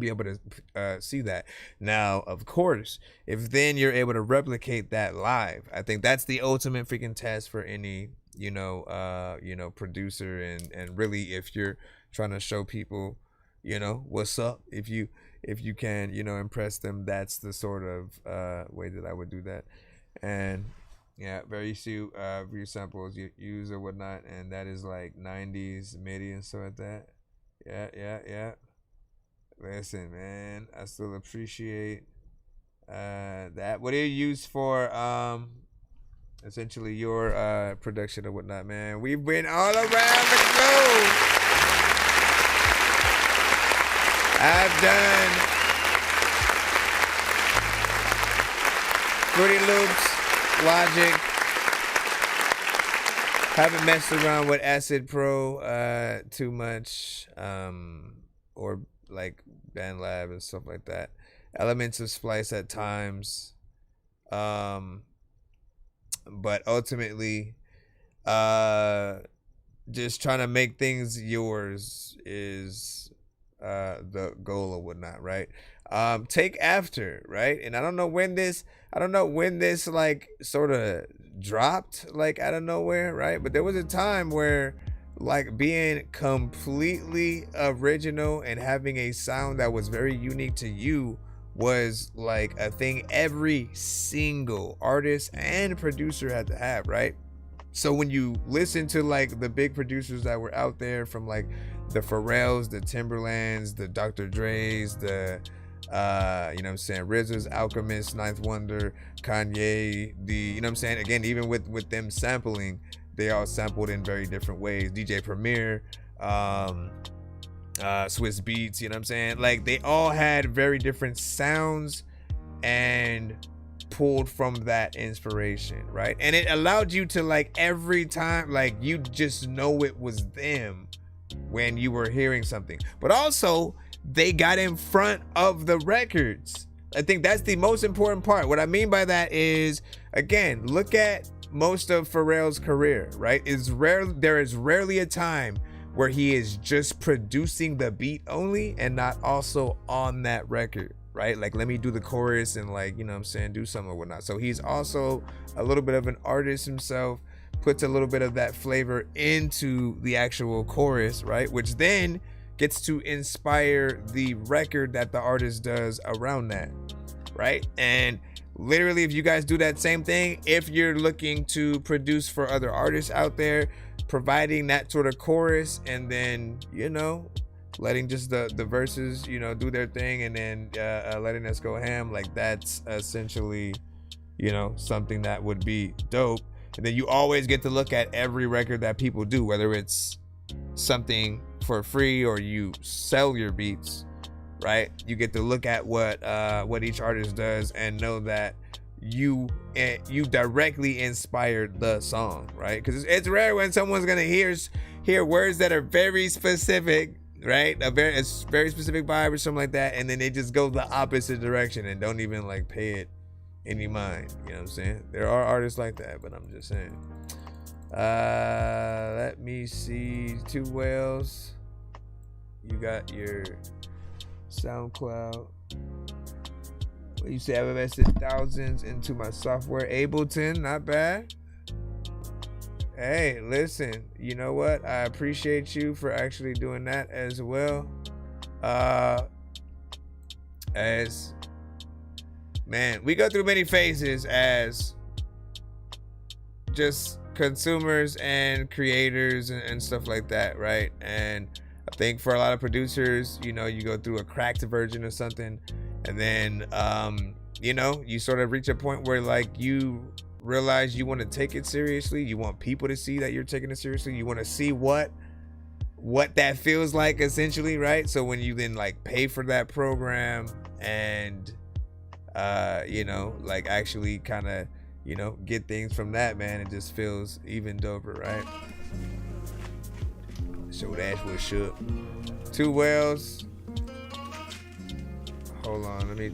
N: be able to see that. Now, of course, if then you're able to replicate that live, I think that's the ultimate freaking test for any, you know, producer and really if you're trying to show people, you know, what's up, if you can, you know, impress them, that's the sort of way that I would do that. And yeah, very few samples you use or whatnot, and that is like 90s MIDI and stuff like that. Yeah. Listen, man, I still appreciate that. What do you use for essentially your production or whatnot, man? We've been all around the globe. I've done Fruity Loops, Logic. Haven't messed around with Acid Pro too much, or like BandLab and stuff like that. Elements of Splice at times, but ultimately, just trying to make things yours is the goal or whatnot, right? Take After, right? And I don't know when this like sort of dropped like out of nowhere, right? But there was a time where like being completely original and having a sound that was very unique to you was like a thing every single artist and producer had to have, right? So when you listen to like the big producers that were out there, from like the Pharrells, the Timberlands, the Dr. Dre's, the you know what I'm saying, RZA's, Alchemist, Ninth Wonder, Kanye, the, you know what I'm saying, again, even with them sampling, they all sampled in very different ways. DJ Premier, Swiss Beats, you know what I'm saying? Like they all had very different sounds and pulled from that inspiration, right? And it allowed you to like every time, like you just know it was them when you were hearing something. But also they got in front of the records. I think that's the most important part. What I mean by that is, again, look at most of Pharrell's career, right? There is rarely a time where he is just producing the beat only and not also on that record, right? Like, let me do the chorus and like, you know what I'm saying, do something or whatnot. So he's also a little bit of an artist himself, puts a little bit of that flavor into the actual chorus, right? Which then gets to inspire the record that the artist does around that, right? And literally, if you guys do that same thing, if you're looking to produce for other artists out there, providing that sort of chorus and then, you know, letting just the verses, you know, do their thing and then letting us go ham, like that's essentially, you know, something that would be dope. And then you always get to look at every record that people do, whether it's something for free or you sell your beats, right? You get to look at what each artist does and know that you directly inspired the song, right? Because it's rare when someone's gonna hear words that are very specific, right? A very specific vibe or something like that, and then they just go the opposite direction and don't even like pay it in your mind. You know what I'm saying? There are artists like that, but I'm just saying. Let me see. Two Whales. You got your SoundCloud. You say I've invested thousands into my software. Ableton, not bad. Hey, listen, you know what? I appreciate you for actually doing that as well. As man, we go through many phases as just consumers and creators and stuff like that, right? And I think for a lot of producers, you know, you go through a cracked version of something, and then you know, you sort of reach a point where like you realize you want to take it seriously. You want people to see that you're taking it seriously. You want to see what that feels like, essentially, right? So when you then like pay for that program and you know, like actually kind of, you know, get things from that, man, it just feels even doper, right? So that's what's up. Two Whales. Hold on, let me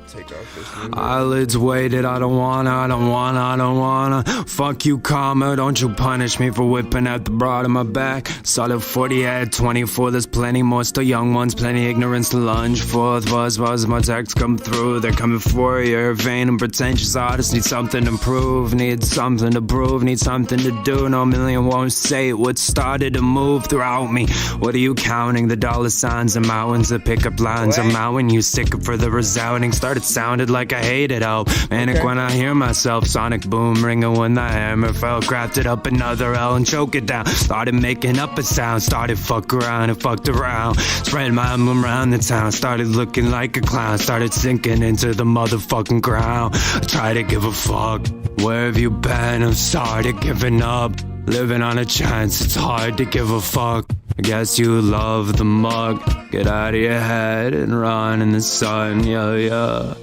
N: take off this music.
H: Eyelids weighted, I don't wanna. Fuck you, karma, don't you punish me for whipping at the broad of my back. Solid 40 at 24, there's plenty more, still young ones, plenty ignorance to lunge for. Buzz, my texts come through, they're coming for you. Vain and pretentious artists need something to prove, need something to prove, need something to do. No million won't say what started to move throughout me. What are you counting? The dollar signs and mountains, the pickup lines are mounting you, sicker for the resounding. Started sounded like I hated out. Manic when I hear myself. Sonic boom ringing when the hammer fell. Crafted up another L and choke it down. Started making up a sound. Started fuck around and fucked around. Spread my emblem around the town. Started looking like a clown. Started sinking into the motherfucking ground. I try to give a fuck. Where have you been? I'm started giving up. Living on a chance. It's hard to give a fuck. I guess you love the mug. Get out of your head and run in the sun, yeah.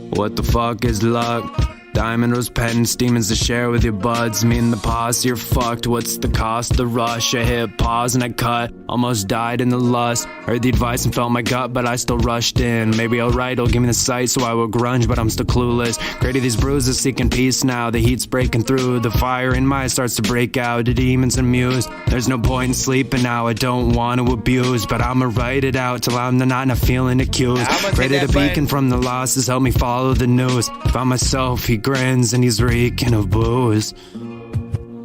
H: What the fuck is luck? Diamond rose pendants, demons to share with your buds. Me and the posse, you're fucked. What's the cost? The rush. I hit pause and I cut. Almost died in the lust. Heard the advice and felt my gut, but I still rushed in. Maybe I'll write, it'll give me the sight, so I will grunge, but I'm still clueless. Created these bruises, seeking peace now. The heat's breaking through. The fire in my eyes starts to break out. The demons amused. There's no point in sleeping now. I don't want to abuse, but I'ma write it out till I'm not feeling accused. Created a beacon from the losses, help me follow the news. Found myself, he grins and he's reeking of booze.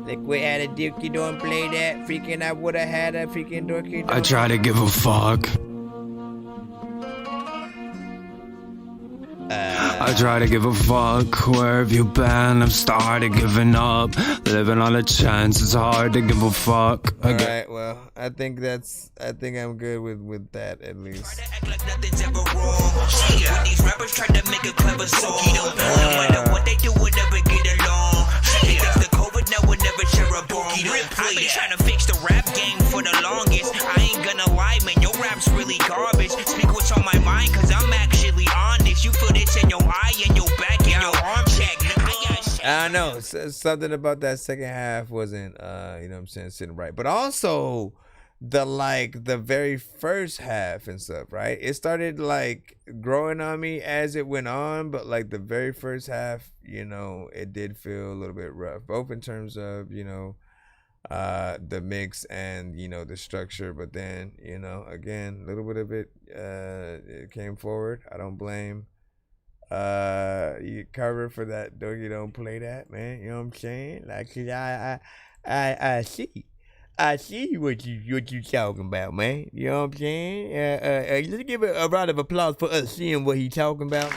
N: Liquid had a dookie, don't play that. Freaking I would've had a freaking dorky.
H: I try to give a fuck. I try to give a fuck. Where have you been? I've started giving up. Living on a chance, it's hard to give a fuck.
N: Alright, well, I think I'm good with that at least.
K: When these rappers try to make a clever song, no matter what they do, we'll never get along. Thanks to COVID, now we'll never share a bomb. I've been trying to fix the rap game for the longest. I ain't gonna lie, man, your rap's really garbage. Speak what's on my mind, cause I'm actually honest. You feel this in your eye and your back and your arm check.
N: I don't know, something about that second half wasn't, you know what I'm saying, sitting right. But also, the very first half and stuff, right? It started like growing on me as it went on, but like the very first half, you know, it did feel a little bit rough, both in terms of, you know, the mix and, you know, the structure. But then, you know, again, a little bit of it came forward. I don't blame you cover for that. You don't play that, man. You know what I'm saying? Like, I see what you talking about, man. You know what I'm saying? Let's give a round of applause for us seeing what he talking about.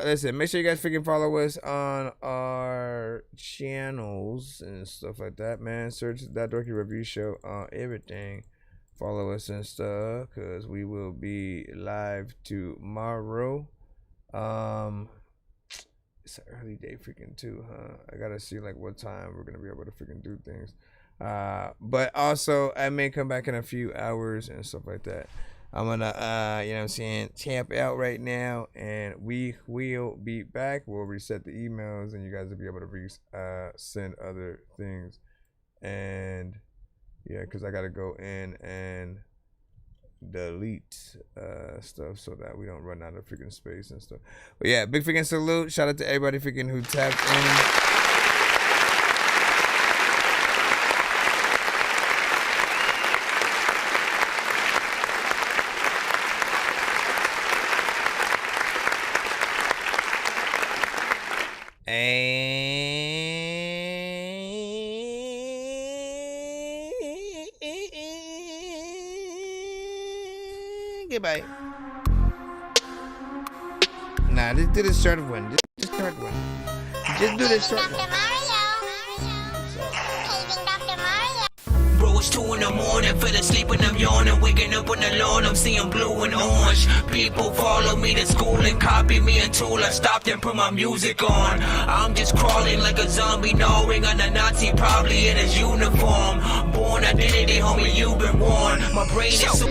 N: Listen, make sure you guys freaking follow us on our channels and stuff like that, man. Search That Dorky Review Show on everything. Follow us and stuff, because we will be live tomorrow. It's an early day freaking too, huh? I gotta see like what time we're gonna be able to freaking do things. But also I may come back in a few hours and stuff like that. I'm gonna, you know what I'm saying, champ out right now, and we will be back. We'll reset the emails, and you guys will be able to send other things. And yeah, because I gotta go in and delete stuff so that we don't run out of freaking space and stuff. But yeah, big freaking salute. Shout out to everybody freaking who tapped in. Goodbye. Nah, just do the short one. Just short one. Just do the short one.
K: Bro, it's 2 in the morning, fell asleep and I'm yawning. Waking up on the lawn, I'm seeing blue and orange. People follow me to school and copy me until I stopped and put my music on. I'm just crawling like a zombie, gnawing on a Nazi, probably in his uniform. Born identity, homie, you've been warned. My brain is so